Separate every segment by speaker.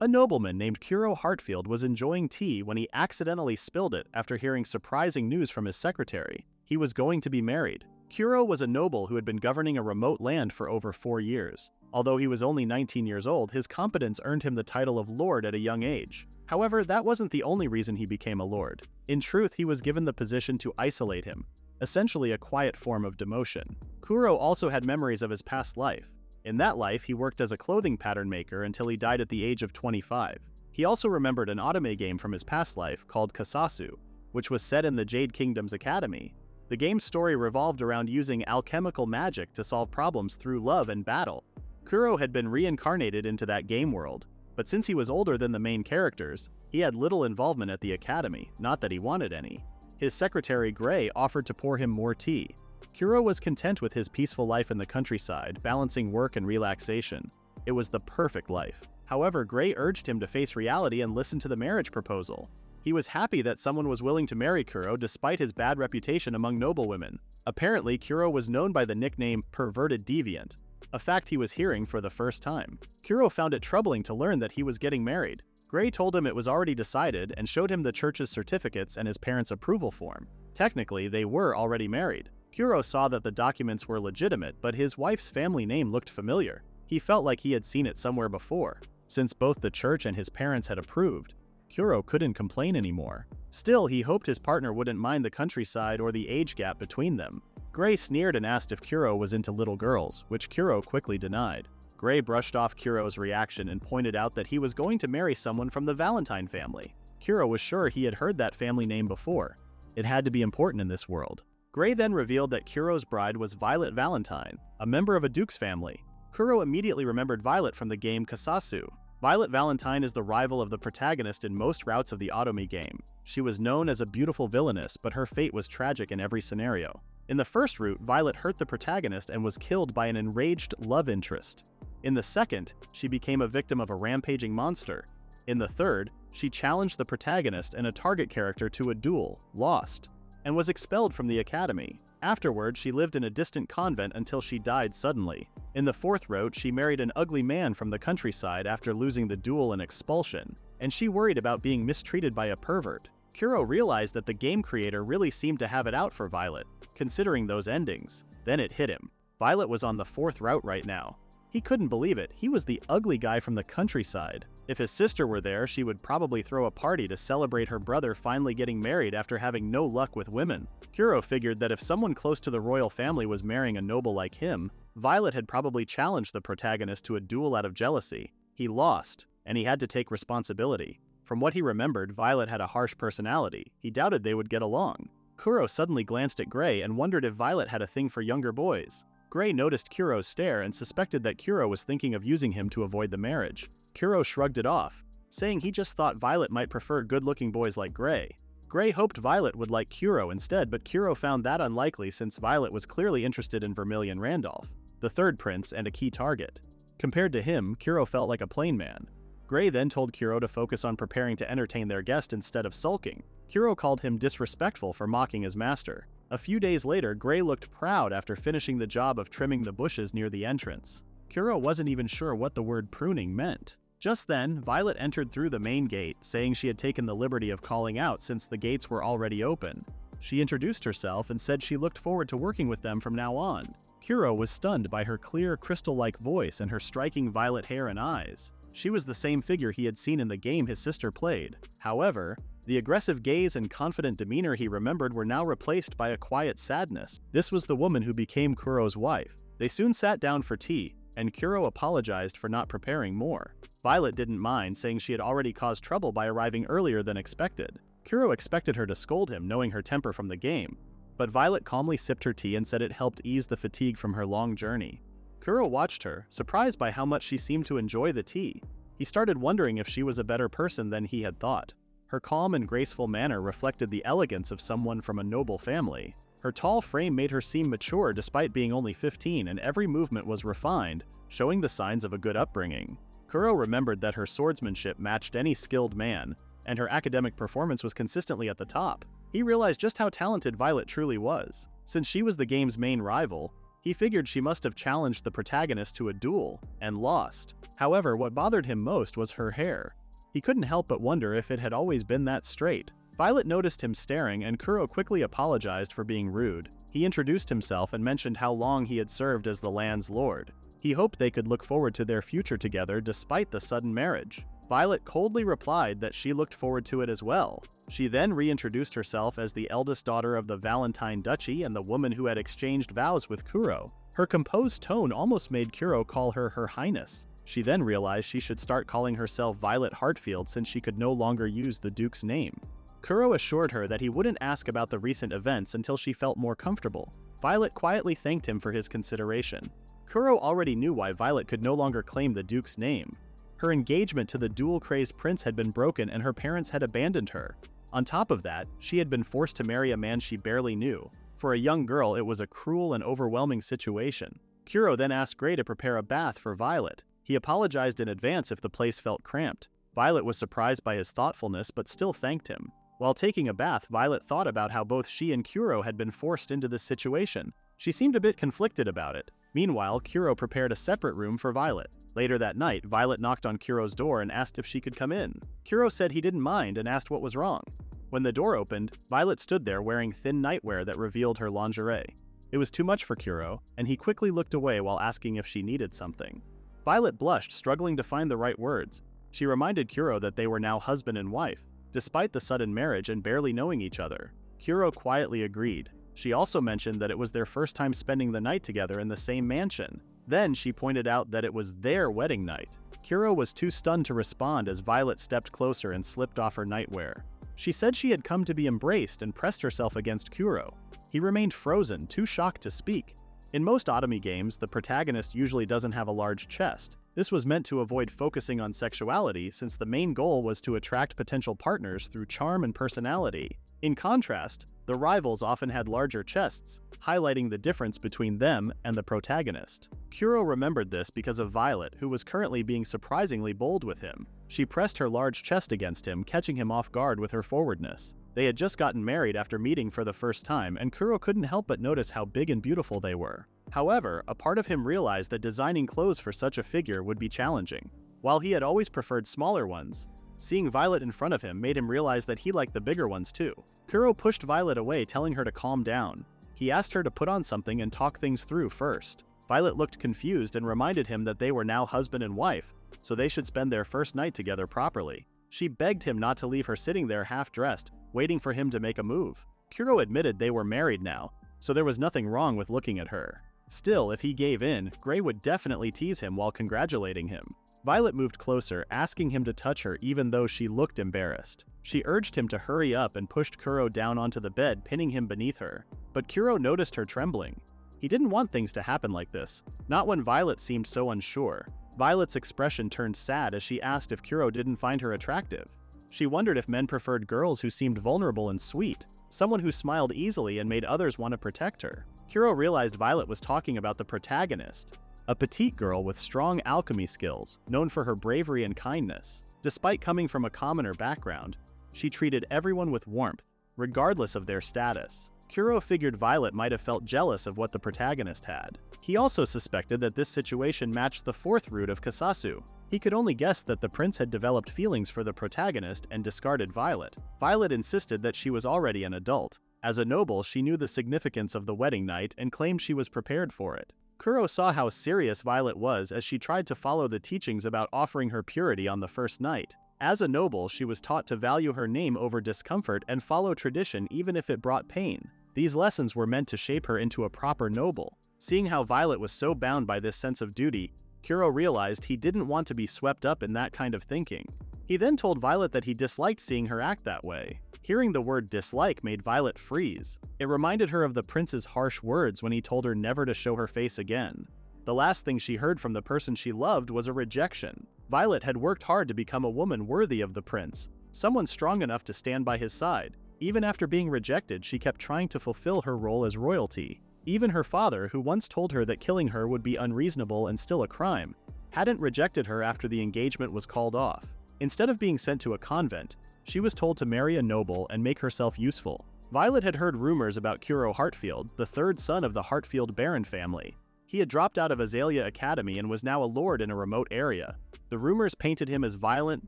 Speaker 1: A nobleman named Kuro Heartfield was enjoying tea when he accidentally spilled it after hearing surprising news from his secretary. He was going to be married. Kuro was a noble who had been governing a remote land for over 4 years. Although he was only 19 years old, his competence earned him the title of lord at a young age. However, that wasn't the only reason he became a lord. In truth, he was given the position to isolate him, essentially a quiet form of demotion. Kuro also had memories of his past life. In that life, he worked as a clothing pattern maker until he died at the age of 25. He also remembered an anime game from his past life called Kasasu, which was set in the Jade Kingdom's academy. The game's story revolved around using alchemical magic to solve problems through love and battle. Kuro had been reincarnated into that game world, but since he was older than the main characters, he had little involvement at the academy, not that he wanted any. His secretary Gray offered to pour him more tea. Kuro was content with his peaceful life in the countryside, balancing work and relaxation. It was the perfect life. However, Gray urged him to face reality and listen to the marriage proposal. He was happy that someone was willing to marry Kuro despite his bad reputation among noblewomen. Apparently, Kuro was known by the nickname Perverted Deviant, a fact he was hearing for the first time. Kuro found it troubling to learn that he was getting married. Gray told him it was already decided and showed him the church's certificates and his parents' approval form. Technically, they were already married. Kuro saw that the documents were legitimate, but his wife's family name looked familiar. He felt like he had seen it somewhere before. Since both the church and his parents had approved, Kuro couldn't complain anymore. Still, he hoped his partner wouldn't mind the countryside or the age gap between them. Gray sneered and asked if Kuro was into little girls, which Kuro quickly denied. Gray brushed off Kuro's reaction and pointed out that he was going to marry someone from the Valentine family. Kuro was sure he had heard that family name before. It had to be important in this world. Gray then revealed that Kuro's bride was Violet Valentine, a member of a duke's family. Kuro immediately remembered Violet from the game Kasasu. Violet Valentine is the rival of the protagonist in most routes of the Otome game. She was known as a beautiful villainess, but her fate was tragic in every scenario. In the first route, Violet hurt the protagonist and was killed by an enraged love interest. In the second, she became a victim of a rampaging monster. In the third, she challenged the protagonist and a target character to a duel, lost, and was expelled from the academy. Afterward, she lived in a distant convent until she died suddenly. In the fourth route, she married an ugly man from the countryside after losing the duel and expulsion, and she worried about being mistreated by a pervert. Kuro realized that the game creator really seemed to have it out for Violet, considering those endings. Then it hit him. Violet was on the fourth route right now. He couldn't believe it. He was the ugly guy from the countryside. If his sister were there, she would probably throw a party to celebrate her brother finally getting married after having no luck with women. Kuro figured that if someone close to the royal family was marrying a noble like him, Violet had probably challenged the protagonist to a duel out of jealousy. He lost, and he had to take responsibility. From what he remembered, Violet had a harsh personality. He doubted they would get along. Kuro suddenly glanced at Gray and wondered if Violet had a thing for younger boys. Gray noticed Kuro's stare and suspected that Kuro was thinking of using him to avoid the marriage. Kuro shrugged it off, saying he just thought Violet might prefer good-looking boys like Gray. Gray hoped Violet would like Kuro instead, but Kuro found that unlikely since Violet was clearly interested in Vermilion Randolph, the third prince and a key target. Compared to him, Kuro felt like a plain man. Gray then told Kuro to focus on preparing to entertain their guest instead of sulking. Kuro called him disrespectful for mocking his master. A few days later, Gray looked proud after finishing the job of trimming the bushes near the entrance. Kuro wasn't even sure what the word pruning meant. Just then, Violet entered through the main gate, saying she had taken the liberty of calling out since the gates were already open. She introduced herself and said she looked forward to working with them from now on. Kuro was stunned by her clear, crystal-like voice and her striking violet hair and eyes. She was the same figure he had seen in the game his sister played. However, the aggressive gaze and confident demeanor he remembered were now replaced by a quiet sadness. This was the woman who became Kuro's wife. They soon sat down for tea, and Kuro apologized for not preparing more. Violet didn't mind, saying she had already caused trouble by arriving earlier than expected. Kuro expected her to scold him, knowing her temper from the game, but Violet calmly sipped her tea and said it helped ease the fatigue from her long journey. Kuro watched her, surprised by how much she seemed to enjoy the tea. He started wondering if she was a better person than he had thought. Her calm and graceful manner reflected the elegance of someone from a noble family. Her tall frame made her seem mature despite being only 15, and every movement was refined, showing the signs of a good upbringing. Kuro remembered that her swordsmanship matched any skilled man, and her academic performance was consistently at the top. He realized just how talented Violet truly was. Since she was the game's main rival, He figured she must have challenged the protagonist to a duel, and lost. However, what bothered him most was her hair. He couldn't help but wonder if it had always been that straight. Violet noticed him staring, and Kuro quickly apologized for being rude. He introduced himself and mentioned how long he had served as the land's lord. He hoped they could look forward to their future together despite the sudden marriage. Violet coldly replied that she looked forward to it as well. She then reintroduced herself as the eldest daughter of the Valentine Duchy and the woman who had exchanged vows with Kuro. Her composed tone almost made Kuro call her Her Highness. She then realized she should start calling herself Violet Heartfield since she could no longer use the Duke's name. Kuro assured her that he wouldn't ask about the recent events until she felt more comfortable. Violet quietly thanked him for his consideration. Kuro already knew why Violet could no longer claim the Duke's name. Her engagement to the duel-crazed prince had been broken and her parents had abandoned her. On top of that, she had been forced to marry a man she barely knew. For a young girl, it was a cruel and overwhelming situation. Kuro then asked Gray to prepare a bath for Violet. He apologized in advance if the place felt cramped. Violet was surprised by his thoughtfulness but still thanked him. While taking a bath, Violet thought about how both she and Kuro had been forced into this situation. She seemed a bit conflicted about it. Meanwhile, Kuro prepared a separate room for Violet. Later that night, Violet knocked on Kuro's door and asked if she could come in. Kuro said he didn't mind and asked what was wrong. When the door opened, Violet stood there wearing thin nightwear that revealed her lingerie. It was too much for Kuro, and he quickly looked away while asking if she needed something. Violet blushed, struggling to find the right words. She reminded Kuro that they were now husband and wife, despite the sudden marriage and barely knowing each other. Kuro quietly agreed. She also mentioned that it was their first time spending the night together in the same mansion. Then she pointed out that it was their wedding night. Kuro was too stunned to respond as Violet stepped closer and slipped off her nightwear. She said she had come to be embraced and pressed herself against Kuro. He remained frozen, too shocked to speak. In most Otome games, the protagonist usually doesn't have a large chest. This was meant to avoid focusing on sexuality since the main goal was to attract potential partners through charm and personality. In contrast, the rivals often had larger chests, highlighting the difference between them and the protagonist. Kuro remembered this because of Violet, who was currently being surprisingly bold with him. She pressed her large chest against him, catching him off guard with her forwardness. They had just gotten married after meeting for the first time, and Kuro couldn't help but notice how big and beautiful they were. However, a part of him realized that designing clothes for such a figure would be challenging. While he had always preferred smaller ones, seeing Violet in front of him made him realize that he liked the bigger ones too. Kuro pushed Violet away, telling her to calm down. He asked her to put on something and talk things through first. Violet looked confused and reminded him that they were now husband and wife, so they should spend their first night together properly. She begged him not to leave her sitting there half-dressed, waiting for him to make a move. Kuro admitted they were married now, so there was nothing wrong with looking at her. Still, if he gave in, Gray would definitely tease him while congratulating him. Violet moved closer, asking him to touch her even though she looked embarrassed. She urged him to hurry up and pushed Kuro down onto the bed, pinning him beneath her. But Kuro noticed her trembling. He didn't want things to happen like this, not when Violet seemed so unsure. Violet's expression turned sad as she asked if Kuro didn't find her attractive. She wondered if men preferred girls who seemed vulnerable and sweet, someone who smiled easily and made others want to protect her. Kuro realized Violet was talking about the protagonist, a petite girl with strong alchemy skills, known for her bravery and kindness. Despite coming from a commoner background, she treated everyone with warmth, regardless of their status. Kuro figured Violet might have felt jealous of what the protagonist had. He also suspected that this situation matched the fourth root of Kasasu. He could only guess that the prince had developed feelings for the protagonist and discarded Violet. Violet insisted that she was already an adult. As a noble, she knew the significance of the wedding night and claimed she was prepared for it. Kuro saw how serious Violet was as she tried to follow the teachings about offering her purity on the first night. As a noble, she was taught to value her name over discomfort and follow tradition even if it brought pain. These lessons were meant to shape her into a proper noble. Seeing how Violet was so bound by this sense of duty, Kuro realized he didn't want to be swept up in that kind of thinking. He then told Violet that he disliked seeing her act that way. Hearing the word dislike made Violet freeze. It reminded her of the prince's harsh words when he told her never to show her face again. The last thing she heard from the person she loved was a rejection. Violet had worked hard to become a woman worthy of the prince, someone strong enough to stand by his side. Even after being rejected, she kept trying to fulfill her role as royalty. Even her father, who once told her that killing her would be unreasonable and still a crime, hadn't rejected her after the engagement was called off. Instead of being sent to a convent, she was told to marry a noble and make herself useful. Violet had heard rumors about Kuro Heartfield, the third son of the Heartfield Baron family. He had dropped out of Azalea Academy and was now a lord in a remote area. The rumors painted him as violent,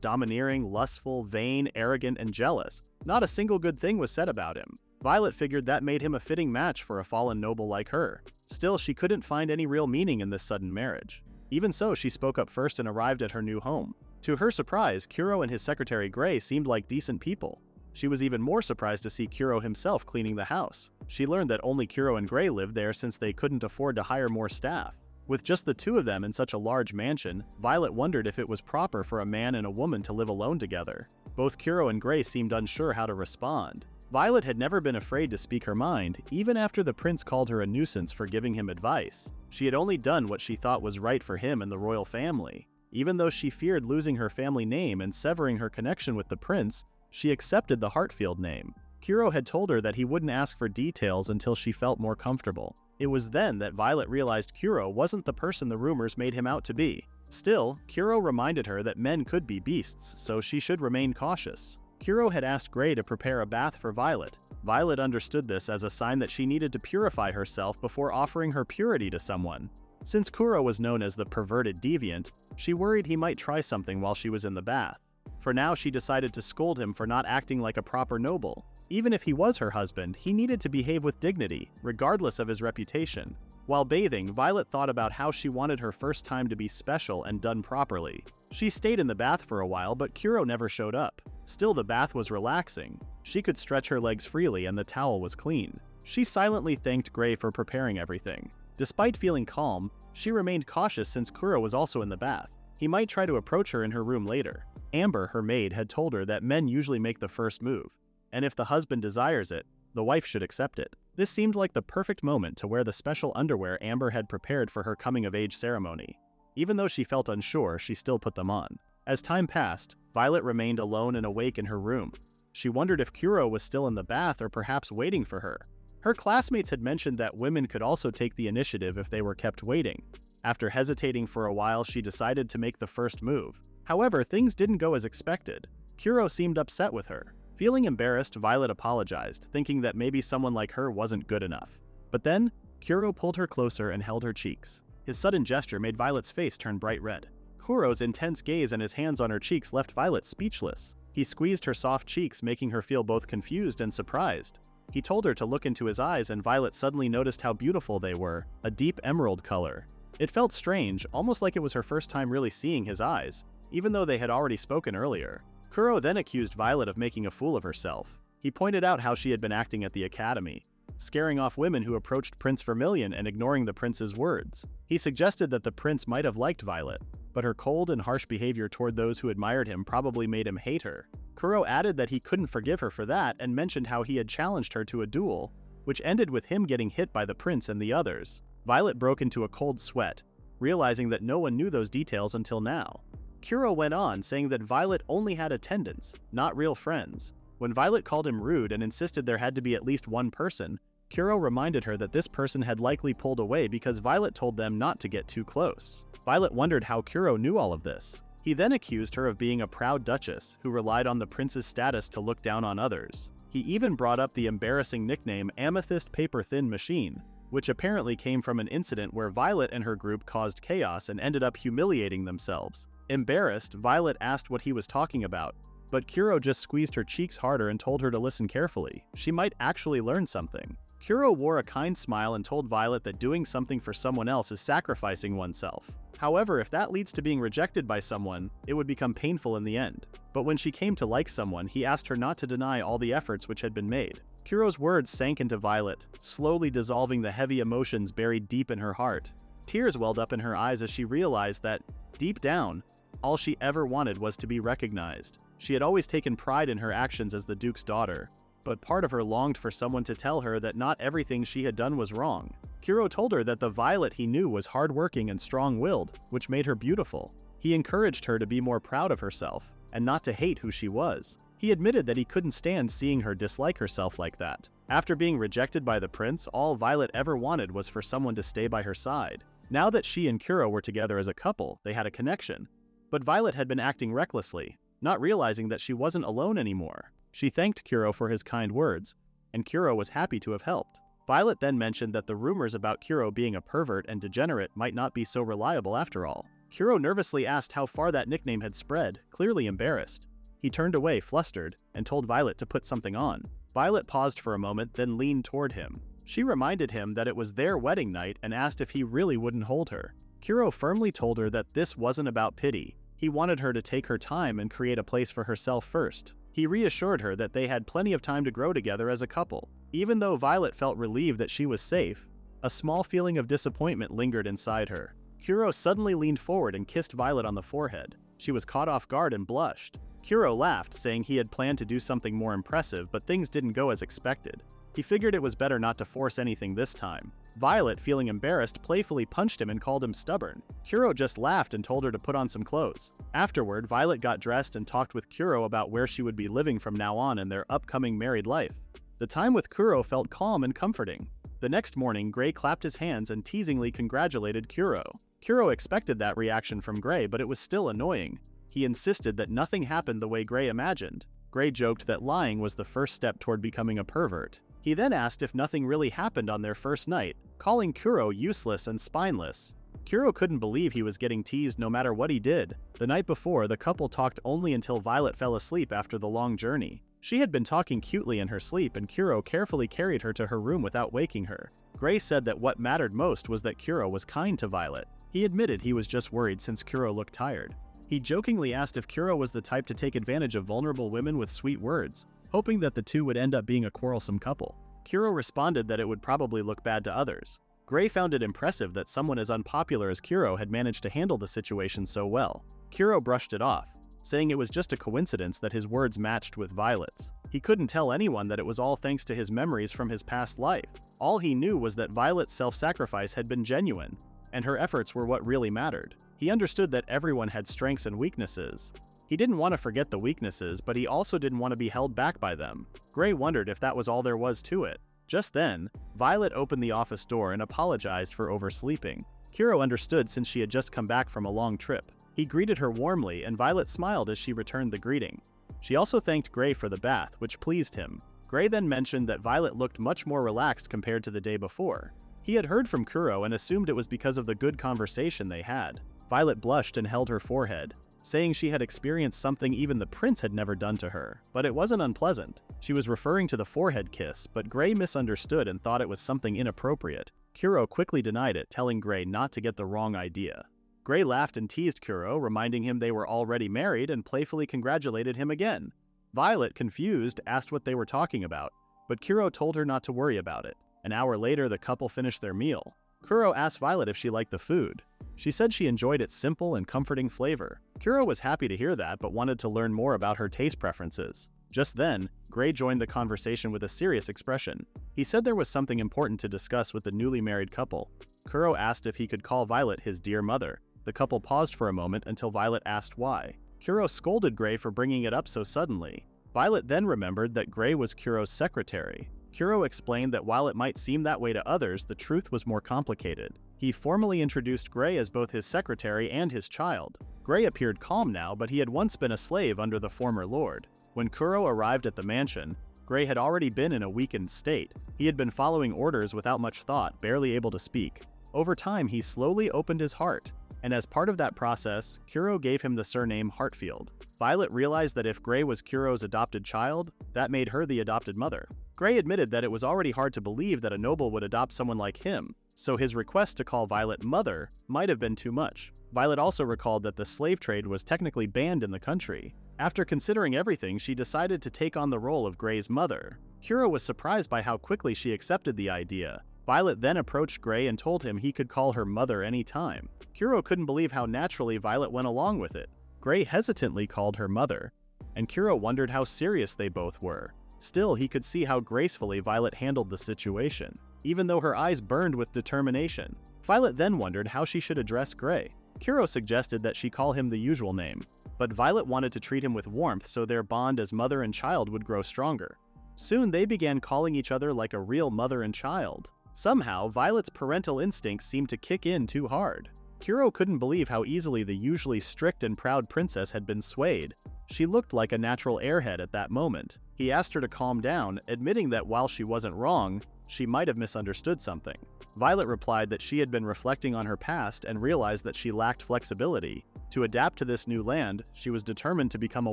Speaker 1: domineering, lustful, vain, arrogant, and jealous. Not a single good thing was said about him. Violet figured that made him a fitting match for a fallen noble like her. Still, she couldn't find any real meaning in this sudden marriage. Even so, she spoke up first and arrived at her new home. To her surprise, Kuro and his secretary Gray seemed like decent people. She was even more surprised to see Kuro himself cleaning the house. She learned that only Kuro and Gray lived there since they couldn't afford to hire more staff. With just the two of them in such a large mansion, Violet wondered if it was proper for a man and a woman to live alone together. Both Kuro and Gray seemed unsure how to respond. Violet had never been afraid to speak her mind, even after the prince called her a nuisance for giving him advice. She had only done what she thought was right for him and the royal family. Even though she feared losing her family name and severing her connection with the prince, she accepted the Heartfield name. Kuro had told her that he wouldn't ask for details until she felt more comfortable. It was then that Violet realized Kuro wasn't the person the rumors made him out to be. Still, Kuro reminded her that men could be beasts, so she should remain cautious. Kuro had asked Gray to prepare a bath for Violet. Violet understood this as a sign that she needed to purify herself before offering her purity to someone. Since Kuro was known as the perverted deviant, she worried he might try something while she was in the bath. For now, she decided to scold him for not acting like a proper noble. Even if he was her husband, he needed to behave with dignity, regardless of his reputation. While bathing, Violet thought about how she wanted her first time to be special and done properly. She stayed in the bath for a while, but Kuro never showed up. Still, the bath was relaxing. She could stretch her legs freely and the towel was clean. She silently thanked Gray for preparing everything. Despite feeling calm, she remained cautious since Kuro was also in the bath. He might try to approach her in her room later. Amber, her maid, had told her that men usually make the first move, and if the husband desires it, the wife should accept it. This seemed like the perfect moment to wear the special underwear Amber had prepared for her coming-of-age ceremony. Even though she felt unsure, she still put them on. As time passed, Violet remained alone and awake in her room. She wondered if Kuro was still in the bath or perhaps waiting for her. Her classmates had mentioned that women could also take the initiative if they were kept waiting. After hesitating for a while, she decided to make the first move. However, things didn't go as expected. Kuro seemed upset with her. Feeling embarrassed, Violet apologized, thinking that maybe someone like her wasn't good enough. But then, Kuro pulled her closer and held her cheeks. His sudden gesture made Violet's face turn bright red. Kuro's intense gaze and his hands on her cheeks left Violet speechless. He squeezed her soft cheeks, making her feel both confused and surprised. He told her to look into his eyes, and Violet suddenly noticed how beautiful they were, a deep emerald color. It felt strange, almost like it was her first time really seeing his eyes, even though they had already spoken earlier. Kuro then accused Violet of making a fool of herself. He pointed out how she had been acting at the academy, scaring off women who approached Prince Vermilion and ignoring the prince's words. He suggested that the prince might have liked Violet, but her cold and harsh behavior toward those who admired him probably made him hate her. Kuro added that he couldn't forgive her for that and mentioned how he had challenged her to a duel, which ended with him getting hit by the prince and the others. Violet broke into a cold sweat, realizing that no one knew those details until now. Kuro went on, saying that Violet only had attendants, not real friends. When Violet called him rude and insisted there had to be at least one person, Kuro reminded her that this person had likely pulled away because Violet told them not to get too close. Violet wondered how Kuro knew all of this. He then accused her of being a proud duchess who relied on the prince's status to look down on others. He even brought up the embarrassing nickname Amethyst Paper Thin Machine, which apparently came from an incident where Violet and her group caused chaos and ended up humiliating themselves. Embarrassed, Violet asked what he was talking about, but Kuro just squeezed her cheeks harder and told her to listen carefully. She might actually learn something. Kuro wore a kind smile and told Violet that doing something for someone else is sacrificing oneself. However, if that leads to being rejected by someone, it would become painful in the end. But when she came to like someone, he asked her not to deny all the efforts which had been made. Kuro's words sank into Violet, slowly dissolving the heavy emotions buried deep in her heart. Tears welled up in her eyes as she realized that, deep down, all she ever wanted was to be recognized. She had always taken pride in her actions as the Duke's daughter, but part of her longed for someone to tell her that not everything she had done was wrong. Kuro told her that the Violet he knew was hardworking and strong-willed, which made her beautiful. He encouraged her to be more proud of herself, and not to hate who she was. He admitted that he couldn't stand seeing her dislike herself like that. After being rejected by the prince, all Violet ever wanted was for someone to stay by her side. Now that she and Kuro were together as a couple, they had a connection. But Violet had been acting recklessly, not realizing that she wasn't alone anymore. She thanked Kuro for his kind words, and Kuro was happy to have helped. Violet then mentioned that the rumors about Kuro being a pervert and degenerate might not be so reliable after all. Kuro nervously asked how far that nickname had spread, clearly embarrassed. He turned away, flustered, and told Violet to put something on. Violet paused for a moment, then leaned toward him. She reminded him that it was their wedding night and asked if he really wouldn't hold her. Kuro firmly told her that this wasn't about pity. He wanted her to take her time and create a place for herself first. He reassured her that they had plenty of time to grow together as a couple. Even though Violet felt relieved that she was safe, a small feeling of disappointment lingered inside her. Kuro suddenly leaned forward and kissed Violet on the forehead. She was caught off guard and blushed. Kuro laughed, saying he had planned to do something more impressive, but things didn't go as expected. He figured it was better not to force anything this time. Violet, feeling embarrassed, playfully punched him and called him stubborn. Kuro just laughed and told her to put on some clothes. Afterward, Violet got dressed and talked with Kuro about where she would be living from now on in their upcoming married life. The time with Kuro felt calm and comforting. The next morning, Gray clapped his hands and teasingly congratulated Kuro. Kuro expected that reaction from Gray, but it was still annoying. He insisted that nothing happened the way Gray imagined. Gray joked that lying was the first step toward becoming a pervert. He then asked if nothing really happened on their first night, calling Kuro useless and spineless. Kuro couldn't believe he was getting teased no matter what he did. The night before, the couple talked only until Violet fell asleep after the long journey. She had been talking cutely in her sleep, and Kuro carefully carried her to her room without waking her. Gray said that what mattered most was that Kuro was kind to Violet. He admitted he was just worried since Kuro looked tired. He jokingly asked if Kuro was the type to take advantage of vulnerable women with sweet words, hoping that the two would end up being a quarrelsome couple. Kuro responded that it would probably look bad to others. Gray found it impressive that someone as unpopular as Kuro had managed to handle the situation so well. Kuro brushed it off, saying it was just a coincidence that his words matched with Violet's. He couldn't tell anyone that it was all thanks to his memories from his past life. All he knew was that Violet's self-sacrifice had been genuine, and her efforts were what really mattered. He understood that everyone had strengths and weaknesses. He didn't want to forget the weaknesses, but he also didn't want to be held back by them. Gray wondered if that was all there was to it. Just then, Violet opened the office door and apologized for oversleeping. Kuro understood since she had just come back from a long trip. He greeted her warmly, and Violet smiled as she returned the greeting. She also thanked Gray for the bath, which pleased him. Gray then mentioned that Violet looked much more relaxed compared to the day before. He had heard from Kuro and assumed it was because of the good conversation they had. Violet blushed and held her forehead, saying she had experienced something even the prince had never done to her, but it wasn't unpleasant. She was referring to the forehead kiss, but Gray misunderstood and thought it was something inappropriate. Kuro quickly denied it, telling Gray not to get the wrong idea. Gray laughed and teased Kuro, reminding him they were already married, and playfully congratulated him again. Violet, confused, asked what they were talking about, but Kuro told her not to worry about it. An hour later, the couple finished their meal. Kuro asked Violet if she liked the food. She said she enjoyed its simple and comforting flavor. Kuro was happy to hear that, but wanted to learn more about her taste preferences. Just then, Gray joined the conversation with a serious expression. He said there was something important to discuss with the newly married couple. Kuro asked if he could call Violet his dear mother. The couple paused for a moment until Violet asked why. Kuro scolded Gray for bringing it up so suddenly. Violet then remembered that Gray was Kuro's secretary. Kuro explained that while it might seem that way to others, the truth was more complicated. He formally introduced Gray as both his secretary and his child. Gray appeared calm now, but he had once been a slave under the former lord. When Kuro arrived at the mansion, Gray had already been in a weakened state. He had been following orders without much thought, barely able to speak. Over time, he slowly opened his heart, and as part of that process, Kuro gave him the surname Heartfield. Violet realized that if Gray was Kuro's adopted child, that made her the adopted mother. Gray admitted that it was already hard to believe that a noble would adopt someone like him, so his request to call Violet mother might have been too much. Violet also recalled that the slave trade was technically banned in the country. After considering everything, she decided to take on the role of Gray's mother. Kuro was surprised by how quickly she accepted the idea. Violet then approached Gray and told him he could call her mother any time. Kuro couldn't believe how naturally Violet went along with it. Gray hesitantly called her mother, and Kuro wondered how serious they both were. Still, he could see how gracefully Violet handled the situation, even though her eyes burned with determination. Violet then wondered how she should address Gray. Kuro suggested that she call him the usual name, but Violet wanted to treat him with warmth so their bond as mother and child would grow stronger. Soon they began calling each other like a real mother and child. Somehow, Violet's parental instincts seemed to kick in too hard. Kuro couldn't believe how easily the usually strict and proud princess had been swayed. She looked like a natural airhead at that moment. He asked her to calm down, admitting that while she wasn't wrong, she might have misunderstood something. Violet replied that she had been reflecting on her past and realized that she lacked flexibility. To adapt to this new land, she was determined to become a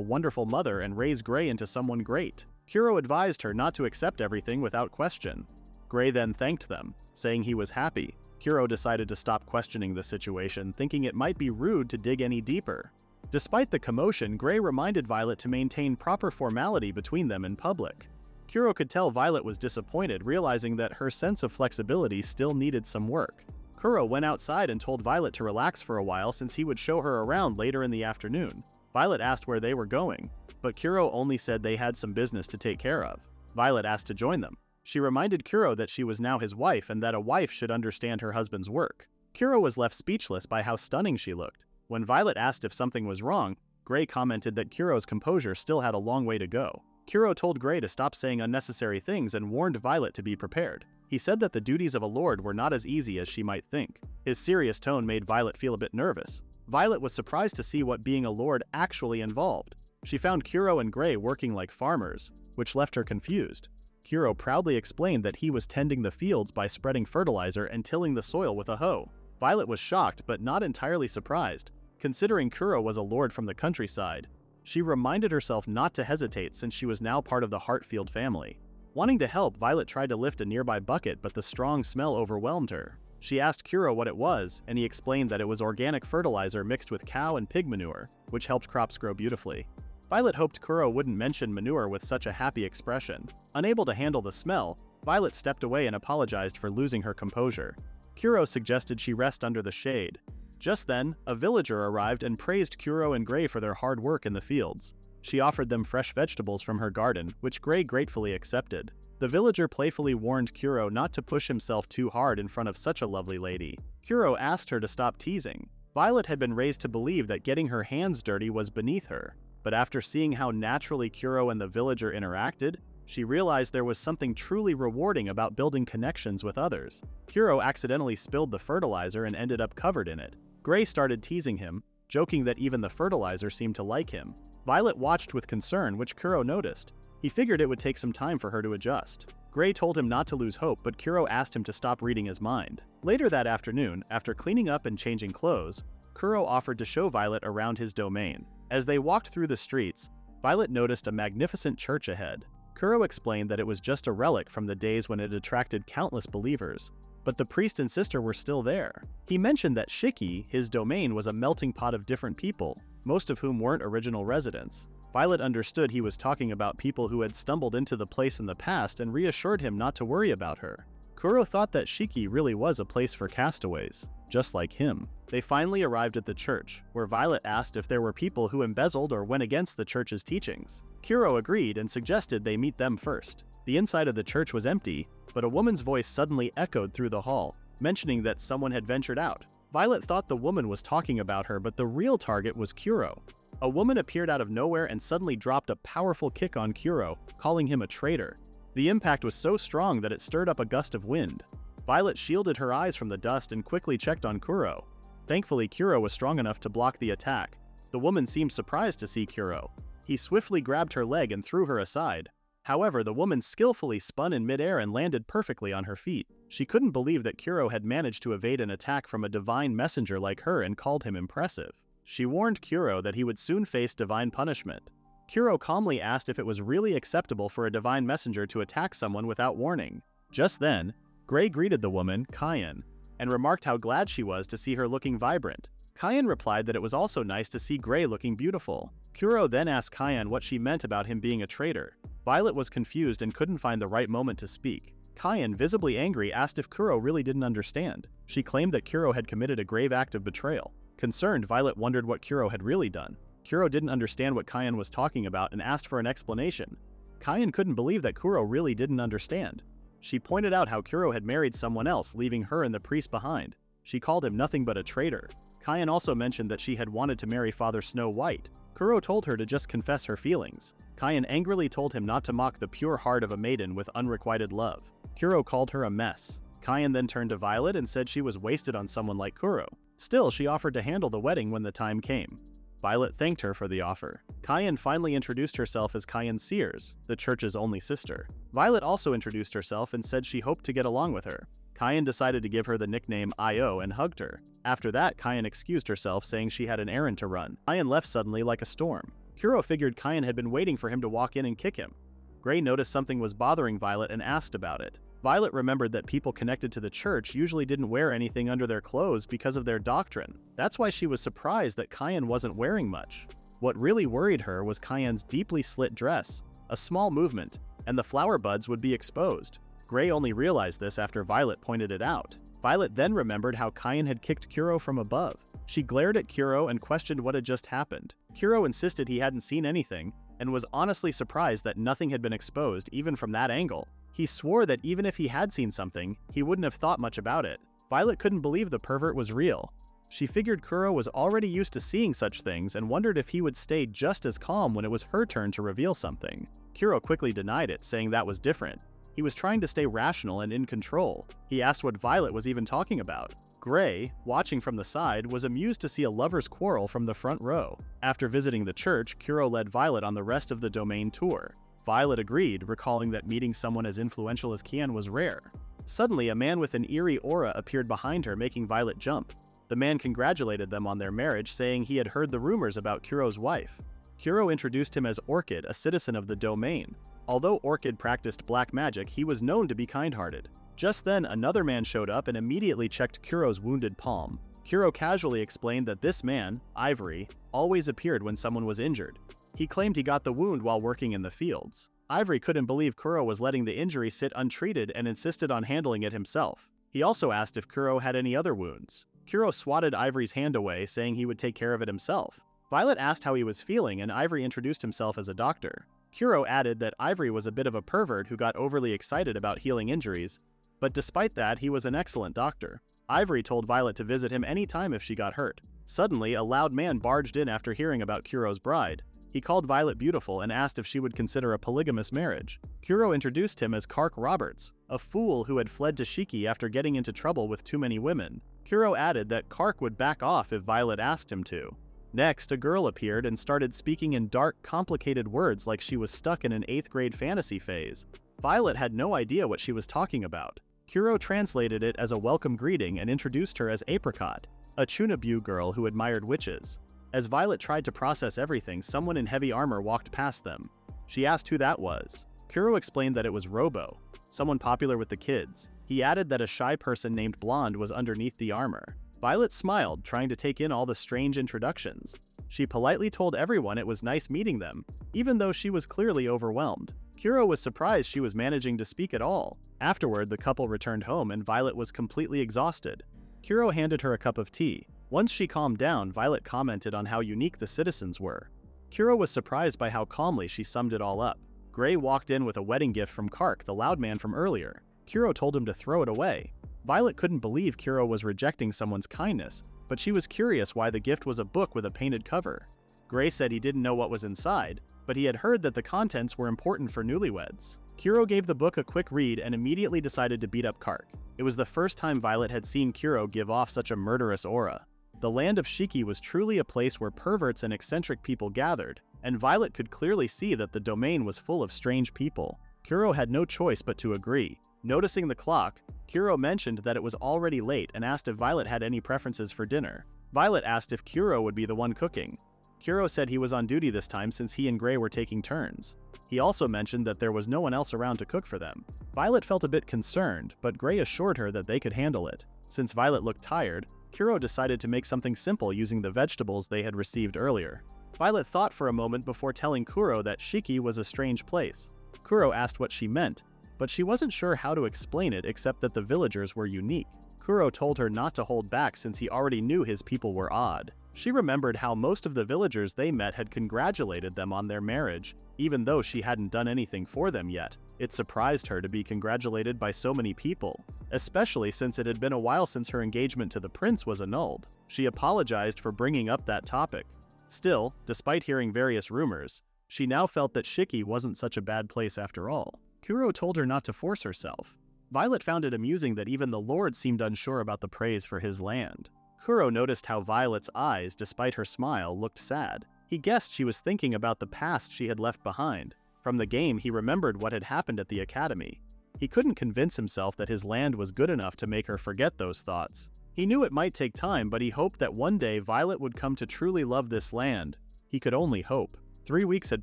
Speaker 1: wonderful mother and raise Gray into someone great. Kuro advised her not to accept everything without question. Gray then thanked them, saying he was happy. Kuro decided to stop questioning the situation, thinking it might be rude to dig any deeper. Despite the commotion, Gray reminded Violet to maintain proper formality between them in public. Kuro could tell Violet was disappointed, realizing that her sense of flexibility still needed some work. Kuro went outside and told Violet to relax for a while since he would show her around later in the afternoon. Violet asked where they were going, but Kuro only said they had some business to take care of. Violet asked to join them. She reminded Kuro that she was now his wife and that a wife should understand her husband's work. Kuro was left speechless by how stunning she looked. When Violet asked if something was wrong, Gray commented that Kuro's composure still had a long way to go. Kuro told Gray to stop saying unnecessary things and warned Violet to be prepared. He said that the duties of a lord were not as easy as she might think. His serious tone made Violet feel a bit nervous. Violet was surprised to see what being a lord actually involved. She found Kuro and Gray working like farmers, which left her confused. Kuro proudly explained that he was tending the fields by spreading fertilizer and tilling the soil with a hoe. Violet was shocked but not entirely surprised, considering Kuro was a lord from the countryside. She reminded herself not to hesitate since she was now part of the Heartfield family. Wanting to help, Violet tried to lift a nearby bucket, but the strong smell overwhelmed her. She asked Kuro what it was, and he explained that it was organic fertilizer mixed with cow and pig manure, which helped crops grow beautifully. Violet hoped Kuro wouldn't mention manure with such a happy expression. Unable to handle the smell, Violet stepped away and apologized for losing her composure. Kuro suggested she rest under the shade. Just then, a villager arrived and praised Kuro and Gray for their hard work in the fields. She offered them fresh vegetables from her garden, which Gray gratefully accepted. The villager playfully warned Kuro not to push himself too hard in front of such a lovely lady. Kuro asked her to stop teasing. Violet had been raised to believe that getting her hands dirty was beneath her, but after seeing how naturally Kuro and the villager interacted, she realized there was something truly rewarding about building connections with others. Kuro accidentally spilled the fertilizer and ended up covered in it. Gray started teasing him, joking that even the fertilizer seemed to like him. Violet watched with concern, which Kuro noticed. He figured it would take some time for her to adjust. Gray told him not to lose hope, but Kuro asked him to stop reading his mind. Later that afternoon, after cleaning up and changing clothes, Kuro offered to show Violet around his domain. As they walked through the streets, Violet noticed a magnificent church ahead. Kuro explained that it was just a relic from the days when it attracted countless believers, but the priest and sister were still there. He mentioned that Shiki, his domain, was a melting pot of different people, most of whom weren't original residents. Violet understood he was talking about people who had stumbled into the place in the past and reassured him not to worry about her. Kuro thought that Shiki really was a place for castaways, just like him. They finally arrived at the church, where Violet asked if there were people who embezzled or went against the church's teachings. Kuro agreed and suggested they meet them first. The inside of the church was empty, but a woman's voice suddenly echoed through the hall, mentioning that someone had ventured out. Violet thought the woman was talking about her, but the real target was Kuro. A woman appeared out of nowhere and suddenly dropped a powerful kick on Kuro, calling him a traitor. The impact was so strong that it stirred up a gust of wind. Violet shielded her eyes from the dust and quickly checked on Kuro. Thankfully, Kuro was strong enough to block the attack. The woman seemed surprised to see Kuro. He swiftly grabbed her leg and threw her aside. However, the woman skillfully spun in midair and landed perfectly on her feet. She couldn't believe that Kuro had managed to evade an attack from a divine messenger like her and called him impressive. She warned Kuro that he would soon face divine punishment. Kuro calmly asked if it was really acceptable for a divine messenger to attack someone without warning. Just then, Gray greeted the woman, Kyan, and remarked how glad she was to see her looking vibrant. Kyan replied that it was also nice to see Gray looking beautiful. Kuro then asked Kyan what she meant about him being a traitor. Violet was confused and couldn't find the right moment to speak. Kyan, visibly angry, asked if Kuro really didn't understand. She claimed that Kuro had committed a grave act of betrayal. Concerned, Violet wondered what Kuro had really done. Kuro didn't understand what Kyan was talking about and asked for an explanation. Kyan couldn't believe that Kuro really didn't understand. She pointed out how Kuro had married someone else, leaving her and the priest behind. She called him nothing but a traitor. Kyan also mentioned that she had wanted to marry Father Snow White. Kuro told her to just confess her feelings. Kyan angrily told him not to mock the pure heart of a maiden with unrequited love. Kuro called her a mess. Kyan then turned to Violet and said she was wasted on someone like Kuro. Still, she offered to handle the wedding when the time came. Violet thanked her for the offer. Cayenne finally introduced herself as Cayenne Sears, the church's only sister. Violet also introduced herself and said she hoped to get along with her. Cayenne decided to give her the nickname I.O. and hugged her. After that, Cayenne excused herself, saying she had an errand to run. Cayenne left suddenly like a storm. Kuro figured Cayenne had been waiting for him to walk in and kick him. Gray noticed something was bothering Violet and asked about it. Violet remembered that people connected to the church usually didn't wear anything under their clothes because of their doctrine. That's why she was surprised that Cayenne wasn't wearing much. What really worried her was Cayenne's deeply slit dress. A small movement, and the flower buds would be exposed. Gray only realized this after Violet pointed it out. Violet then remembered how Cayenne had kicked Kuro from above. She glared at Kuro and questioned what had just happened. Kuro insisted he hadn't seen anything, and was honestly surprised that nothing had been exposed even from that angle. He swore that even if he had seen something, he wouldn't have thought much about it. Violet couldn't believe the pervert was real. She figured Kuro was already used to seeing such things and wondered if he would stay just as calm when it was her turn to reveal something. Kuro quickly denied it, saying that was different. He was trying to stay rational and in control. He asked what Violet was even talking about. Gray, watching from the side, was amused to see a lover's quarrel from the front row. After visiting the church, Kuro led Violet on the rest of the domain tour. Violet agreed, recalling that meeting someone as influential as Cayenne was rare. Suddenly, a man with an eerie aura appeared behind her, making Violet jump. The man congratulated them on their marriage, saying he had heard the rumors about Kuro's wife. Kuro introduced him as Orchid, a citizen of the domain. Although Orchid practiced black magic, he was known to be kind-hearted. Just then, another man showed up and immediately checked Kuro's wounded palm. Kuro casually explained that this man, Ivory, always appeared when someone was injured. He claimed he got the wound while working in the fields. Ivory couldn't believe Kuro was letting the injury sit untreated and insisted on handling it himself. He also asked if Kuro had any other wounds. Kuro swatted Ivory's hand away, saying he would take care of it himself. Violet asked how he was feeling, and Ivory introduced himself as a doctor. Kuro added that Ivory was a bit of a pervert who got overly excited about healing injuries, but despite that, he was an excellent doctor. Ivory told Violet to visit him anytime if she got hurt. Suddenly, a loud man barged in after hearing about Kuro's bride. He called Violet beautiful and asked if she would consider a polygamous marriage. Kuro introduced him as Kark Roberts, a fool who had fled to Shiki after getting into trouble with too many women. Kuro added that Kark would back off if Violet asked him to. Next, a girl appeared and started speaking in dark, complicated words like she was stuck in an 8th grade fantasy phase. Violet had no idea what she was talking about. Kuro translated it as a welcome greeting and introduced her as Apricot, a Chunabu girl who admired witches. As Violet tried to process everything, someone in heavy armor walked past them. She asked who that was. Kuro explained that it was Robo, someone popular with the kids. He added that a shy person named Blonde was underneath the armor. Violet smiled, trying to take in all the strange introductions. She politely told everyone it was nice meeting them, even though she was clearly overwhelmed. Kuro was surprised she was managing to speak at all. Afterward, the couple returned home and Violet was completely exhausted. Kuro handed her a cup of tea. Once she calmed down, Violet commented on how unique the citizens were. Kuro was surprised by how calmly she summed it all up. Gray walked in with a wedding gift from Kark, the loud man from earlier. Kuro told him to throw it away. Violet couldn't believe Kuro was rejecting someone's kindness, but she was curious why the gift was a book with a painted cover. Gray said he didn't know what was inside, but he had heard that the contents were important for newlyweds. Kuro gave the book a quick read and immediately decided to beat up Kark. It was the first time Violet had seen Kuro give off such a murderous aura. The land of Shiki was truly a place where perverts and eccentric people gathered, and Violet could clearly see that the domain was full of strange people. Kuro had no choice but to agree. Noticing the clock, Kuro mentioned that it was already late and asked if Violet had any preferences for dinner. Violet asked if Kuro would be the one cooking. Kuro said he was on duty this time since he and Gray were taking turns. He also mentioned that there was no one else around to cook for them. Violet felt a bit concerned, but Gray assured her that they could handle it. Since Violet looked tired, Kuro decided to make something simple using the vegetables they had received earlier. Violet thought for a moment before telling Kuro that Shiki was a strange place. Kuro asked what she meant, but she wasn't sure how to explain it except that the villagers were unique. Kuro told her not to hold back since he already knew his people were odd. She remembered how most of the villagers they met had congratulated them on their marriage, even though she hadn't done anything for them yet. It surprised her to be congratulated by so many people, especially since it had been a while since her engagement to the prince was annulled. She apologized for bringing up that topic. Still, despite hearing various rumors, she now felt that Shiki wasn't such a bad place after all. Kuro told her not to force herself. Violet found it amusing that even the Lord seemed unsure about the praise for his land. Kuro noticed how Violet's eyes, despite her smile, looked sad. He guessed she was thinking about the past she had left behind. From the game, he remembered what had happened at the academy. He couldn't convince himself that his land was good enough to make her forget those thoughts. He knew it might take time, but he hoped that one day Violet would come to truly love this land. He could only hope. 3 weeks had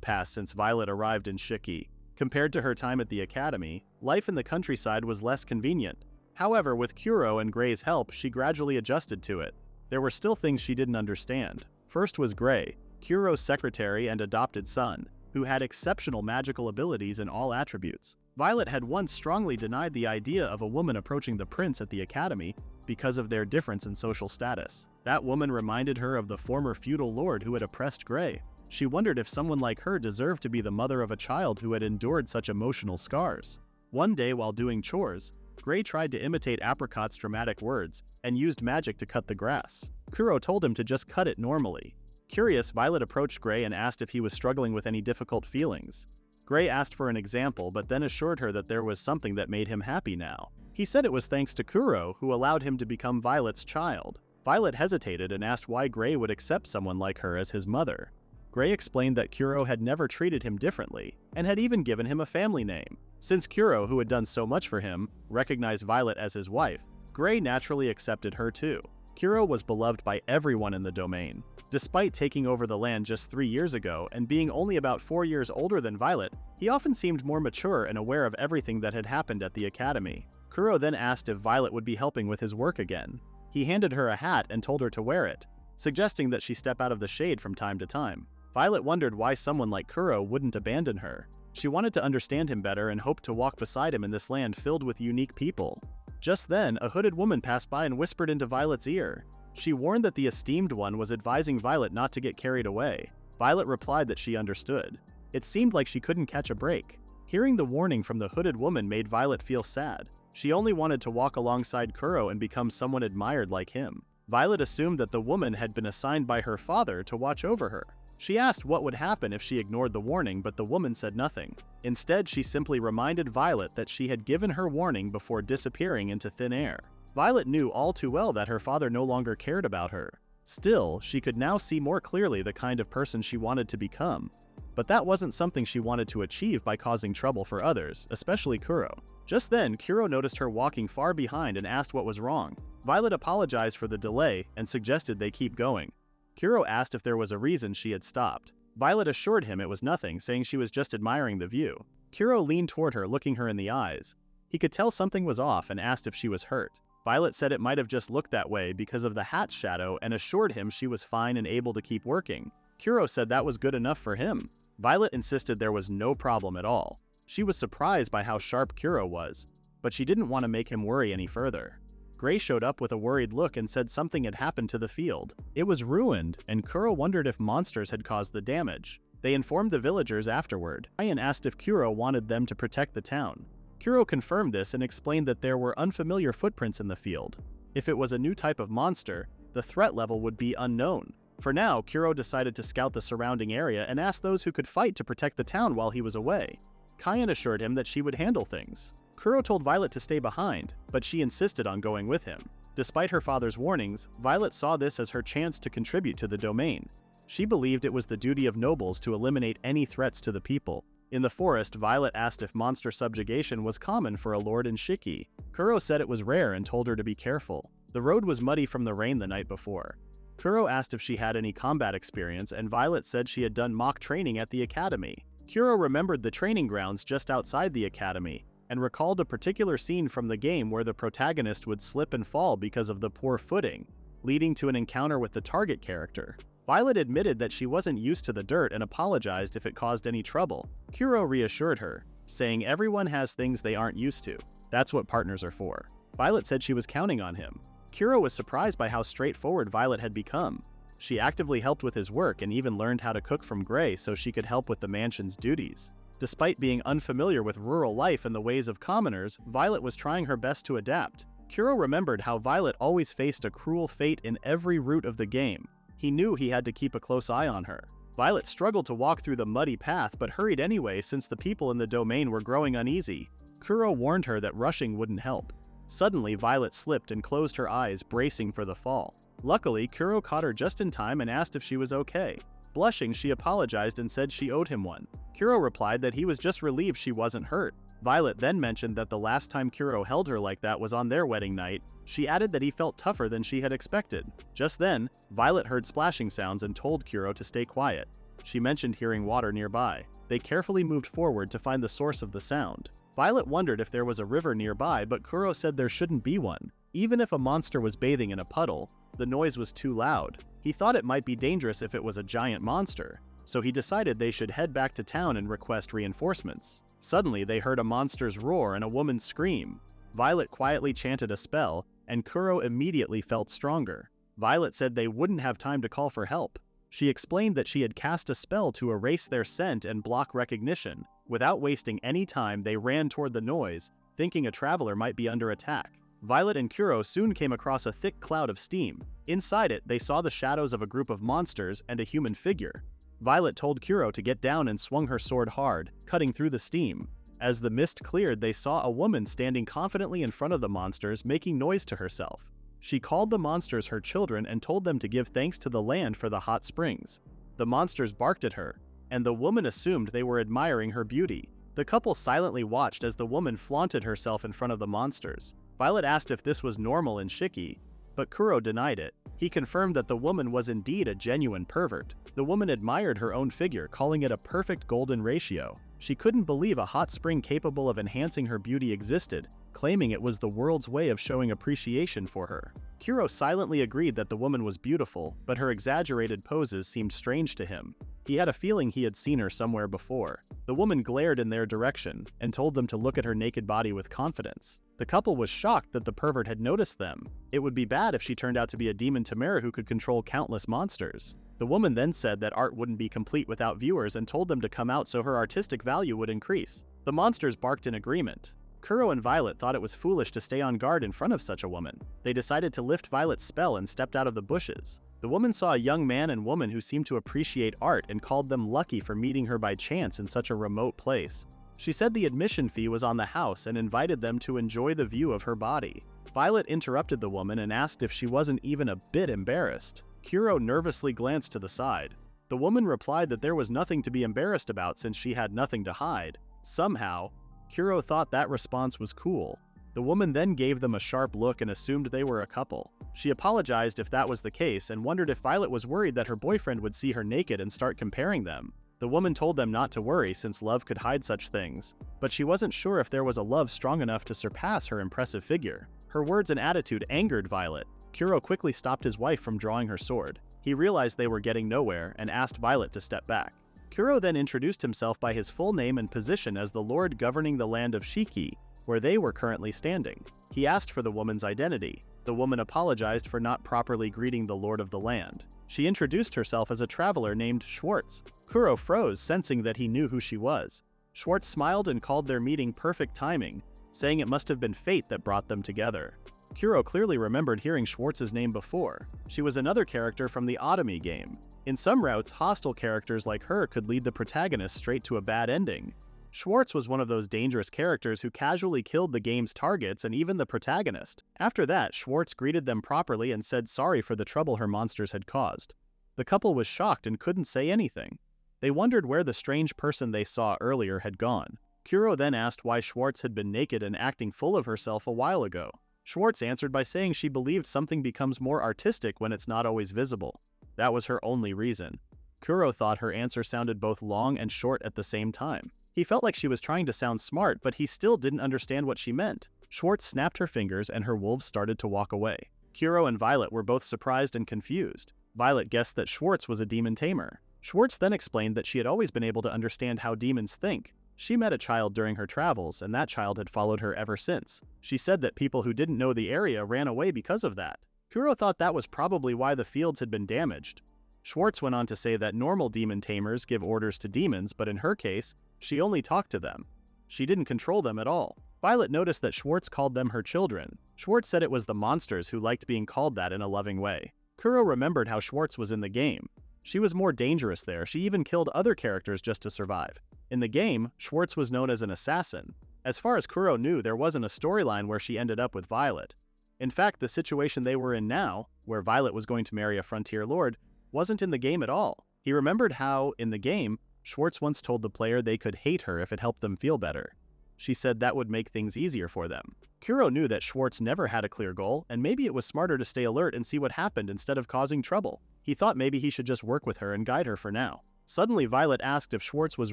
Speaker 1: passed since Violet arrived in Shiki. Compared to her time at the academy, life in the countryside was less convenient. However, with Kuro and Gray's help, she gradually adjusted to it. There were still things she didn't understand. First was Gray, Kuro's secretary and adopted son, who had exceptional magical abilities in all attributes. Violet had once strongly denied the idea of a woman approaching the prince at the academy because of their difference in social status. That woman reminded her of the former feudal lord who had oppressed Gray. She wondered if someone like her deserved to be the mother of a child who had endured such emotional scars. One day while doing chores, Gray tried to imitate Apricot's dramatic words and used magic to cut the grass. Kuro told him to just cut it normally. Curious, Violet approached Gray and asked if he was struggling with any difficult feelings. Gray asked for an example, but then assured her that there was something that made him happy now. He said it was thanks to Kuro, who allowed him to become Violet's child. Violet hesitated and asked why Gray would accept someone like her as his mother. Gray explained that Kuro had never treated him differently, and had even given him a family name. Since Kuro, who had done so much for him, recognized Violet as his wife, Gray naturally accepted her too. Kuro was beloved by everyone in the domain. Despite taking over the land just 3 years ago and being only about 4 years older than Violet, he often seemed more mature and aware of everything that had happened at the academy. Kuro then asked if Violet would be helping with his work again. He handed her a hat and told her to wear it, suggesting that she step out of the shade from time to time. Violet wondered why someone like Kuro wouldn't abandon her. She wanted to understand him better and hoped to walk beside him in this land filled with unique people. Just then, a hooded woman passed by and whispered into Violet's ear. She warned that the esteemed one was advising Violet not to get carried away. Violet replied that she understood. It seemed like she couldn't catch a break. Hearing the warning from the hooded woman made Violet feel sad. She only wanted to walk alongside Kuro and become someone admired like him. Violet assumed that the woman had been assigned by her father to watch over her. She asked what would happen if she ignored the warning, but the woman said nothing. Instead, she simply reminded Violet that she had given her warning before disappearing into thin air. Violet knew all too well that her father no longer cared about her. Still, she could now see more clearly the kind of person she wanted to become. But that wasn't something she wanted to achieve by causing trouble for others, especially Kuro. Just then, Kuro noticed her walking far behind and asked what was wrong. Violet apologized for the delay and suggested they keep going. Kuro asked if there was a reason she had stopped. Violet assured him it was nothing, saying she was just admiring the view. Kuro leaned toward her, looking her in the eyes. He could tell something was off and asked if she was hurt. Violet said it might have just looked that way because of the hat's shadow and assured him she was fine and able to keep working. Kuro said that was good enough for him. Violet insisted there was no problem at all. She was surprised by how sharp Kuro was, but she didn't want to make him worry any further. Gray showed up with a worried look and said something had happened to the field. It was ruined, and Kuro wondered if monsters had caused the damage. They informed the villagers afterward. Ryan asked if Kuro wanted them to protect the town. Kuro confirmed this and explained that there were unfamiliar footprints in the field. If it was a new type of monster, the threat level would be unknown. For now, Kuro decided to scout the surrounding area and ask those who could fight to protect the town while he was away. Kayan assured him that she would handle things. Kuro told Violet to stay behind, but she insisted on going with him. Despite her father's warnings, Violet saw this as her chance to contribute to the domain. She believed it was the duty of nobles to eliminate any threats to the people. In the forest, Violet asked if monster subjugation was common for a lord in Shiki. Kuro said it was rare and told her to be careful. The road was muddy from the rain the night before. Kuro asked if she had any combat experience, and Violet said she had done mock training at the academy. Kuro remembered the training grounds just outside the academy, and recalled a particular scene from the game where the protagonist would slip and fall because of the poor footing, leading to an encounter with the target character. Violet admitted that she wasn't used to the dirt and apologized if it caused any trouble. Kuro reassured her, saying everyone has things they aren't used to. That's what partners are for. Violet said she was counting on him. Kuro was surprised by how straightforward Violet had become. She actively helped with his work and even learned how to cook from Gray so she could help with the mansion's duties. Despite being unfamiliar with rural life and the ways of commoners, Violet was trying her best to adapt. Kuro remembered how Violet always faced a cruel fate in every route of the game. He knew he had to keep a close eye on her. Violet struggled to walk through the muddy path but hurried anyway since the people in the domain were growing uneasy. Kuro warned her that rushing wouldn't help. Suddenly, Violet slipped and closed her eyes, bracing for the fall. Luckily, Kuro caught her just in time and asked if she was okay. Blushing, she apologized and said she owed him one. Kuro replied that he was just relieved she wasn't hurt. Violet then mentioned that the last time Kuro held her like that was on their wedding night. She added that he felt tougher than she had expected. Just then, Violet heard splashing sounds and told Kuro to stay quiet. She mentioned hearing water nearby. They carefully moved forward to find the source of the sound. Violet wondered if there was a river nearby, but Kuro said there shouldn't be one. Even if a monster was bathing in a puddle, the noise was too loud. He thought it might be dangerous if it was a giant monster, so he decided they should head back to town and request reinforcements. Suddenly, they heard a monster's roar and a woman's scream. Violet quietly chanted a spell, and Kuro immediately felt stronger. Violet said they wouldn't have time to call for help. She explained that she had cast a spell to erase their scent and block recognition. Without wasting any time, they ran toward the noise, thinking a traveler might be under attack. Violet and Kuro soon came across a thick cloud of steam. Inside it, they saw the shadows of a group of monsters and a human figure. Violet told Kuro to get down and swung her sword hard, cutting through the steam. As the mist cleared, they saw a woman standing confidently in front of the monsters, making noise to herself. She called the monsters her children and told them to give thanks to the land for the hot springs. The monsters barked at her, and the woman assumed they were admiring her beauty. The couple silently watched as the woman flaunted herself in front of the monsters. Violet asked if this was normal in Shiki, but Kuro denied it. He confirmed that the woman was indeed a genuine pervert. The woman admired her own figure, calling it a perfect golden ratio. She couldn't believe a hot spring capable of enhancing her beauty existed, claiming it was the world's way of showing appreciation for her. Kuro silently agreed that the woman was beautiful, but her exaggerated poses seemed strange to him. He had a feeling he had seen her somewhere before. The woman glared in their direction and told them to look at her naked body with confidence. The couple was shocked that the pervert had noticed them. It would be bad if she turned out to be a demon Tamara who could control countless monsters. The woman then said that art wouldn't be complete without viewers and told them to come out so her artistic value would increase. The monsters barked in agreement. Kuro and Violet thought it was foolish to stay on guard in front of such a woman. They decided to lift Violet's spell and stepped out of the bushes. The woman saw a young man and woman who seemed to appreciate art and called them lucky for meeting her by chance in such a remote place. She said the admission fee was on the house and invited them to enjoy the view of her body. Violet interrupted the woman and asked if she wasn't even a bit embarrassed. Kuro nervously glanced to the side. The woman replied that there was nothing to be embarrassed about since she had nothing to hide. Somehow, Kuro thought that response was cool. The woman then gave them a sharp look and assumed they were a couple. She apologized if that was the case and wondered if Violet was worried that her boyfriend would see her naked and start comparing them. The woman told them not to worry since love could hide such things, but she wasn't sure if there was a love strong enough to surpass her impressive figure. Her words and attitude angered Violet. Kuro quickly stopped his wife from drawing her sword. He realized they were getting nowhere and asked Violet to step back. Kuro then introduced himself by his full name and position as the lord governing the land of Shiki, where they were currently standing. He asked for the woman's identity. The woman apologized for not properly greeting the lord of the land. She introduced herself as a traveler named Schwartz. Kuro froze, sensing that he knew who she was. Schwartz smiled and called their meeting perfect timing, saying it must have been fate that brought them together. Kuro clearly remembered hearing Schwartz's name before. She was another character from the Otomi game. In some routes, hostile characters like her could lead the protagonist straight to a bad ending. Schwartz was one of those dangerous characters who casually killed the game's targets and even the protagonist. After that, Schwartz greeted them properly and said sorry for the trouble her monsters had caused. The couple was shocked and couldn't say anything. They wondered where the strange person they saw earlier had gone. Kuro then asked why Schwartz had been naked and acting full of herself a while ago. Schwartz answered by saying she believed something becomes more artistic when it's not always visible. That was her only reason. Kuro thought her answer sounded both long and short at the same time. He felt like she was trying to sound smart, but he still didn't understand what she meant. Schwartz snapped her fingers and her wolves started to walk away. Kuro and Violet were both surprised and confused. Violet guessed that Schwartz was a demon tamer. Schwartz then explained that she had always been able to understand how demons think. She met a child during her travels, and that child had followed her ever since. She said that people who didn't know the area ran away because of that. Kuro thought that was probably why the fields had been damaged. Schwartz went on to say that normal demon tamers give orders to demons, but in her case, she only talked to them. She didn't control them at all. Violet noticed that Schwartz called them her children. Schwartz said it was the monsters who liked being called that in a loving way. Kuro remembered how Schwartz was in the game. She was more dangerous there. She even killed other characters just to survive. In the game, Schwartz was known as an assassin. As far as Kuro knew, there wasn't a storyline where she ended up with Violet. In fact, the situation they were in now, where Violet was going to marry a frontier lord, wasn't in the game at all. He remembered how, in the game, Schwartz once told the player they could hate her if it helped them feel better. She said that would make things easier for them. Kuro knew that Schwartz never had a clear goal, and maybe it was smarter to stay alert and see what happened instead of causing trouble. He thought maybe he should just work with her and guide her for now. Suddenly, Violet asked if Schwartz was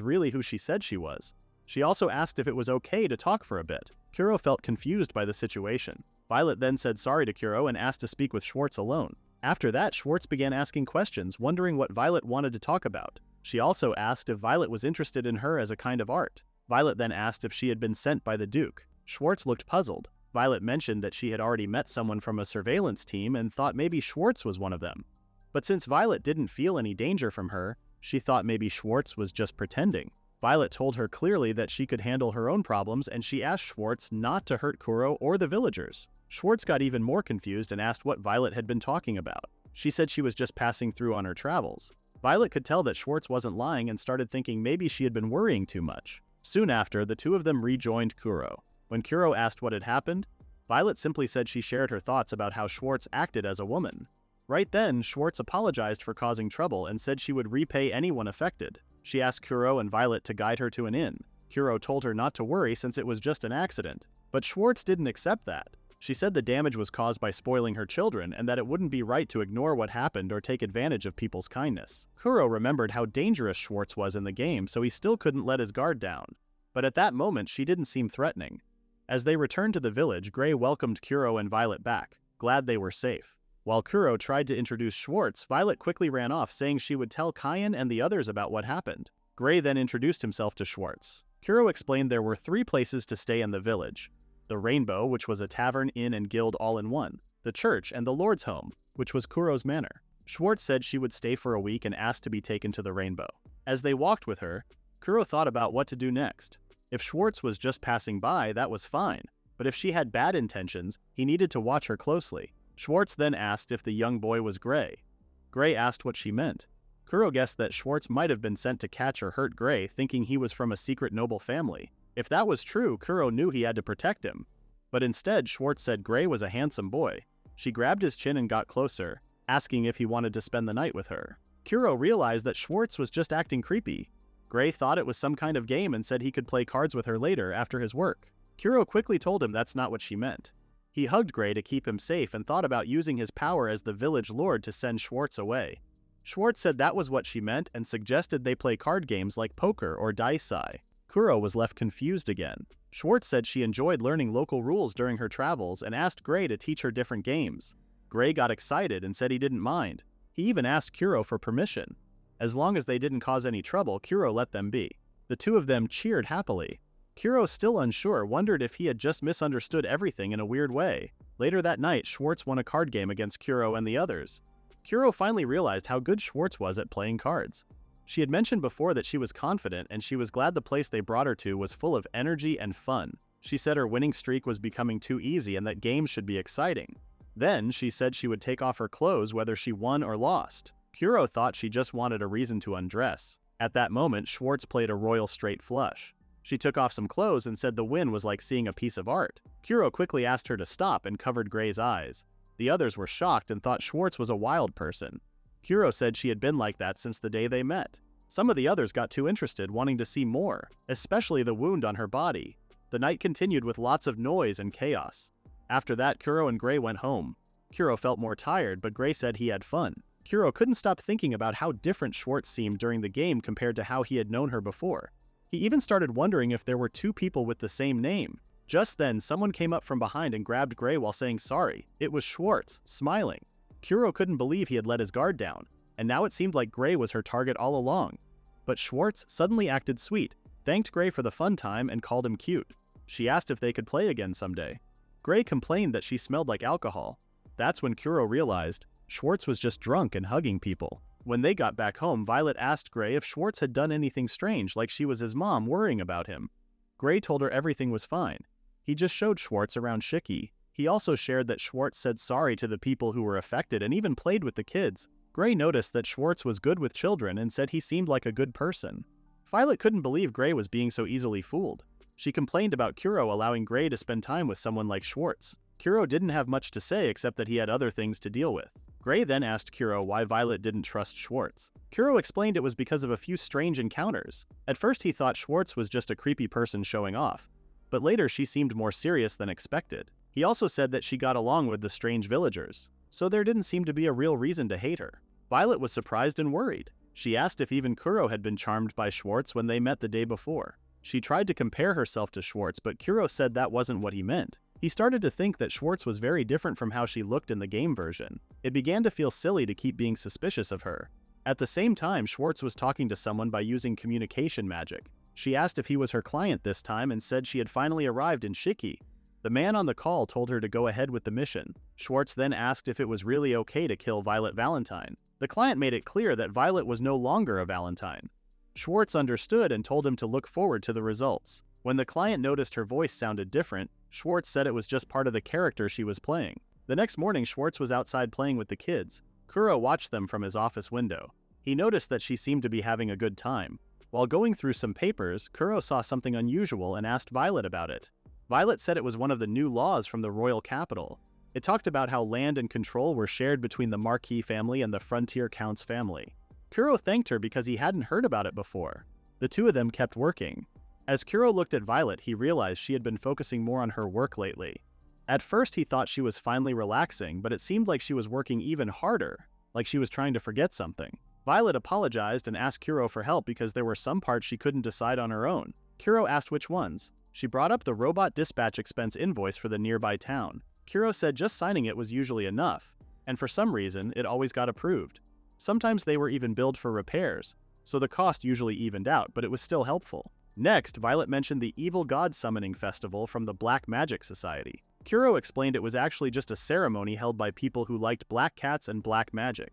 Speaker 1: really who she said she was. She also asked if it was okay to talk for a bit. Kuro felt confused by the situation. Violet then said sorry to Kuro and asked to speak with Schwartz alone. After that, Schwartz began asking questions, wondering what Violet wanted to talk about. She also asked if Violet was interested in her as a kind of art. Violet then asked if she had been sent by the Duke. Schwartz looked puzzled. Violet mentioned that she had already met someone from a surveillance team and thought maybe Schwartz was one of them. But since Violet didn't feel any danger from her, she thought maybe Schwartz was just pretending. Violet told her clearly that she could handle her own problems, and she asked Schwartz not to hurt Kuro or the villagers. Schwartz got even more confused and asked what Violet had been talking about. She said she was just passing through on her travels. Violet could tell that Schwartz wasn't lying and started thinking maybe she had been worrying too much. Soon after, the two of them rejoined Kuro. When Kuro asked what had happened, Violet simply said she shared her thoughts about how Schwartz acted as a woman. Right then, Schwartz apologized for causing trouble and said she would repay anyone affected. She asked Kuro and Violet to guide her to an inn. Kuro told her not to worry since it was just an accident. But Schwartz didn't accept that. She said the damage was caused by spoiling her children and that it wouldn't be right to ignore what happened or take advantage of people's kindness. Kuro remembered how dangerous Schwartz was in the game, so he still couldn't let his guard down. But at that moment, she didn't seem threatening. As they returned to the village, Gray welcomed Kuro and Violet back, glad they were safe. While Kuro tried to introduce Schwartz, Violet quickly ran off, saying she would tell Kyan and the others about what happened. Gray then introduced himself to Schwartz. Kuro explained there were 3 places to stay in the village: the Rainbow, which was a tavern, inn, and guild all in one; the church; and the Lord's home, which was Kuro's manor. Schwartz said she would stay for a week and asked to be taken to the Rainbow. As they walked with her, Kuro thought about what to do next. If Schwartz was just passing by, that was fine, but if she had bad intentions, he needed to watch her closely. Schwartz then asked if the young boy was Gray. Gray asked what she meant. Kuro guessed that Schwartz might have been sent to catch or hurt Gray, thinking he was from a secret noble family. If that was true, Kuro knew he had to protect him. But instead, Schwartz said Gray was a handsome boy. She grabbed his chin and got closer, asking if he wanted to spend the night with her. Kuro realized that Schwartz was just acting creepy. Gray thought it was some kind of game and said he could play cards with her later after his work. Kuro quickly told him that's not what she meant. He hugged Gray to keep him safe and thought about using his power as the village lord to send Schwartz away. Schwartz said that was what she meant and suggested they play card games like poker or dice-sai. Kuro was left confused again. Schwartz said she enjoyed learning local rules during her travels and asked Gray to teach her different games. Gray got excited and said he didn't mind. He even asked Kuro for permission. As long as they didn't cause any trouble, Kuro let them be. The two of them cheered happily. Kuro, still unsure, wondered if he had just misunderstood everything in a weird way. Later that night, Schwartz won a card game against Kuro and the others. Kuro finally realized how good Schwartz was at playing cards. She had mentioned before that she was confident, and she was glad the place they brought her to was full of energy and fun. She said her winning streak was becoming too easy and that games should be exciting. Then, she said she would take off her clothes whether she won or lost. Kuro thought she just wanted a reason to undress. At that moment, Schwartz played a royal straight flush. She took off some clothes and said the win was like seeing a piece of art. Kuro quickly asked her to stop and covered Gray's eyes. The others were shocked and thought Schwartz was a wild person. Kuro said she had been like that since the day they met. Some of the others got too interested, wanting to see more, especially the wound on her body. The night continued with lots of noise and chaos. After that, Kuro and Gray went home. Kuro felt more tired, but Gray said he had fun. Kuro couldn't stop thinking about how different Schwartz seemed during the game compared to how he had known her before. He even started wondering if there were 2 people with the same name. Just then, someone came up from behind and grabbed Gray while saying sorry. It was Schwartz, smiling. Kuro couldn't believe he had let his guard down, and now it seemed like Gray was her target all along. But Schwartz suddenly acted sweet, thanked Gray for the fun time, and called him cute. She asked if they could play again someday. Gray complained that she smelled like alcohol. That's when Kuro realized Schwartz was just drunk and hugging people. When they got back home, Violet asked Gray if Schwartz had done anything strange, like she was his mom worrying about him. Gray told her everything was fine. He just showed Schwartz around Shiki. He also shared that Schwartz said sorry to the people who were affected and even played with the kids. Gray noticed that Schwartz was good with children and said he seemed like a good person. Violet couldn't believe Gray was being so easily fooled. She complained about Kuro allowing Gray to spend time with someone like Schwartz. Kuro didn't have much to say except that he had other things to deal with. Gray then asked Kuro why Violet didn't trust Schwartz. Kuro explained it was because of a few strange encounters. At first he thought Schwartz was just a creepy person showing off, but later she seemed more serious than expected. He also said that she got along with the strange villagers, so there didn't seem to be a real reason to hate her. Violet was surprised and worried. She asked if even Kuro had been charmed by Schwartz when they met the day before. She tried to compare herself to Schwartz, but Kuro said that wasn't what he meant. He started to think that Schwartz was very different from how she looked in the game version. It began to feel silly to keep being suspicious of her. At the same time, Schwartz was talking to someone by using communication magic. She asked if he was her client this time and said she had finally arrived in Shiki. The man on the call told her to go ahead with the mission. Schwartz then asked if it was really okay to kill Violet Valentine. The client made it clear that Violet was no longer a Valentine. Schwartz understood and told him to look forward to the results. When the client noticed her voice sounded different, Schwartz said it was just part of the character she was playing. The next morning, Schwartz was outside playing with the kids. Kuro watched them from his office window. He noticed that she seemed to be having a good time. While going through some papers, Kuro saw something unusual and asked Violet about it. Violet said it was one of the new laws from the royal capital. It talked about how land and control were shared between the Marquis family and the Frontier Count's family. Kuro thanked her because he hadn't heard about it before. The two of them kept working. As Kuro looked at Violet, he realized she had been focusing more on her work lately. At first he thought she was finally relaxing, but it seemed like she was working even harder, like she was trying to forget something. Violet apologized and asked Kuro for help because there were some parts she couldn't decide on her own. Kuro asked which ones. She brought up the robot dispatch expense invoice for the nearby town. Kuro said just signing it was usually enough, and for some reason, it always got approved. Sometimes they were even billed for repairs, so the cost usually evened out, but it was still helpful. Next, Violet mentioned the Evil God Summoning Festival from the Black Magic Society. Kuro explained it was actually just a ceremony held by people who liked black cats and black magic.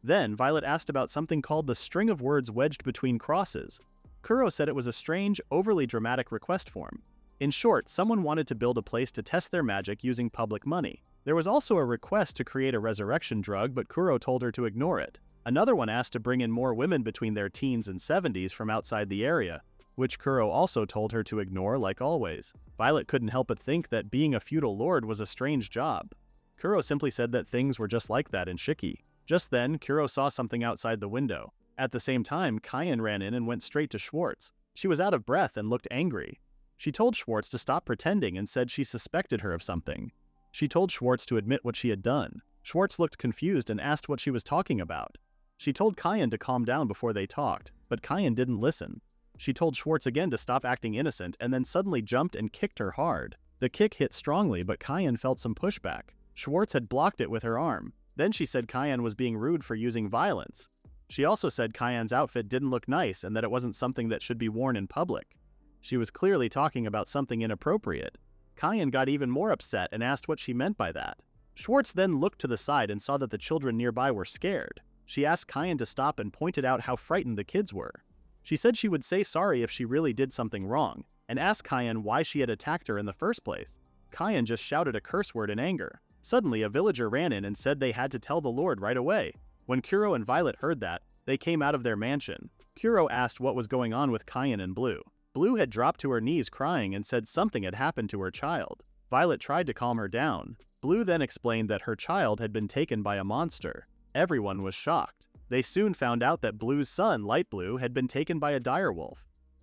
Speaker 1: Then, Violet asked about something called the String of Words Wedged Between Crosses. Kuro said it was a strange, overly dramatic request form. In short, someone wanted to build a place to test their magic using public money. There was also a request to create a resurrection drug, but Kuro told her to ignore it. Another one asked to bring in more women between their teens and 70s from outside the area, which Kuro also told her to ignore like always. Violet couldn't help but think that being a feudal lord was a strange job. Kuro simply said that things were just like that in Shiki. Just then, Kuro saw something outside the window. At the same time, Kyan ran in and went straight to Schwartz. She was out of breath and looked angry. She told Schwartz to stop pretending and said she suspected her of something. She told Schwartz to admit what she had done. Schwartz looked confused and asked what she was talking about. She told Kyan to calm down before they talked, but Kyan didn't listen. She told Schwartz again to stop acting innocent and then suddenly jumped and kicked her hard. The kick hit strongly, but Kyan felt some pushback. Schwartz had blocked it with her arm. Then she said Kyan was being rude for using violence. She also said Kyan's outfit didn't look nice and that it wasn't something that should be worn in public. She was clearly talking about something inappropriate. Kyan got even more upset and asked what she meant by that. Schwartz then looked to the side and saw that the children nearby were scared. She asked Kyan to stop and pointed out how frightened the kids were. She said she would say sorry if she really did something wrong, and asked Kyan why she had attacked her in the first place. Kyan just shouted a curse word in anger. Suddenly, a villager ran in and said they had to tell the Lord right away. When Kuro and Violet heard that, they came out of their mansion. Kuro asked what was going on with Kyan and Blue. Blue had dropped to her knees crying and said something had happened to her child. Violet tried to calm her down. Blue then explained that her child had been taken by a monster. Everyone was shocked. They soon found out that Blue's son, Light Blue, had been taken by a direwolf.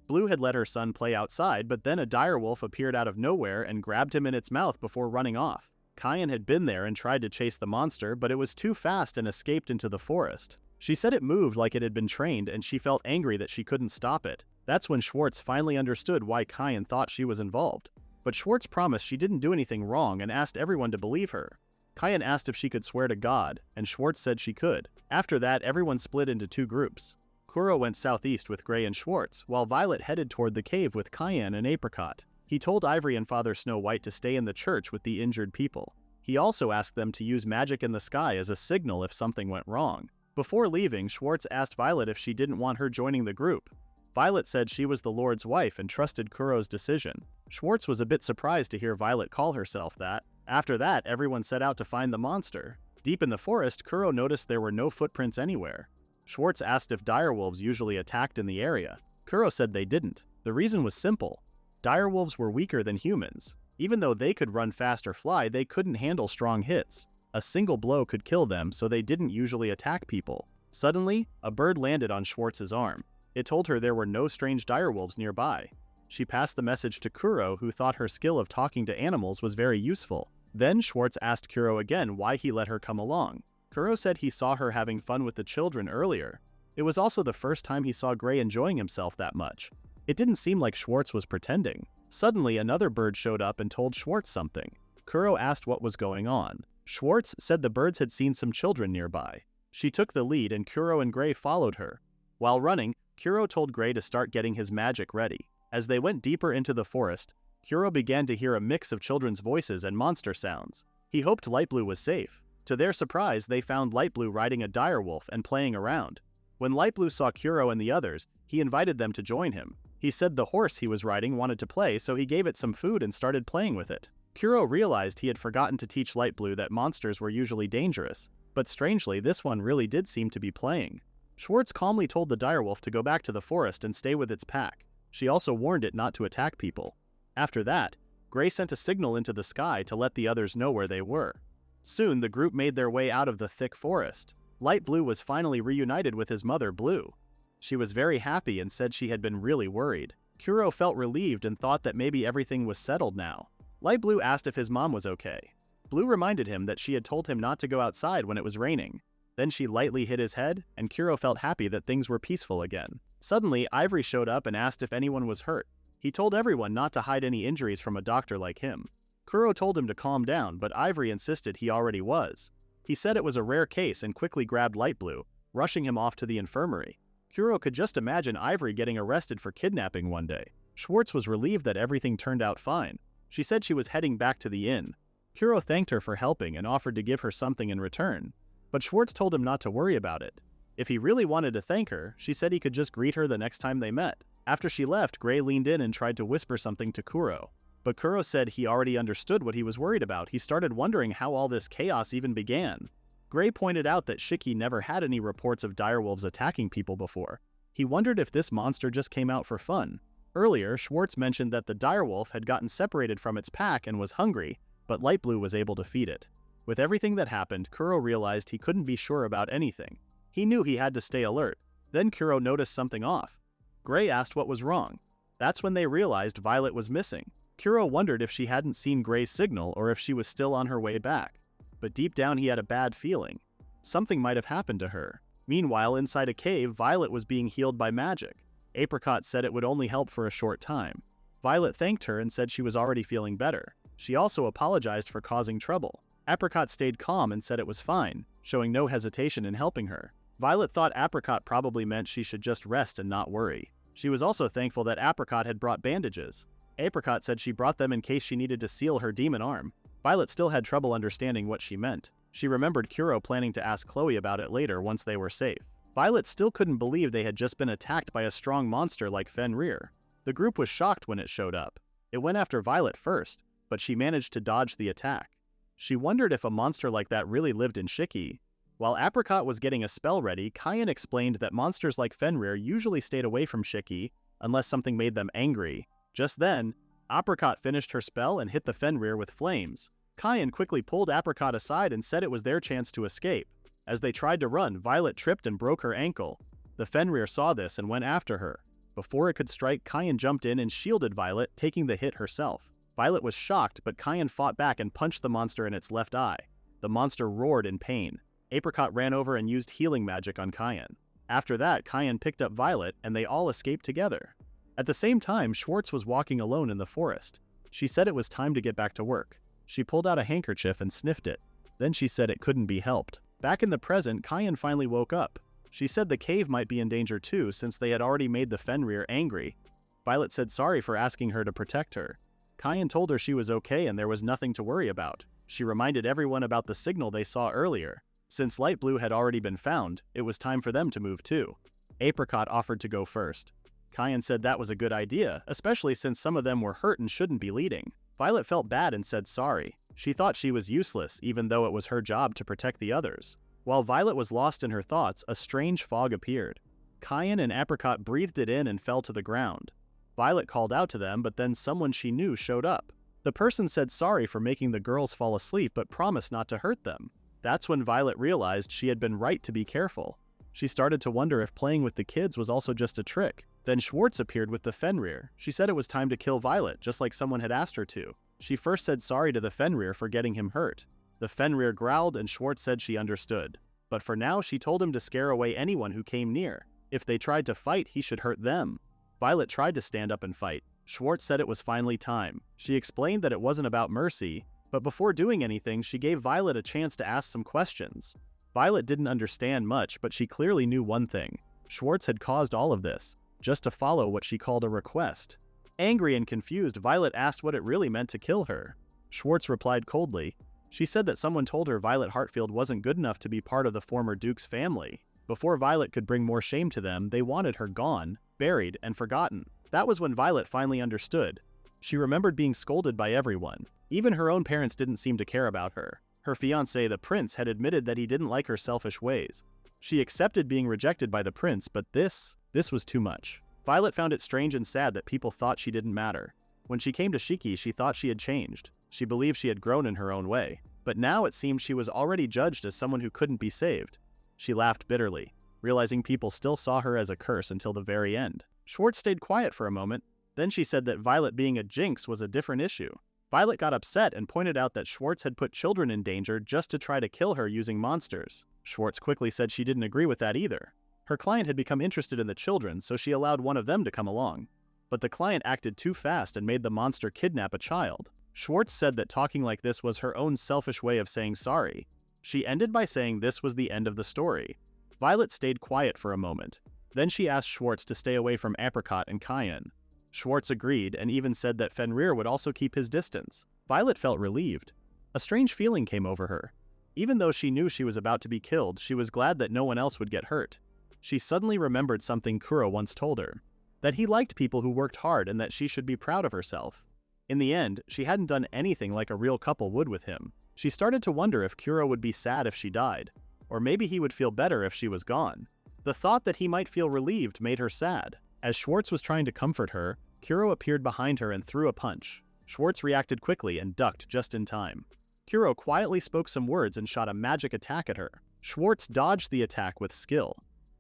Speaker 1: Blue had let her son play outside, but then a direwolf appeared out of nowhere and grabbed him in its mouth before running off. Kyan had been there and tried to chase the monster, but it was too fast and escaped into the forest. She said it moved like it had been trained, and she felt angry that she couldn't stop it. That's when Schwartz finally understood why Kyan thought she was involved. But Schwartz promised she didn't do anything wrong and asked everyone to believe her. Kyan asked if she could swear to God, and Schwartz said she could. After that, everyone split into two groups. Kuro went southeast with Gray and Schwartz, while Violet headed toward the cave with Kyan and Apricot. He told Ivory and Father Snow White to stay in the church with the injured people. He also asked them to use magic in the sky as a signal if something went wrong. Before leaving, Schwartz asked Violet if she didn't want her joining the group. Violet said she was the Lord's wife and trusted Kuro's decision. Schwartz was a bit surprised to hear Violet call herself that. After that, everyone set out to find the monster. Deep in the forest, Kuro noticed there were no footprints anywhere. Schwartz asked if direwolves usually attacked in the area. Kuro said they didn't. The reason was simple. Direwolves were weaker than humans. Even though they could run fast or fly, they couldn't handle strong hits. A single blow could kill them, so they didn't usually attack people. Suddenly, a bird landed on Schwartz's arm. It told her there were no strange direwolves nearby. She passed the message to Kuro, who thought her skill of talking to animals was very useful. Then Schwartz asked Kuro again why he let her come along. Kuro said he saw her having fun with the children earlier. It was also the first time he saw Gray enjoying himself that much. It didn't seem like Schwartz was pretending. Suddenly, another bird showed up and told Schwartz something. Kuro asked what was going on. Schwartz said the birds had seen some children nearby. She took the lead and Kuro and Gray followed her. While running, Kuro told Gray to start getting his magic ready. As they went deeper into the forest, Kuro began to hear a mix of children's voices and monster sounds. He hoped Light Blue was safe. To their surprise, they found Light Blue riding a direwolf and playing around. When Light Blue saw Kuro and the others, he invited them to join him. He said the horse he was riding wanted to play, so he gave it some food and started playing with it. Kuro realized he had forgotten to teach Light Blue that monsters were usually dangerous, but strangely, this one really did seem to be playing. Schwartz calmly told the direwolf to go back to the forest and stay with its pack. She also warned it not to attack people. After that, Gray sent a signal into the sky to let the others know where they were. Soon, the group made their way out of the thick forest. Light Blue was finally reunited with his mother, Blue. She was very happy and said she had been really worried. Kuro felt relieved and thought that maybe everything was settled now. Light Blue asked if his mom was okay. Blue reminded him that she had told him not to go outside when it was raining. Then she lightly hit his head, and Kuro felt happy that things were peaceful again. Suddenly, Ivory showed up and asked if anyone was hurt. He told everyone not to hide any injuries from a doctor like him. Kuro told him to calm down, but Ivory insisted he already was. He said it was a rare case and quickly grabbed Light Blue, rushing him off to the infirmary. Kuro could just imagine Ivory getting arrested for kidnapping one day. Schwartz was relieved that everything turned out fine. She said she was heading back to the inn. Kuro thanked her for helping and offered to give her something in return, but Schwartz told him not to worry about it. If he really wanted to thank her, she said he could just greet her the next time they met. After she left, Gray leaned in and tried to whisper something to Kuro. But Kuro said he already understood what he was worried about. He started wondering how all this chaos even began. Gray pointed out that Shiki never had any reports of direwolves attacking people before. He wondered if this monster just came out for fun. Earlier, Schwartz mentioned that the direwolf had gotten separated from its pack and was hungry, but Light Blue was able to feed it. With everything that happened, Kuro realized he couldn't be sure about anything. He knew he had to stay alert. Then Kuro noticed something off. Gray asked what was wrong. That's when they realized Violet was missing. Kuro wondered if she hadn't seen Gray's signal or if she was still on her way back. But deep down he had a bad feeling. Something might have happened to her. Meanwhile, inside a cave, Violet was being healed by magic. Apricot said it would only help for a short time. Violet thanked her and said she was already feeling better. She also apologized for causing trouble. Apricot stayed calm and said it was fine, showing no hesitation in helping her. Violet thought Apricot probably meant she should just rest and not worry. She was also thankful that Apricot had brought bandages. Apricot said she brought them in case she needed to seal her demon arm. Violet still had trouble understanding what she meant. She remembered Kuro planning to ask Chloe about it later once they were safe. Violet still couldn't believe they had just been attacked by a strong monster like Fenrir. The group was shocked when it showed up. It went after Violet first, but she managed to dodge the attack. She wondered if a monster like that really lived in Shiki. While Apricot was getting a spell ready, Kyan explained that monsters like Fenrir usually stayed away from Shiki unless something made them angry. Just then, Apricot finished her spell and hit the Fenrir with flames. Kyan quickly pulled Apricot aside and said it was their chance to escape. As they tried to run, Violet tripped and broke her ankle. The Fenrir saw this and went after her. Before it could strike, Kyan jumped in and shielded Violet, taking the hit herself. Violet was shocked, but Kyan fought back and punched the monster in its left eye. The monster roared in pain. Apricot ran over and used healing magic on Kyan. After that, Kyan picked up Violet, and they all escaped together. At the same time, Schwartz was walking alone in the forest. She said it was time to get back to work. She pulled out a handkerchief and sniffed it. Then she said it couldn't be helped. Back in the present, Kyan finally woke up. She said the cave might be in danger too, since they had already made the Fenrir angry. Violet said sorry for asking her to protect her. Kyan told her she was okay and there was nothing to worry about. She reminded everyone about the signal they saw earlier. Since Light Blue had already been found, it was time for them to move too. Apricot offered to go first. Kyan said that was a good idea, especially since some of them were hurt and shouldn't be leading. Violet felt bad and said sorry. She thought she was useless, even though it was her job to protect the others. While Violet was lost in her thoughts, a strange fog appeared. Kyan and Apricot breathed it in and fell to the ground. Violet called out to them, but then someone she knew showed up. The person said sorry for making the girls fall asleep but promised not to hurt them. That's when Violet realized she had been right to be careful. She started to wonder if playing with the kids was also just a trick. Then Schwartz appeared with the Fenrir. She said it was time to kill Violet, just like someone had asked her to. She first said sorry to the Fenrir for getting him hurt. The Fenrir growled and Schwartz said she understood. But for now, she told him to scare away anyone who came near. If they tried to fight, he should hurt them. Violet tried to stand up and fight. Schwartz said it was finally time. She explained that it wasn't about mercy, but before doing anything, she gave Violet a chance to ask some questions. Violet didn't understand much, but she clearly knew one thing. Schwartz had caused all of this, just to follow what she called a request. Angry and confused, Violet asked what it really meant to kill her. Schwartz replied coldly. She said that someone told her Violet Heartfield wasn't good enough to be part of the former Duke's family. Before Violet could bring more shame to them, they wanted her gone, buried, and forgotten. That was when Violet finally understood. She remembered being scolded by everyone. Even her own parents didn't seem to care about her. Her fiancé, the prince, had admitted that he didn't like her selfish ways. She accepted being rejected by the prince, but this was too much. Violet found it strange and sad that people thought she didn't matter. When she came to Shiki, she thought she had changed. She believed she had grown in her own way. But now it seemed she was already judged as someone who couldn't be saved. She laughed bitterly, realizing people still saw her as a curse until the very end. Schwartz stayed quiet for a moment. Then she said that Violet being a jinx was a different issue. Violet got upset and pointed out that Schwartz had put children in danger just to try to kill her using monsters. Schwartz quickly said she didn't agree with that either. Her client had become interested in the children, so she allowed one of them to come along. But the client acted too fast and made the monster kidnap a child. Schwartz said that talking like this was her own selfish way of saying sorry. She ended by saying this was the end of the story. Violet stayed quiet for a moment. Then she asked Schwartz to stay away from Apricot and Cayenne. Schwartz agreed and even said that Fenrir would also keep his distance. Violet felt relieved. A strange feeling came over her. Even though she knew she was about to be killed, she was glad that no one else would get hurt. She suddenly remembered something Kuro once told her. That he liked people who worked hard and that she should be proud of herself. In the end, she hadn't done anything like a real couple would with him. She started to wonder if Kuro would be sad if she died. Or maybe he would feel better if she was gone. The thought that he might feel relieved made her sad. As Schwartz was trying to comfort her, Kuro appeared behind her and threw a punch. Schwartz reacted quickly and ducked just in time. Kuro quietly spoke some words and shot a magic attack at her. Schwartz dodged the attack with skill.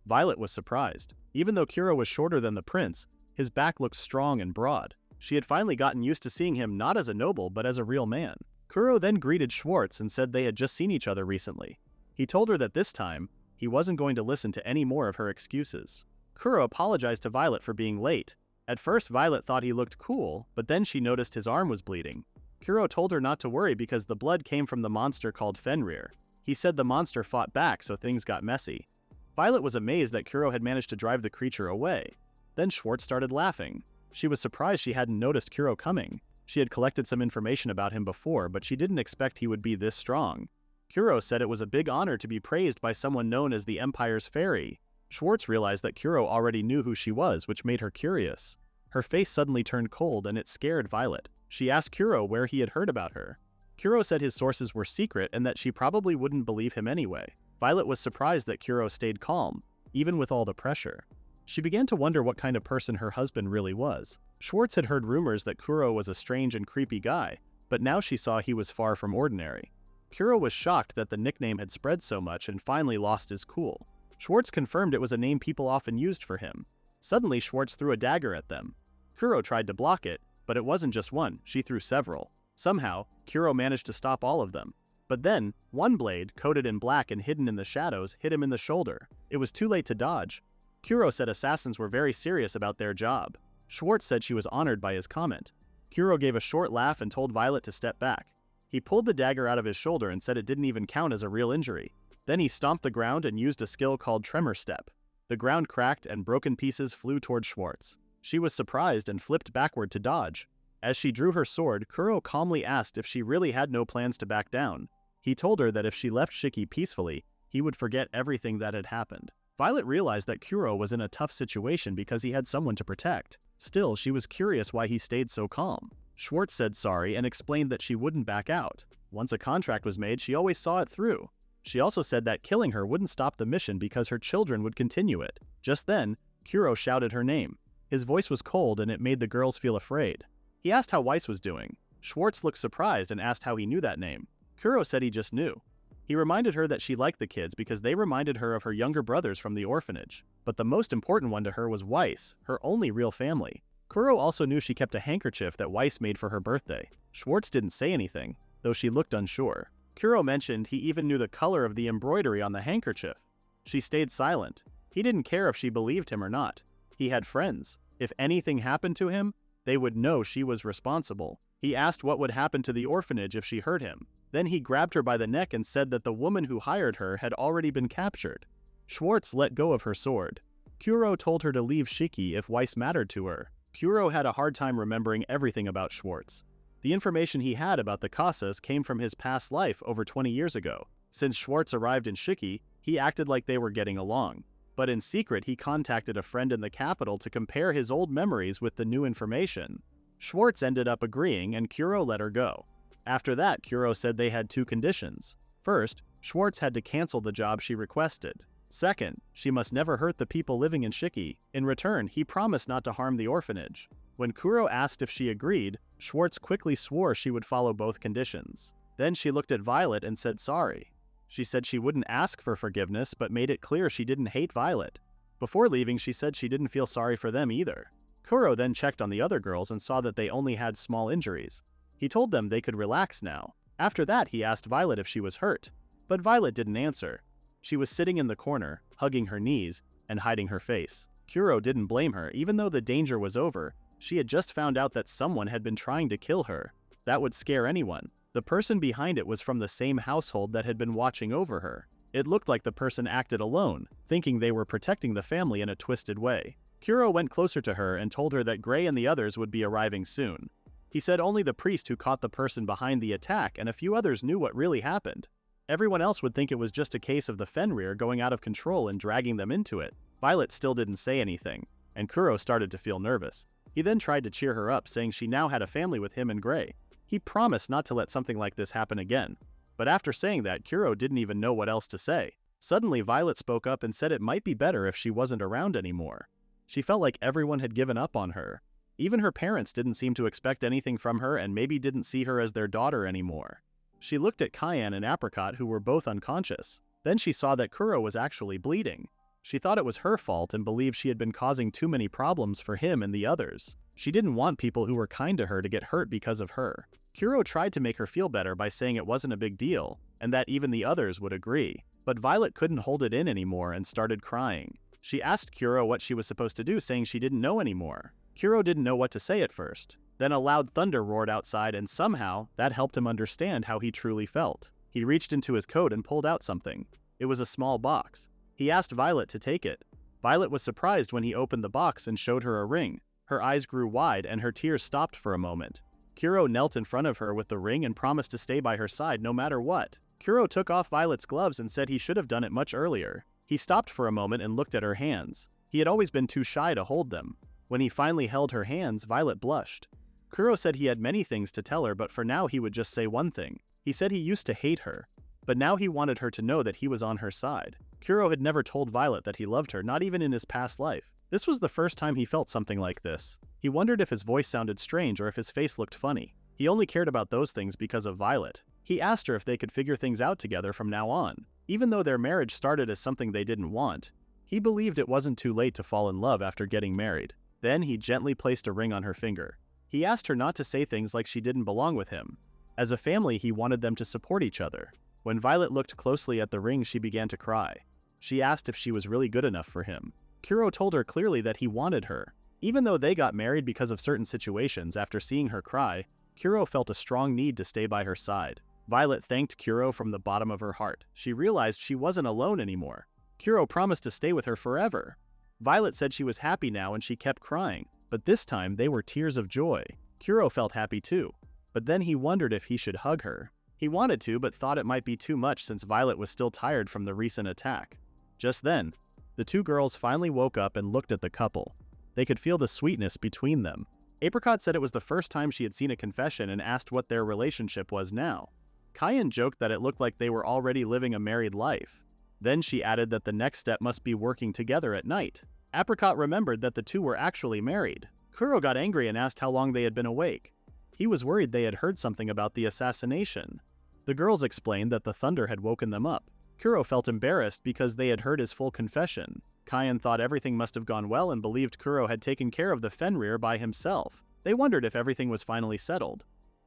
Speaker 1: Violet was surprised. Even though Kuro was shorter than the prince, his back looked strong and broad. She had finally gotten used to seeing him not as a noble but as a real man. Kuro then greeted Schwartz and said they had just seen each other recently. He told her that this time, he wasn't going to listen to any more of her excuses. Kuro apologized to Violet for being late. At first, Violet thought he looked cool, but then she noticed his arm was bleeding. Kuro told her not to worry because the blood came from the monster called Fenrir. He said the monster fought back, so things got messy. Violet was amazed that Kuro had managed to drive the creature away. Then Schwartz started laughing. She was surprised she hadn't noticed Kuro coming. She had collected some information about him before, but she didn't expect he would be this strong. Kuro said it was a big honor to be praised by someone known as the Empire's Fairy. Schwartz realized that Kuro already knew who she was, which made her curious. Her face suddenly turned cold and it scared Violet. She asked Kuro where he had heard about her. Kuro said his sources were secret and that she probably wouldn't believe him anyway. Violet was surprised that Kuro stayed calm, even with all the pressure. She began to wonder what kind of person her husband really was. Schwartz had heard rumors that Kuro was a strange and creepy guy, but now she saw he was far from ordinary. Kuro was shocked that the nickname had spread so much and finally lost his cool. Schwartz confirmed it was a name people often used for him. Suddenly, Schwartz threw a dagger at them. Kuro tried to block it, but it wasn't just one, she threw several. Somehow, Kuro managed to stop all of them. But then, one blade, coated in black and hidden in the shadows, hit him in the shoulder. It was too late to dodge. Kuro said assassins were very serious about their job. Schwartz said she was honored by his comment. Kuro gave a short laugh and told Violet to step back. He pulled the dagger out of his shoulder and said it didn't even count as a real injury. Then he stomped the ground and used a skill called Tremor Step. The ground cracked and broken pieces flew toward Schwartz. She was surprised and flipped backward to dodge. As she drew her sword, Kuro calmly asked if she really had no plans to back down. He told her that if she left Shiki peacefully, he would forget everything that had happened. Violet realized that Kuro was in a tough situation because he had someone to protect. Still, she was curious why he stayed so calm. Schwartz said sorry and explained that she wouldn't back out. Once a contract was made, she always saw it through. She also said that killing her wouldn't stop the mission because her children would continue it. Just then, Kuro shouted her name. His voice was cold and it made the girls feel afraid. He asked how Weiss was doing. Schwartz looked surprised and asked how he knew that name. Kuro said he just knew. He reminded her that she liked the kids because they reminded her of her younger brothers from the orphanage. But the most important one to her was Weiss, her only real family. Kuro also knew she kept a handkerchief that Weiss made for her birthday. Schwartz didn't say anything, though she looked unsure. Kuro mentioned he even knew the color of the embroidery on the handkerchief. She stayed silent. He didn't care if she believed him or not. He had friends. If anything happened to him, they would know she was responsible. He asked what would happen to the orphanage if she hurt him. Then he grabbed her by the neck and said that the woman who hired her had already been captured. Schwartz let go of her sword. Kuro told her to leave Shiki if Weiss mattered to her. Kuro had a hard time remembering everything about Schwartz. The information he had about the Casas came from his past life over 20 years ago. Since Schwartz arrived in Shiki, he acted like they were getting along. But in secret, he contacted a friend in the capital to compare his old memories with the new information. Schwartz ended up agreeing and Kuro let her go. After that, Kuro said they had two conditions. First, Schwartz had to cancel the job she requested. Second, she must never hurt the people living in Shiki. In return, he promised not to harm the orphanage. When Kuro asked if she agreed, Schwartz quickly swore she would follow both conditions. Then she looked at Violet and said sorry. She said she wouldn't ask for forgiveness but made it clear she didn't hate Violet. Before leaving, she said she didn't feel sorry for them either. Kuro then checked on the other girls and saw that they only had small injuries. He told them they could relax now. After that, he asked Violet if she was hurt. But Violet didn't answer. She was sitting in the corner, hugging her knees, and hiding her face. Kuro didn't blame her, even though the danger was over. She had just found out that someone had been trying to kill her. That would scare anyone. The person behind it was from the same household that had been watching over her. It looked like the person acted alone, thinking they were protecting the family in a twisted way. Kuro went closer to her and told her that Gray and the others would be arriving soon. He said only the priest who caught the person behind the attack and a few others knew what really happened. Everyone else would think it was just a case of the Fenrir going out of control and dragging them into it. Violet still didn't say anything, and Kuro started to feel nervous. He then tried to cheer her up, saying she now had a family with him and Gray. He promised not to let something like this happen again. But after saying that, Kuro didn't even know what else to say. Suddenly, Violet spoke up and said it might be better if she wasn't around anymore. She felt like everyone had given up on her. Even her parents didn't seem to expect anything from her and maybe didn't see her as their daughter anymore. She looked at Cayenne and Apricot, who were both unconscious. Then she saw that Kuro was actually bleeding. She thought it was her fault and believed she had been causing too many problems for him and the others. She didn't want people who were kind to her to get hurt because of her. Kuro tried to make her feel better by saying it wasn't a big deal, and that even the others would agree. But Violet couldn't hold it in anymore and started crying. She asked Kuro what she was supposed to do, saying she didn't know anymore. Kuro didn't know what to say at first. Then a loud thunder roared outside, and somehow, that helped him understand how he truly felt. He reached into his coat and pulled out something. It was a small box. He asked Violet to take it. Violet was surprised when he opened the box and showed her a ring. Her eyes grew wide and her tears stopped for a moment. Kuro knelt in front of her with the ring and promised to stay by her side no matter what. Kuro took off Violet's gloves and said he should have done it much earlier. He stopped for a moment and looked at her hands. He had always been too shy to hold them. When he finally held her hands, Violet blushed. Kuro said he had many things to tell her, but for now he would just say one thing. He said he used to hate her, but now he wanted her to know that he was on her side. Kuro had never told Violet that he loved her, not even in his past life. This was the first time he felt something like this. He wondered if his voice sounded strange or if his face looked funny. He only cared about those things because of Violet. He asked her if they could figure things out together from now on. Even though their marriage started as something they didn't want, he believed it wasn't too late to fall in love after getting married. Then he gently placed a ring on her finger. He asked her not to say things like she didn't belong with him. As a family, he wanted them to support each other. When Violet looked closely at the ring, she began to cry. She asked if she was really good enough for him. Kuro told her clearly that he wanted her. Even though they got married because of certain situations, after seeing her cry, Kuro felt a strong need to stay by her side. Violet thanked Kuro from the bottom of her heart. She realized she wasn't alone anymore. Kuro promised to stay with her forever. Violet said she was happy now and she kept crying, but this time they were tears of joy. Kuro felt happy too, but then he wondered if he should hug her. He wanted to, but thought it might be too much since Violet was still tired from the recent attack. Just then, the two girls finally woke up and looked at the couple. They could feel the sweetness between them. Apricot said it was the first time she had seen a confession and asked what their relationship was now. Cayenne joked that it looked like they were already living a married life. Then she added that the next step must be working together at night. Apricot remembered that the two were actually married. Kuro got angry and asked how long they had been awake. He was worried they had heard something about the assassination. The girls explained that the thunder had woken them up. Kuro felt embarrassed because they had heard his full confession. Kyan thought everything must have gone well and believed Kuro had taken care of the Fenrir by himself. They wondered if everything was finally settled.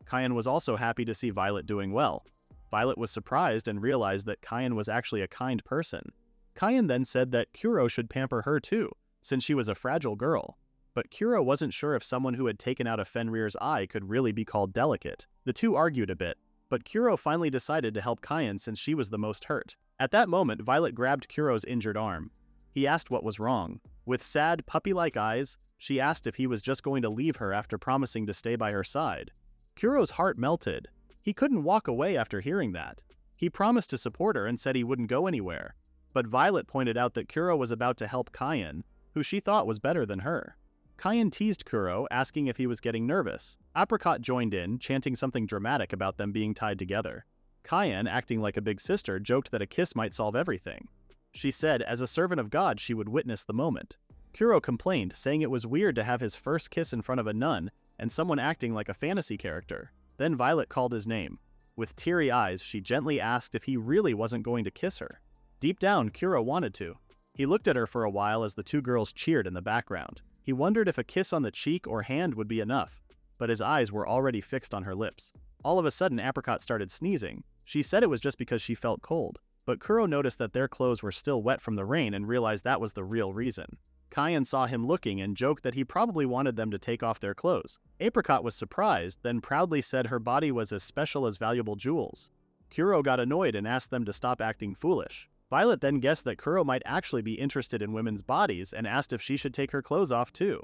Speaker 1: Kyan was also happy to see Violet doing well. Violet was surprised and realized that Kyan was actually a kind person. Kyan then said that Kuro should pamper her too, since she was a fragile girl. But Kuro wasn't sure if someone who had taken out a Fenrir's eye could really be called delicate. The two argued a bit, but Kuro finally decided to help Kyan since she was the most hurt. At that moment, Violet grabbed Kuro's injured arm. He asked what was wrong. With sad, puppy-like eyes, she asked if he was just going to leave her after promising to stay by her side. Kuro's heart melted. He couldn't walk away after hearing that. He promised to support her and said he wouldn't go anywhere. But Violet pointed out that Kuro was about to help Kyan, who she thought was better than her. Kyan teased Kuro, asking if he was getting nervous. Apricot joined in, chanting something dramatic about them being tied together. Kyan, acting like a big sister, joked that a kiss might solve everything. She said, as a servant of God, she would witness the moment. Kuro complained, saying it was weird to have his first kiss in front of a nun and someone acting like a fantasy character. Then Violet called his name. With teary eyes, she gently asked if he really wasn't going to kiss her. Deep down, Kuro wanted to. He looked at her for a while as the two girls cheered in the background. He wondered if a kiss on the cheek or hand would be enough, but his eyes were already fixed on her lips. All of a sudden, Apricot started sneezing. She said it was just because she felt cold, but Kuro noticed that their clothes were still wet from the rain and realized that was the real reason. Kyan saw him looking and joked that he probably wanted them to take off their clothes. Apricot was surprised, then proudly said her body was as special as valuable jewels. Kuro got annoyed and asked them to stop acting foolish. Violet then guessed that Kuro might actually be interested in women's bodies and asked if she should take her clothes off too.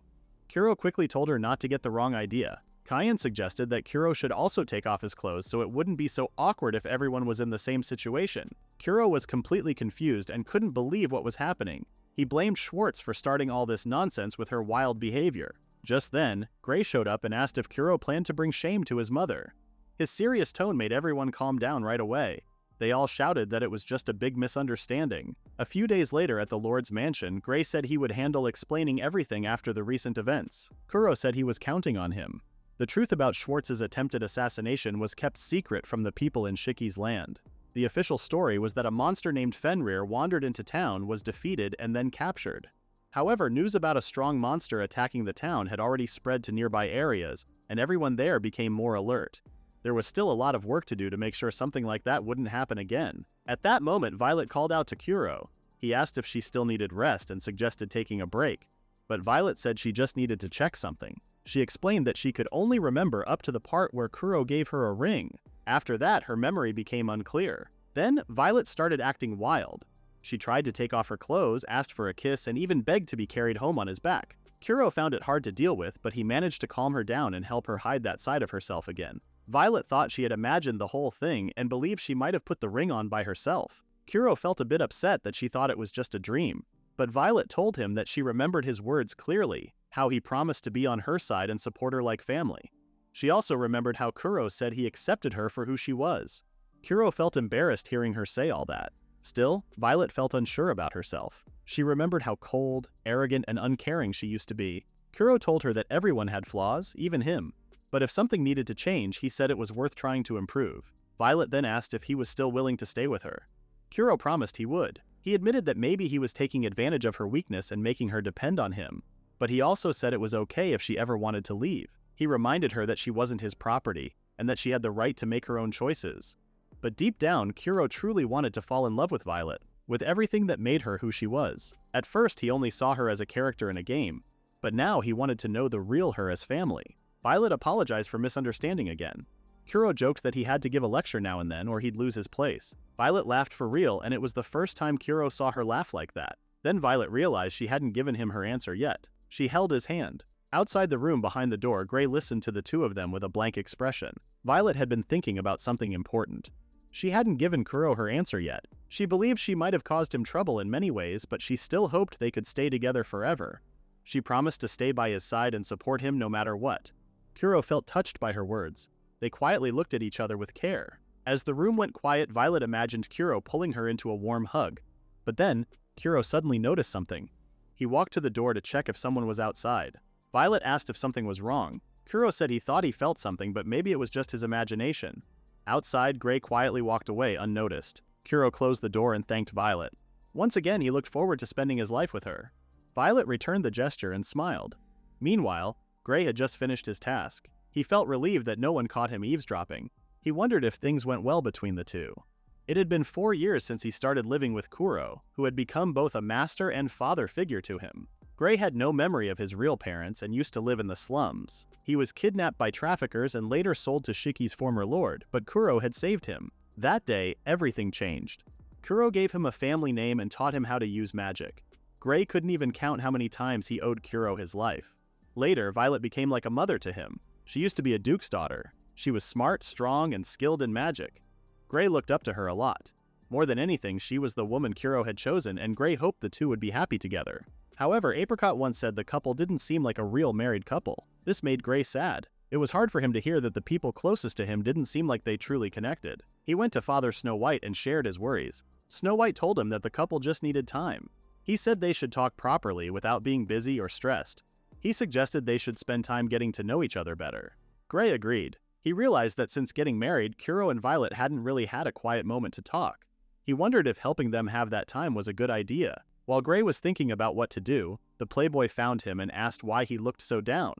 Speaker 1: Kuro quickly told her not to get the wrong idea. Kyan suggested that Kuro should also take off his clothes so it wouldn't be so awkward if everyone was in the same situation. Kuro was completely confused and couldn't believe what was happening. He blamed Schwartz for starting all this nonsense with her wild behavior. Just then, Gray showed up and asked if Kuro planned to bring shame to his mother. His serious tone made everyone calm down right away. They all shouted that it was just a big misunderstanding. A few days later at the Lord's mansion, Gray said he would handle explaining everything after the recent events. Kuro said he was counting on him. The truth about Schwartz's attempted assassination was kept secret from the people in Shiki's land. The official story was that a monster named Fenrir wandered into town, was defeated, and then captured. However, news about a strong monster attacking the town had already spread to nearby areas, and everyone there became more alert. There was still a lot of work to do to make sure something like that wouldn't happen again. At that moment, Violet called out to Kuro. He asked if she still needed rest and suggested taking a break, but Violet said she just needed to check something. She explained that she could only remember up to the part where Kuro gave her a ring. After that, her memory became unclear. Then, Violet started acting wild. She tried to take off her clothes, asked for a kiss, and even begged to be carried home on his back. Kuro found it hard to deal with, but he managed to calm her down and help her hide that side of herself again. Violet thought she had imagined the whole thing and believed she might have put the ring on by herself. Kuro felt a bit upset that she thought it was just a dream, but Violet told him that she remembered his words clearly, how he promised to be on her side and support her like family. She also remembered how Kuro said he accepted her for who she was. Kuro felt embarrassed hearing her say all that. Still, Violet felt unsure about herself. She remembered how cold, arrogant, and uncaring she used to be. Kuro told her that everyone had flaws, even him. But if something needed to change, he said it was worth trying to improve. Violet then asked if he was still willing to stay with her. Kuro promised he would. He admitted that maybe he was taking advantage of her weakness and making her depend on him. But he also said it was okay if she ever wanted to leave. He reminded her that she wasn't his property, and that she had the right to make her own choices. But deep down, Kuro truly wanted to fall in love with Violet, with everything that made her who she was. At first, he only saw her as a character in a game, but now he wanted to know the real her as family. Violet apologized for misunderstanding again. Kuro joked that he had to give a lecture now and then or he'd lose his place. Violet laughed for real, and it was the first time Kuro saw her laugh like that. Then Violet realized she hadn't given him her answer yet. She held his hand. Outside the room behind the door, Gray listened to the two of them with a blank expression. Violet had been thinking about something important. She hadn't given Kuro her answer yet. She believed she might have caused him trouble in many ways, but she still hoped they could stay together forever. She promised to stay by his side and support him no matter what. Kuro felt touched by her words. They quietly looked at each other with care. As the room went quiet, Violet imagined Kuro pulling her into a warm hug. But then, Kuro suddenly noticed something. He walked to the door to check if someone was outside. Violet asked if something was wrong. Kuro said he thought he felt something, but maybe it was just his imagination. Outside, Gray quietly walked away unnoticed. Kuro closed the door and thanked Violet. Once again, he looked forward to spending his life with her. Violet returned the gesture and smiled. Meanwhile, Gray had just finished his task. He felt relieved that no one caught him eavesdropping. He wondered if things went well between the two. It had been 4 years since he started living with Kuro, who had become both a master and father figure to him. Gray had no memory of his real parents and used to live in the slums. He was kidnapped by traffickers and later sold to Shiki's former lord, but Kuro had saved him. That day, everything changed. Kuro gave him a family name and taught him how to use magic. Gray couldn't even count how many times he owed Kuro his life. Later, Violet became like a mother to him. She used to be a duke's daughter. She was smart, strong, and skilled in magic. Gray looked up to her a lot. More than anything, she was the woman Kuro had chosen, and Gray hoped the two would be happy together. However, Apricot once said the couple didn't seem like a real married couple. This made Gray sad. It was hard for him to hear that the people closest to him didn't seem like they truly connected. He went to Father Snow White and shared his worries. Snow White told him that the couple just needed time. He said they should talk properly without being busy or stressed. He suggested they should spend time getting to know each other better. Gray agreed. He realized that since getting married, Kuro and Violet hadn't really had a quiet moment to talk. He wondered if helping them have that time was a good idea. While Gray was thinking about what to do, the playboy found him and asked why he looked so down.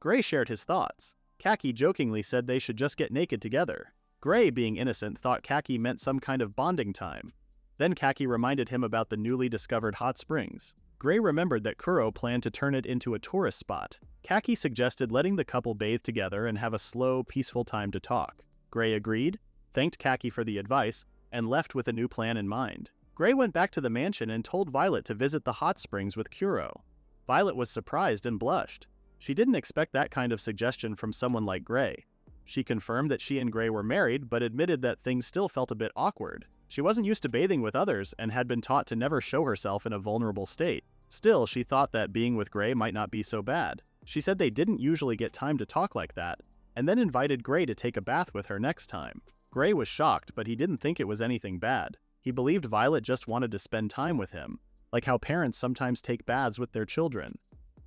Speaker 1: Gray shared his thoughts. Kaki jokingly said they should just get naked together. Gray, being innocent, thought Kaki meant some kind of bonding time. Then Kaki reminded him about the newly discovered hot springs. Gray remembered that Kuro planned to turn it into a tourist spot. Kaki suggested letting the couple bathe together and have a slow, peaceful time to talk. Gray agreed, thanked Kaki for the advice, and left with a new plan in mind. Gray went back to the mansion and told Violet to visit the hot springs with Kuro. Violet was surprised and blushed. She didn't expect that kind of suggestion from someone like Gray. She confirmed that she and Gray were married, but admitted that things still felt a bit awkward. She wasn't used to bathing with others and had been taught to never show herself in a vulnerable state. Still, she thought that being with Gray might not be so bad. She said they didn't usually get time to talk like that, and then invited Gray to take a bath with her next time. Gray was shocked, but he didn't think it was anything bad. He believed Violet just wanted to spend time with him, like how parents sometimes take baths with their children.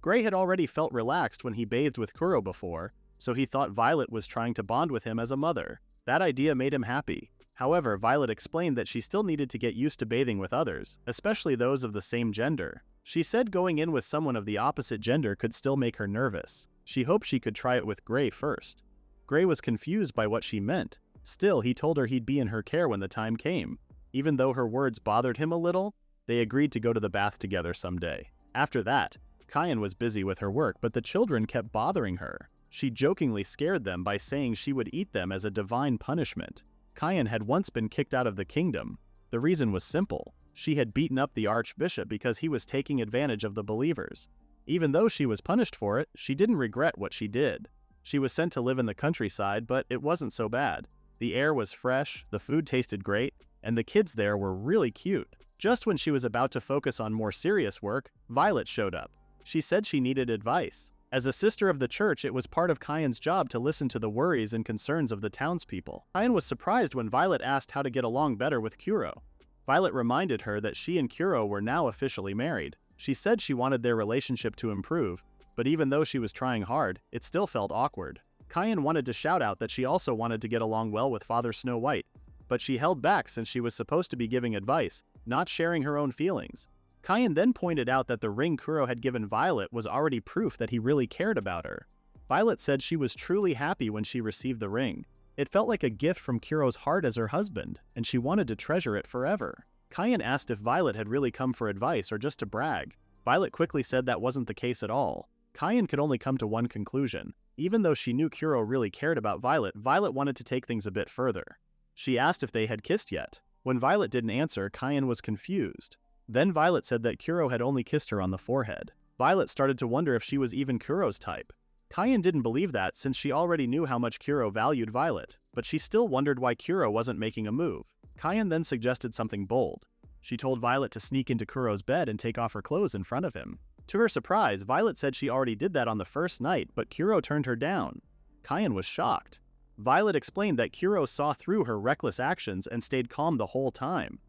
Speaker 1: Gray had already felt relaxed when he bathed with Kuro before, so he thought Violet was trying to bond with him as a mother. That idea made him happy. However, Violet explained that she still needed to get used to bathing with others, especially those of the same gender. She said going in with someone of the opposite gender could still make her nervous. She hoped she could try it with Gray first. Gray was confused by what she meant. Still, he told her he'd be in her care when the time came. Even though her words bothered him a little, they agreed to go to the bath together someday. After that, Kyan was busy with her work, but the children kept bothering her. She jokingly scared them by saying she would eat them as a divine punishment. Kyan had once been kicked out of the kingdom. The reason was simple. She had beaten up the archbishop because he was taking advantage of the believers. Even though she was punished for it, she didn't regret what she did. She was sent to live in the countryside, but it wasn't so bad. The air was fresh, the food tasted great, and the kids there were really cute. Just when she was about to focus on more serious work, Violet showed up. She said she needed advice. As a sister of the church, it was part of Kyan's job to listen to the worries and concerns of the townspeople. Kyan was surprised when Violet asked how to get along better with Kuro. Violet reminded her that she and Kuro were now officially married. She said she wanted their relationship to improve, but even though she was trying hard, it still felt awkward. Kyan wanted to shout out that she also wanted to get along well with Father Snow White, but she held back since she was supposed to be giving advice, not sharing her own feelings. Kyan then pointed out that the ring Kuro had given Violet was already proof that he really cared about her. Violet said she was truly happy when she received the ring. It felt like a gift from Kuro's heart as her husband, and she wanted to treasure it forever. Kyan asked if Violet had really come for advice or just to brag. Violet quickly said that wasn't the case at all. Kyan could only come to one conclusion. Even though she knew Kuro really cared about Violet, Violet wanted to take things a bit further. She asked if they had kissed yet. When Violet didn't answer, Kyan was confused. Then Violet said that Kuro had only kissed her on the forehead. Violet started to wonder if she was even Kuro's type. Kyan didn't believe that since she already knew how much Kuro valued Violet, but she still wondered why Kuro wasn't making a move. Kyan then suggested something bold. She told Violet to sneak into Kuro's bed and take off her clothes in front of him. To her surprise, Violet said she already did that on the first night, but Kuro turned her down. Kyan was shocked. Violet explained that Kuro saw through her reckless actions and stayed calm the whole time.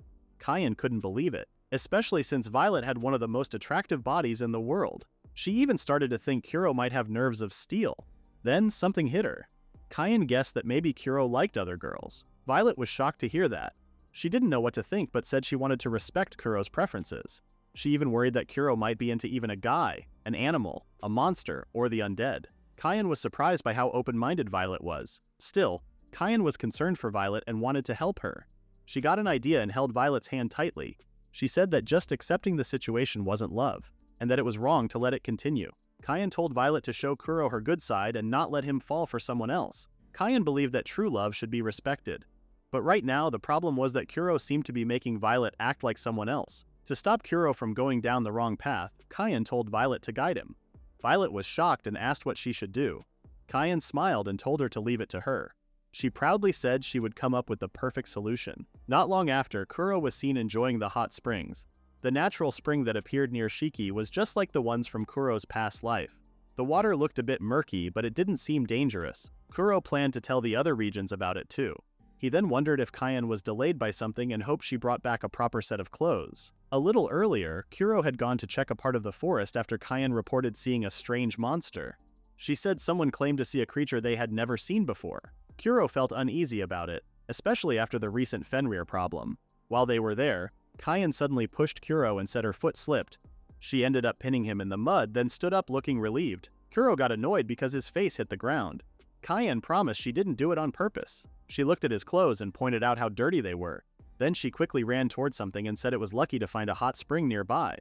Speaker 1: Kyan couldn't believe it, especially since Violet had one of the most attractive bodies in the world. She even started to think Kuro might have nerves of steel. Then something hit her. Kyan guessed that maybe Kuro liked other girls. Violet was shocked to hear that. She didn't know what to think but said she wanted to respect Kuro's preferences. She even worried that Kuro might be into even a guy, an animal, a monster, or the undead. Kyan was surprised by how open-minded Violet was. Still, Kyan was concerned for Violet and wanted to help her. She got an idea and held Violet's hand tightly. She said that just accepting the situation wasn't love, and that it was wrong to let it continue. Kyan told Violet to show Kuro her good side and not let him fall for someone else. Kyan believed that true love should be respected. But right now, the problem was that Kuro seemed to be making Violet act like someone else. To stop Kuro from going down the wrong path, Kyan told Violet to guide him. Violet was shocked and asked what she should do. Kyan smiled and told her to leave it to her. She proudly said she would come up with the perfect solution. Not long after, Kuro was seen enjoying the hot springs. The natural spring that appeared near Shiki was just like the ones from Kuro's past life. The water looked a bit murky, but it didn't seem dangerous. Kuro planned to tell the other regions about it too. He then wondered if Kyan was delayed by something and hoped she brought back a proper set of clothes. A little earlier, Kuro had gone to check a part of the forest after Kyan reported seeing a strange monster. She said someone claimed to see a creature they had never seen before. Kuro felt uneasy about it, especially after the recent Fenrir problem. While they were there, Kyan suddenly pushed Kuro and said her foot slipped. She ended up pinning him in the mud, then stood up looking relieved. Kuro got annoyed because his face hit the ground. Kyan promised she didn't do it on purpose. She looked at his clothes and pointed out how dirty they were. Then she quickly ran towards something and said it was lucky to find a hot spring nearby.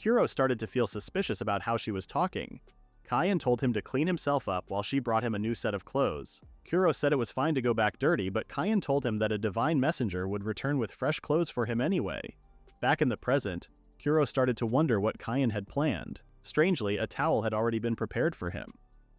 Speaker 1: Kuro started to feel suspicious about how she was talking. Kyan told him to clean himself up while she brought him a new set of clothes. Kuro said it was fine to go back dirty, but Kyan told him that a divine messenger would return with fresh clothes for him anyway. Back in the present, Kuro started to wonder what Kyan had planned. Strangely, a towel had already been prepared for him.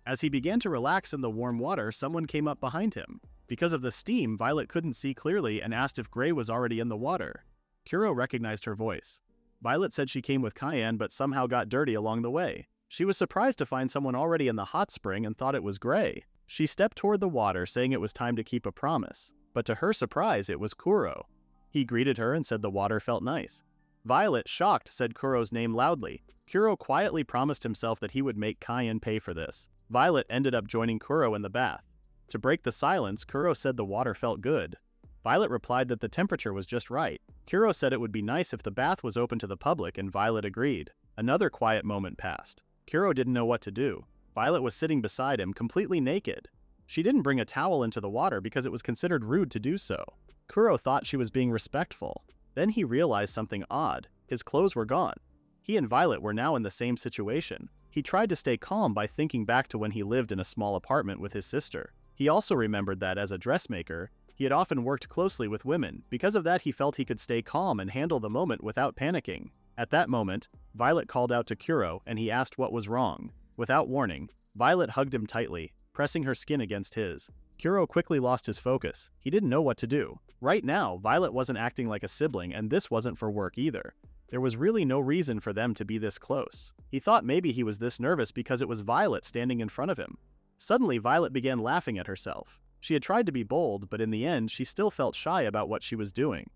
Speaker 1: As he began to relax in the warm water, someone came up behind him. Because of the steam, Violet couldn't see clearly and asked if Gray was already in the water. Kuro recognized her voice. Violet said she came with Kyan but somehow got dirty along the way. She was surprised to find someone already in the hot spring and thought it was Gray. She stepped toward the water, saying it was time to keep a promise. But to her surprise, it was Kuro. He greeted her and said the water felt nice. Violet, shocked, said Kuro's name loudly. Kuro quietly promised himself that he would make Kyan pay for this. Violet ended up joining Kuro in the bath. To break the silence, Kuro said the water felt good. Violet replied that the temperature was just right. Kuro said it would be nice if the bath was open to the public, and Violet agreed. Another quiet moment passed. Kuro didn't know what to do. Violet was sitting beside him, completely naked. She didn't bring a towel into the water because it was considered rude to do so. Kuro thought she was being respectful. Then he realized something odd. His clothes were gone. He and Violet were now in the same situation. He tried to stay calm by thinking back to when he lived in a small apartment with his sister. He also remembered that, as a dressmaker, he had often worked closely with women. Because of that, he felt he could stay calm and handle the moment without panicking. At that moment, Violet called out to Kuro and he asked what was wrong. Without warning, Violet hugged him tightly, pressing her skin against his. Kuro quickly lost his focus. He didn't know what to do. Right now, Violet wasn't acting like a sibling, and this wasn't for work either. There was really no reason for them to be this close. He thought maybe he was this nervous because it was Violet standing in front of him. Suddenly, Violet began laughing at herself. She had tried to be bold, but in the end, she still felt shy about what she was doing.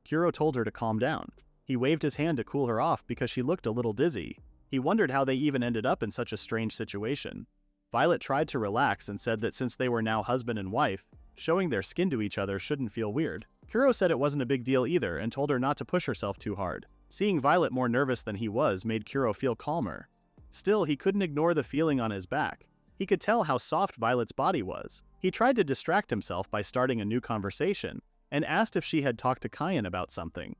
Speaker 1: Kuro told her to calm down. He waved his hand to cool her off because she looked a little dizzy. He wondered how they even ended up in such a strange situation. Violet tried to relax and said that since they were now husband and wife, showing their skin to each other shouldn't feel weird. Kuro said it wasn't a big deal either and told her not to push herself too hard. Seeing Violet more nervous than he was made Kuro feel calmer. Still, he couldn't ignore the feeling on his back. He could tell how soft Violet's body was. He tried to distract himself by starting a new conversation and asked if she had talked to Kyan about something.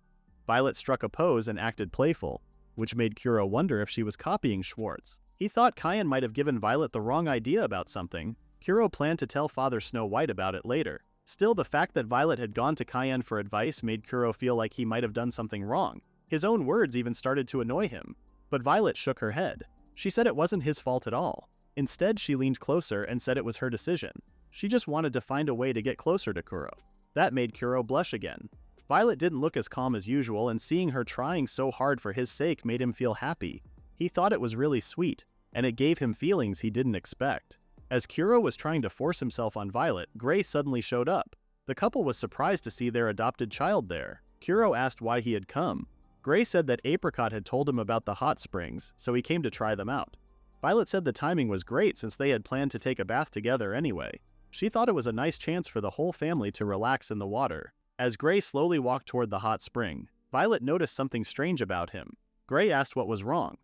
Speaker 1: Violet struck a pose and acted playful, which made Kuro wonder if she was copying Schwartz. He thought Kyan might have given Violet the wrong idea about something. Kuro planned to tell Father Snow White about it later. Still, the fact that Violet had gone to Kyan for advice made Kuro feel like he might have done something wrong. His own words even started to annoy him. But Violet shook her head. She said it wasn't his fault at all. Instead, she leaned closer and said it was her decision. She just wanted to find a way to get closer to Kuro. That made Kuro blush again. Violet didn't look as calm as usual, and seeing her trying so hard for his sake made him feel happy. He thought it was really sweet, and it gave him feelings he didn't expect. As Kuro was trying to force himself on Violet, Gray suddenly showed up. The couple was surprised to see their adopted child there. Kuro asked why he had come. Gray said that Apricot had told him about the hot springs, so he came to try them out. Violet said the timing was great since they had planned to take a bath together anyway. She thought it was a nice chance for the whole family to relax in the water. As Gray slowly walked toward the hot spring, Violet noticed something strange about him. Gray asked what was wrong.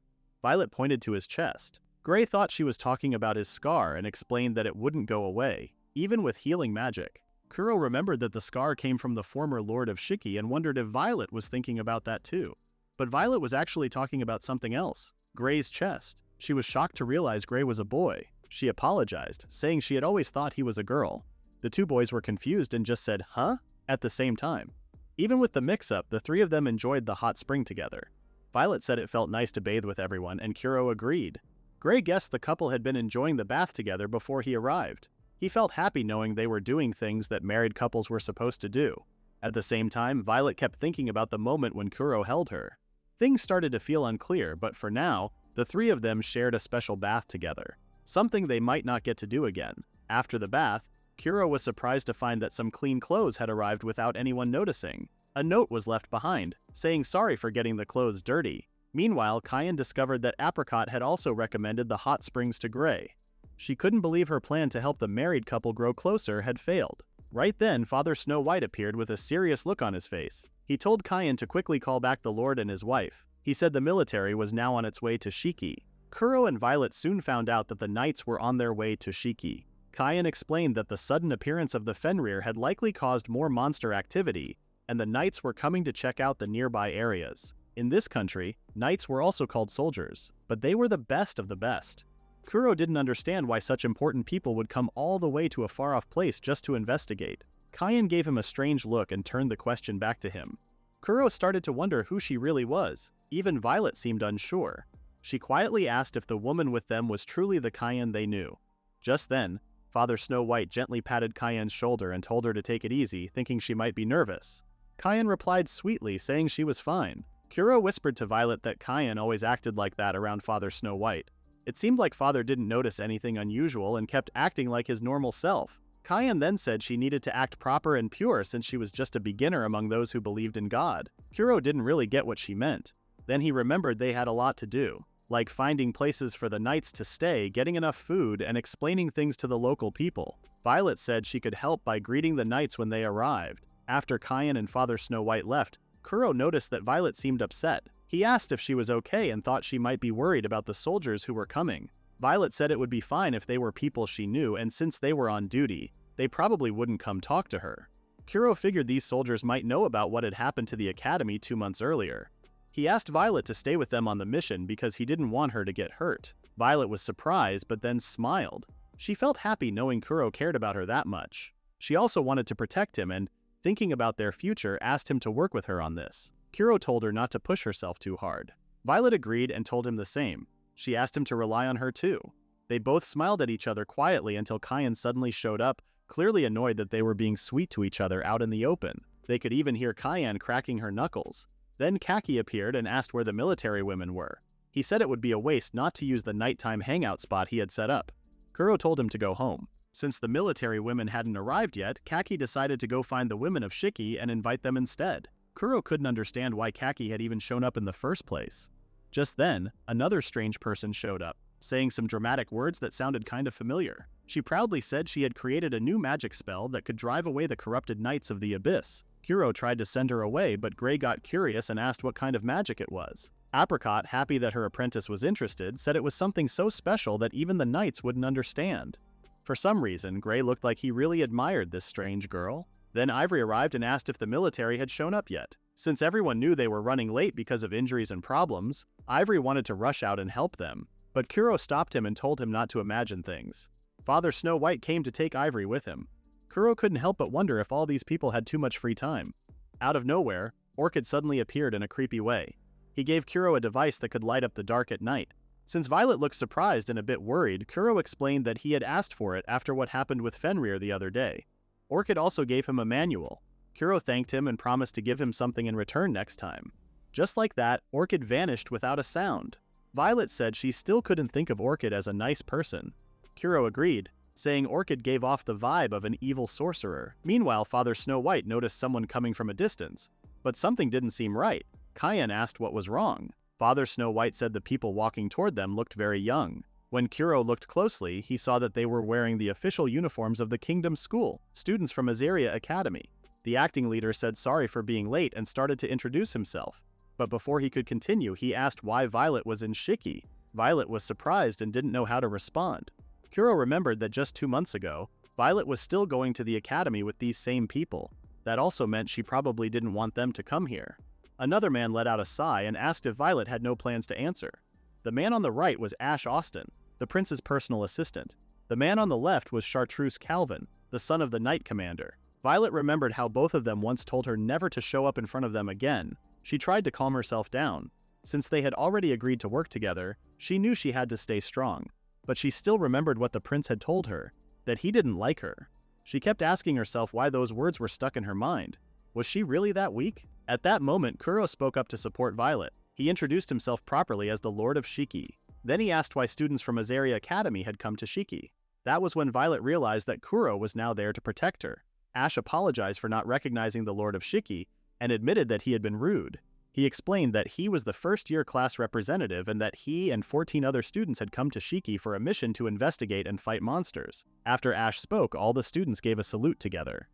Speaker 1: Violet pointed to his chest. Gray thought she was talking about his scar and explained that it wouldn't go away, even with healing magic. Kuro remembered that the scar came from the former Lord of Shiki and wondered if Violet was thinking about that too. But Violet was actually talking about something else, Gray's chest. She was shocked to realize Gray was a boy. She apologized, saying she had always thought he was a girl. The two boys were confused and just said, "Huh?" at the same time. Even with the mix-up, the three of them enjoyed the hot spring together. Violet said it felt nice to bathe with everyone, and Kuro agreed. Gray guessed the couple had been enjoying the bath together before he arrived. He felt happy knowing they were doing things that married couples were supposed to do. At the same time, Violet kept thinking about the moment when Kuro held her. Things started to feel unclear, but for now, the three of them shared a special bath together, something they might not get to do again. After the bath, Kuro was surprised to find that some clean clothes had arrived without anyone noticing. A note was left behind, saying sorry for getting the clothes dirty. Meanwhile, Kyan discovered that Apricot had also recommended the hot springs to Gray. She couldn't believe her plan to help the married couple grow closer had failed. Right then, Father Snow White appeared with a serious look on his face. He told Kyan to quickly call back the Lord and his wife. He said the military was now on its way to Shiki. Kuro and Violet soon found out that the knights were on their way to Shiki. Kyan explained that the sudden appearance of the Fenrir had likely caused more monster activity, and the knights were coming to check out the nearby areas. In this country, knights were also called soldiers, but they were the best of the best. Kuro didn't understand why such important people would come all the way to a far-off place just to investigate. Kyan gave him a strange look and turned the question back to him. Kuro started to wonder who she really was. Even Violet seemed unsure. She quietly asked if the woman with them was truly the Kyan they knew. Just then, Father Snow White gently patted Kyan's shoulder and told her to take it easy, thinking she might be nervous. Kyan replied sweetly, saying she was fine. Kuro whispered to Violet that Kyan always acted like that around Father Snow White. It seemed like Father didn't notice anything unusual and kept acting like his normal self. Kyan then said she needed to act proper and pure since she was just a beginner among those who believed in God. Kuro didn't really get what she meant. Then he remembered they had a lot to do, like finding places for the knights to stay, getting enough food, and explaining things to the local people. Violet said she could help by greeting the knights when they arrived. After Kyan and Father Snow White left, Kuro noticed that Violet seemed upset. He asked if she was okay and thought she might be worried about the soldiers who were coming. Violet said it would be fine if they were people she knew, and since they were on duty, they probably wouldn't come talk to her. Kuro figured these soldiers might know about what had happened to the academy 2 months earlier. He asked Violet to stay with them on the mission because he didn't want her to get hurt. Violet was surprised but then smiled. She felt happy knowing Kuro cared about her that much. She also wanted to protect him and, thinking about their future, asked him to work with her on this. Kuro told her not to push herself too hard. Violet agreed and told him the same. She asked him to rely on her too. They both smiled at each other quietly until Kyan suddenly showed up, clearly annoyed that they were being sweet to each other out in the open. They could even hear Kyan cracking her knuckles. Then Kaki appeared and asked where the military women were. He said it would be a waste not to use the nighttime hangout spot he had set up. Kuro told him to go home. Since the military women hadn't arrived yet, Kaki decided to go find the women of Shiki and invite them instead. Kuro couldn't understand why Kaki had even shown up in the first place. Just then, another strange person showed up, saying some dramatic words that sounded kind of familiar. She proudly said she had created a new magic spell that could drive away the corrupted knights of the abyss. Kuro tried to send her away, but Gray got curious and asked what kind of magic it was. Apricot, happy that her apprentice was interested, said it was something so special that even the knights wouldn't understand. For some reason, Gray looked like he really admired this strange girl. Then Ivory arrived and asked if the military had shown up yet. Since everyone knew they were running late because of injuries and problems, Ivory wanted to rush out and help them. But Kuro stopped him and told him not to imagine things. Father Snow White came to take Ivory with him. Kuro couldn't help but wonder if all these people had too much free time. Out of nowhere, Orchid suddenly appeared in a creepy way. He gave Kuro a device that could light up the dark at night. Since Violet looked surprised and a bit worried, Kuro explained that he had asked for it after what happened with Fenrir the other day. Orchid also gave him a manual. Kuro thanked him and promised to give him something in return next time. Just like that, Orchid vanished without a sound. Violet said she still couldn't think of Orchid as a nice person. Kuro agreed, saying Orchid gave off the vibe of an evil sorcerer. Meanwhile, Father Snow White noticed someone coming from a distance. But something didn't seem right. Kyan asked what was wrong. Father Snow White said the people walking toward them looked very young. When Kuro looked closely, he saw that they were wearing the official uniforms of the Kingdom School, students from Azaria Academy. The acting leader said sorry for being late and started to introduce himself. But before he could continue, he asked why Violet was in Shiki. Violet was surprised and didn't know how to respond. Kuro remembered that just 2 months ago, Violet was still going to the academy with these same people. That also meant she probably didn't want them to come here. Another man let out a sigh and asked if Violet had no plans to answer. The man on the right was Ash Austin, the prince's personal assistant. The man on the left was Chartreuse Calvin, the son of the Knight Commander. Violet remembered how both of them once told her never to show up in front of them again. She tried to calm herself down. Since they had already agreed to work together, she knew she had to stay strong. But she still remembered what the prince had told her, that he didn't like her. She kept asking herself why those words were stuck in her mind. Was she really that weak? At that moment, Kuro spoke up to support Violet. He introduced himself properly as the Lord of Shiki. Then he asked why students from Azaria Academy had come to Shiki. That was when Violet realized that Kuro was now there to protect her. Ash apologized for not recognizing the Lord of Shiki and admitted that he had been rude. He explained that he was the first-year class representative and that he and 14 other students had come to Shiki for a mission to investigate and fight monsters. After Ash spoke, all the students gave a salute together.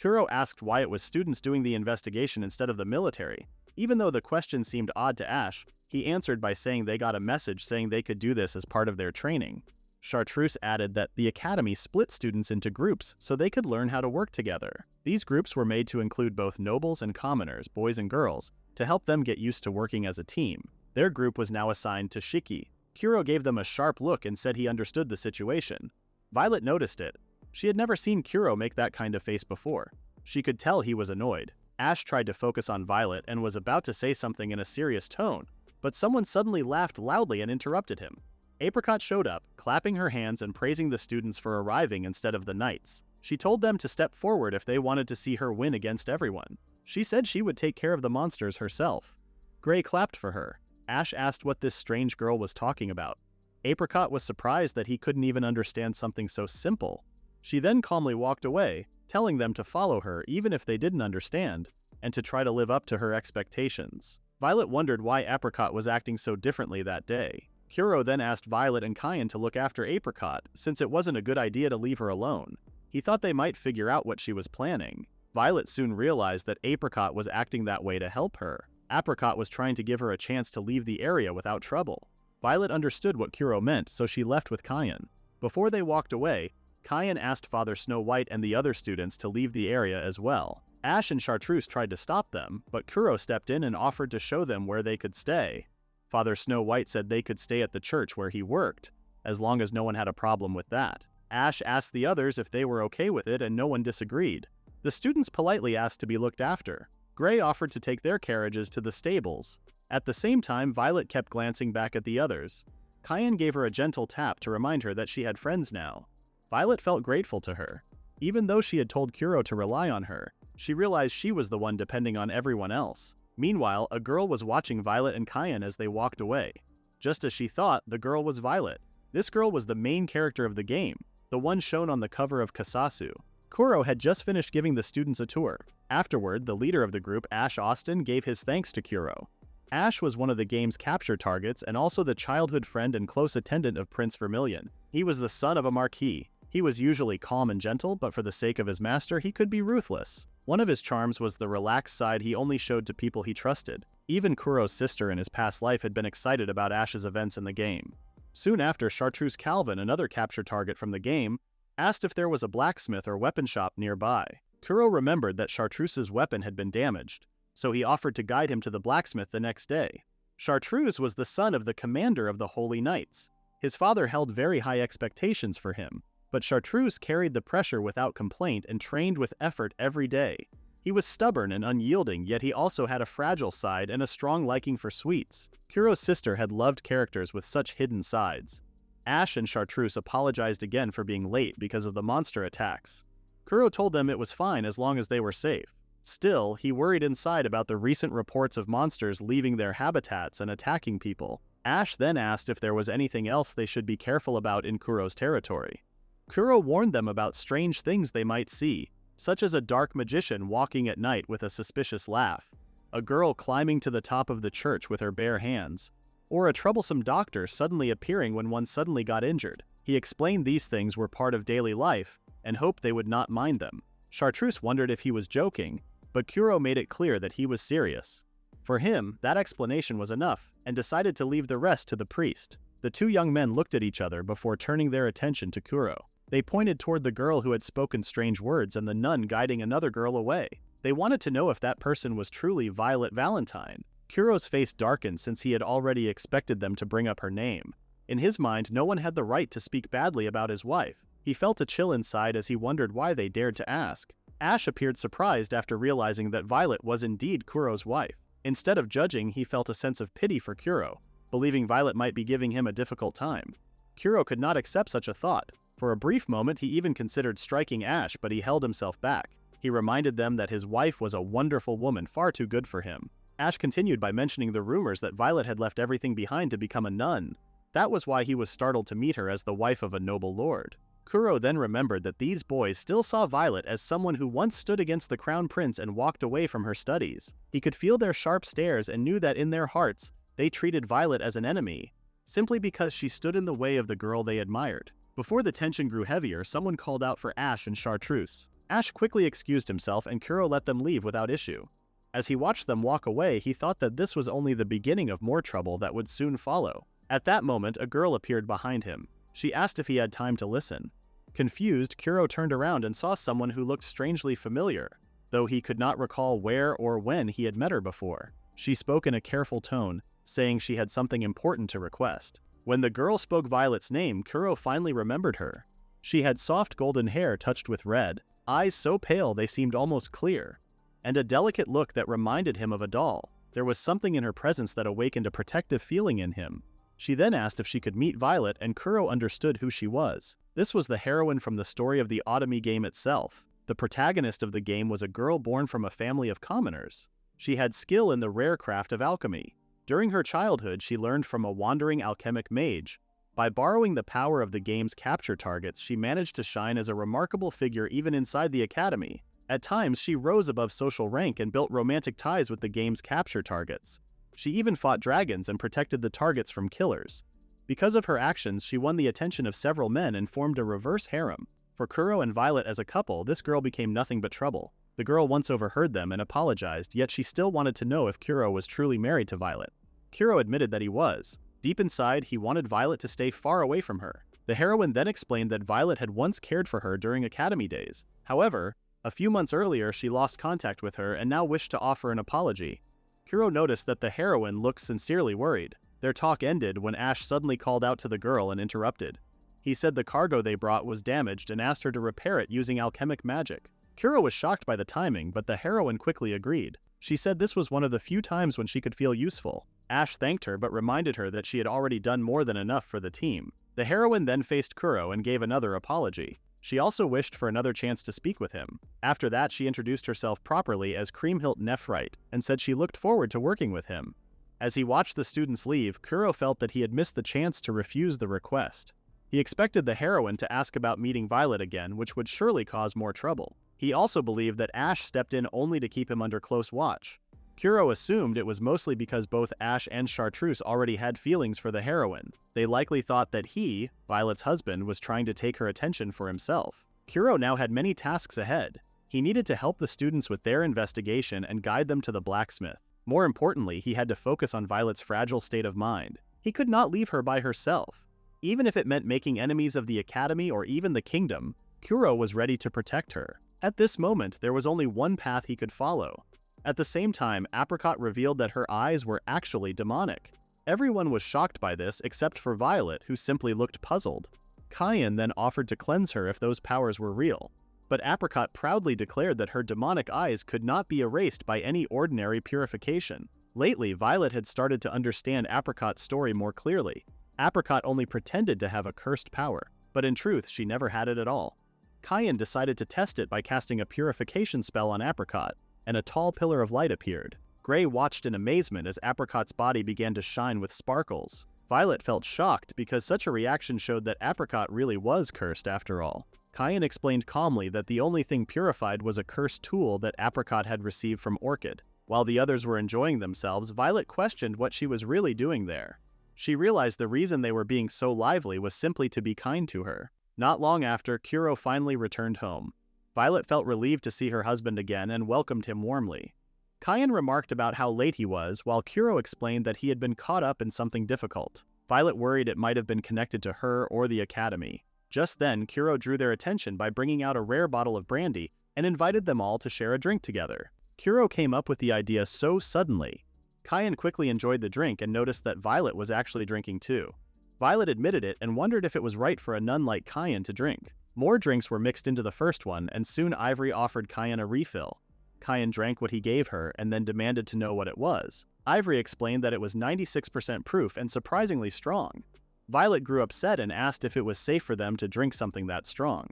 Speaker 1: Kuro asked why it was students doing the investigation instead of the military. Even though the question seemed odd to Ash, he answered by saying they got a message saying they could do this as part of their training. Chartreuse added that the academy split students into groups so they could learn how to work together. These groups were made to include both nobles and commoners, boys and girls, to help them get used to working as a team. Their group was now assigned to Shiki. Kuro gave them a sharp look and said he understood the situation. Violet noticed it. She had never seen Kuro make that kind of face before. She could tell he was annoyed. Ash tried to focus on Violet and was about to say something in a serious tone, but someone suddenly laughed loudly and interrupted him. Apricot showed up, clapping her hands and praising the students for arriving instead of the knights. She told them to step forward if they wanted to see her win against everyone. She said she would take care of the monsters herself. Gray clapped for her. Ash asked what this strange girl was talking about. Apricot was surprised that he couldn't even understand something so simple. She then calmly walked away, telling them to follow her even if they didn't understand, and to try to live up to her expectations. Violet wondered why Apricot was acting so differently that day. Kuro then asked Violet and Kyan to look after Apricot, since it wasn't a good idea to leave her alone. He thought they might figure out what she was planning. Violet soon realized that Apricot was acting that way to help her. Apricot was trying to give her a chance to leave the area without trouble. Violet understood what Kuro meant, so she left with Kyan. Before they walked away, Kyan asked Father Snow White and the other students to leave the area as well. Ash and Chartreuse tried to stop them, but Kuro stepped in and offered to show them where they could stay. Father Snow White said they could stay at the church where he worked, as long as no one had a problem with that. Ash asked the others if they were okay with it and no one disagreed. The students politely asked to be looked after. Gray offered to take their carriages to the stables. At the same time, Violet kept glancing back at the others. Kyan gave her a gentle tap to remind her that she had friends now. Violet felt grateful to her. Even though she had told Kuro to rely on her, she realized she was the one depending on everyone else. Meanwhile, a girl was watching Violet and Kyan as they walked away. Just as she thought, the girl was Violet. This girl was the main character of the game, the one shown on the cover of Kasasu. Kuro had just finished giving the students a tour. Afterward, the leader of the group, Ash Austin, gave his thanks to Kuro. Ash was one of the game's capture targets and also the childhood friend and close attendant of Prince Vermilion. He was the son of a marquis. He was usually calm and gentle, but for the sake of his master, he could be ruthless. One of his charms was the relaxed side he only showed to people he trusted. Even Kuro's sister in his past life had been excited about Ash's events in the game. Soon after, Chartreuse Calvin, another capture target from the game, asked if there was a blacksmith or weapon shop nearby. Kuro remembered that Chartreuse's weapon had been damaged, so he offered to guide him to the blacksmith the next day. Chartreuse was the son of the commander of the Holy Knights. His father held very high expectations for him, but Chartreuse carried the pressure without complaint and trained with effort every day. He was stubborn and unyielding, yet he also had a fragile side and a strong liking for sweets. Kuro's sister had loved characters with such hidden sides. Ash and Chartreuse apologized again for being late because of the monster attacks. Kuro told them it was fine as long as they were safe. Still, he worried inside about the recent reports of monsters leaving their habitats and attacking people. Ash then asked if there was anything else they should be careful about in Kuro's territory. Kuro warned them about strange things they might see, such as a dark magician walking at night with a suspicious laugh, a girl climbing to the top of the church with her bare hands, or a troublesome doctor suddenly appearing when one suddenly got injured. He explained these things were part of daily life and hoped they would not mind them. Chartreuse wondered if he was joking, but Kuro made it clear that he was serious. For him, that explanation was enough, and decided to leave the rest to the priest. The two young men looked at each other before turning their attention to Kuro. They pointed toward the girl who had spoken strange words and the nun guiding another girl away. They wanted to know if that person was truly Violet Valentine. Kuro's face darkened since he had already expected them to bring up her name. In his mind, no one had the right to speak badly about his wife. He felt a chill inside as he wondered why they dared to ask. Ash appeared surprised after realizing that Violet was indeed Kuro's wife. Instead of judging, he felt a sense of pity for Kuro, believing Violet might be giving him a difficult time. Kuro could not accept such a thought. For a brief moment, he even considered striking Ash, but he held himself back. He reminded them that his wife was a wonderful woman, far too good for him. Ash continued by mentioning the rumors that Violet had left everything behind to become a nun. That was why he was startled to meet her as the wife of a noble lord. Kuro then remembered that these boys still saw Violet as someone who once stood against the crown prince and walked away from her studies. He could feel their sharp stares and knew that in their hearts, they treated Violet as an enemy, simply because she stood in the way of the girl they admired. Before the tension grew heavier, someone called out for Ash and Chartreuse. Ash quickly excused himself and Kuro let them leave without issue. As he watched them walk away, he thought that this was only the beginning of more trouble that would soon follow. At that moment, a girl appeared behind him. She asked if he had time to listen. Confused, Kuro turned around and saw someone who looked strangely familiar, though he could not recall where or when he had met her before. She spoke in a careful tone, saying she had something important to request. When the girl spoke Violet's name, Kuro finally remembered her. She had soft golden hair touched with red, eyes so pale they seemed almost clear, and a delicate look that reminded him of a doll. There was something in her presence that awakened a protective feeling in him. She then asked if she could meet Violet, and Kuro understood who she was. This was the heroine from the story of the Automy game itself. The protagonist of the game was a girl born from a family of commoners. She had skill in the rare craft of alchemy. During her childhood, she learned from a wandering alchemic mage. By borrowing the power of the game's capture targets, she managed to shine as a remarkable figure even inside the academy. At times, she rose above social rank and built romantic ties with the game's capture targets. She even fought dragons and protected the targets from killers. Because of her actions, she won the attention of several men and formed a reverse harem. For Kuro and Violet as a couple, this girl became nothing but trouble. The girl once overheard them and apologized, yet she still wanted to know if Kuro was truly married to Violet. Kuro admitted that he was. Deep inside, he wanted Violet to stay far away from her. The heroine then explained that Violet had once cared for her during academy days. However, a few months earlier, she lost contact with her and now wished to offer an apology. Kuro noticed that the heroine looked sincerely worried. Their talk ended when Ash suddenly called out to the girl and interrupted. He said the cargo they brought was damaged and asked her to repair it using alchemic magic. Kuro was shocked by the timing, but the heroine quickly agreed. She said this was one of the few times when she could feel useful. Ash thanked her but reminded her that she had already done more than enough for the team. The heroine then faced Kuro and gave another apology. She also wished for another chance to speak with him. After that, she introduced herself properly as Creamhilt Nephrite and said she looked forward to working with him. As he watched the students leave, Kuro felt that he had missed the chance to refuse the request. He expected the heroine to ask about meeting Violet again, which would surely cause more trouble. He also believed that Ash stepped in only to keep him under close watch. Kuro assumed it was mostly because both Ash and Chartreuse already had feelings for the heroine. They likely thought that he, Violet's husband, was trying to take her attention for himself. Kuro now had many tasks ahead. He needed to help the students with their investigation and guide them to the blacksmith. More importantly, he had to focus on Violet's fragile state of mind. He could not leave her by herself. Even if it meant making enemies of the academy or even the kingdom, Kuro was ready to protect her. At this moment, there was only one path he could follow. At the same time, Apricot revealed that her eyes were actually demonic. Everyone was shocked by this except for Violet, who simply looked puzzled. Cayenne then offered to cleanse her if those powers were real. But Apricot proudly declared that her demonic eyes could not be erased by any ordinary purification. Lately, Violet had started to understand Apricot's story more clearly. Apricot only pretended to have a cursed power, but in truth, she never had it at all. Cayenne decided to test it by casting a purification spell on Apricot, and a tall pillar of light appeared. Gray watched in amazement as Apricot's body began to shine with sparkles. Violet felt shocked because such a reaction showed that Apricot really was cursed after all. Cayenne explained calmly that the only thing purified was a cursed tool that Apricot had received from Orchid. While the others were enjoying themselves, Violet questioned what she was really doing there. She realized the reason they were being so lively was simply to be kind to her. Not long after, Kuro finally returned home. Violet felt relieved to see her husband again and welcomed him warmly. Kyan remarked about how late he was, while Kuro explained that he had been caught up in something difficult. Violet worried it might have been connected to her or the academy. Just then, Kuro drew their attention by bringing out a rare bottle of brandy and invited them all to share a drink together. Kuro came up with the idea so suddenly. Kyan quickly enjoyed the drink and noticed that Violet was actually drinking too. Violet admitted it and wondered if it was right for a nun like Kyan to drink. More drinks were mixed into the first one, and soon Ivory offered Kyan a refill. Kyan drank what he gave her and then demanded to know what it was. Ivory explained that it was 96% proof and surprisingly strong. Violet grew upset and asked if it was safe for them to drink something that strong.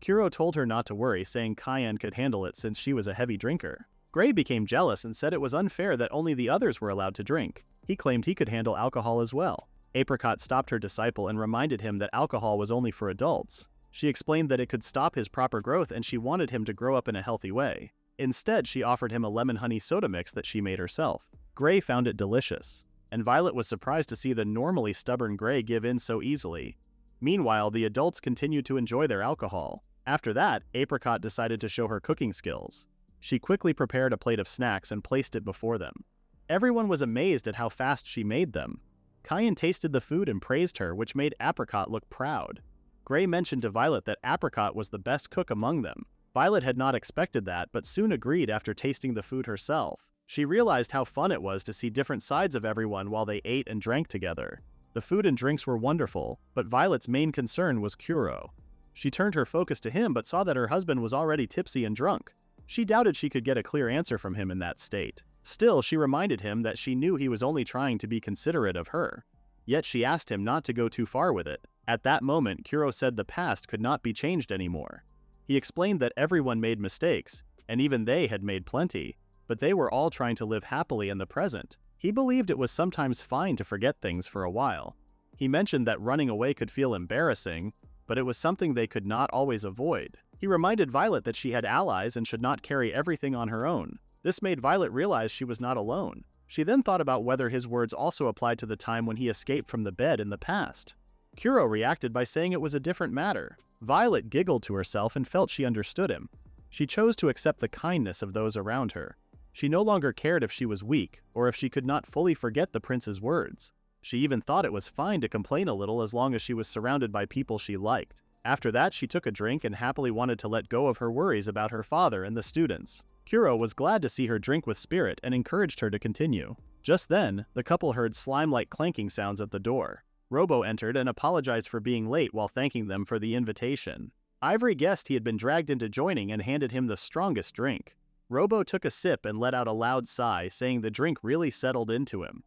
Speaker 1: Kuro told her not to worry, saying Kyan could handle it since she was a heavy drinker. Gray became jealous and said it was unfair that only the others were allowed to drink. He claimed he could handle alcohol as well. Apricot stopped her disciple and reminded him that alcohol was only for adults. She explained that it could stop his proper growth and she wanted him to grow up in a healthy way. Instead, she offered him a lemon honey soda mix that she made herself. Gray found it delicious, and Violet was surprised to see the normally stubborn Gray give in so easily. Meanwhile, the adults continued to enjoy their alcohol. After that, Apricot decided to show her cooking skills. She quickly prepared a plate of snacks and placed it before them. Everyone was amazed at how fast she made them. Kyan tasted the food and praised her, which made Apricot look proud. Gray mentioned to Violet that Apricot was the best cook among them. Violet had not expected that, but soon agreed after tasting the food herself. She realized how fun it was to see different sides of everyone while they ate and drank together. The food and drinks were wonderful, but Violet's main concern was Kuro. She turned her focus to him but saw that her husband was already tipsy and drunk. She doubted she could get a clear answer from him in that state. Still, she reminded him that she knew he was only trying to be considerate of her. Yet she asked him not to go too far with it. At that moment, Kuro said the past could not be changed anymore. He explained that everyone made mistakes, and even they had made plenty, but they were all trying to live happily in the present. He believed it was sometimes fine to forget things for a while. He mentioned that running away could feel embarrassing, but it was something they could not always avoid. He reminded Violet that she had allies and should not carry everything on her own. This made Violet realize she was not alone. She then thought about whether his words also applied to the time when he escaped from the bed in the past. Kuro reacted by saying it was a different matter. Violet giggled to herself and felt she understood him. She chose to accept the kindness of those around her. She no longer cared if she was weak, or if she could not fully forget the prince's words. She even thought it was fine to complain a little as long as she was surrounded by people she liked. After that, she took a drink and happily wanted to let go of her worries about her father and the students. Kuro was glad to see her drink with spirit and encouraged her to continue. Just then, the couple heard slime-like clanking sounds at the door. Robo entered and apologized for being late while thanking them for the invitation. Ivory guessed he had been dragged into joining and handed him the strongest drink. Robo took a sip and let out a loud sigh, saying the drink really settled into him.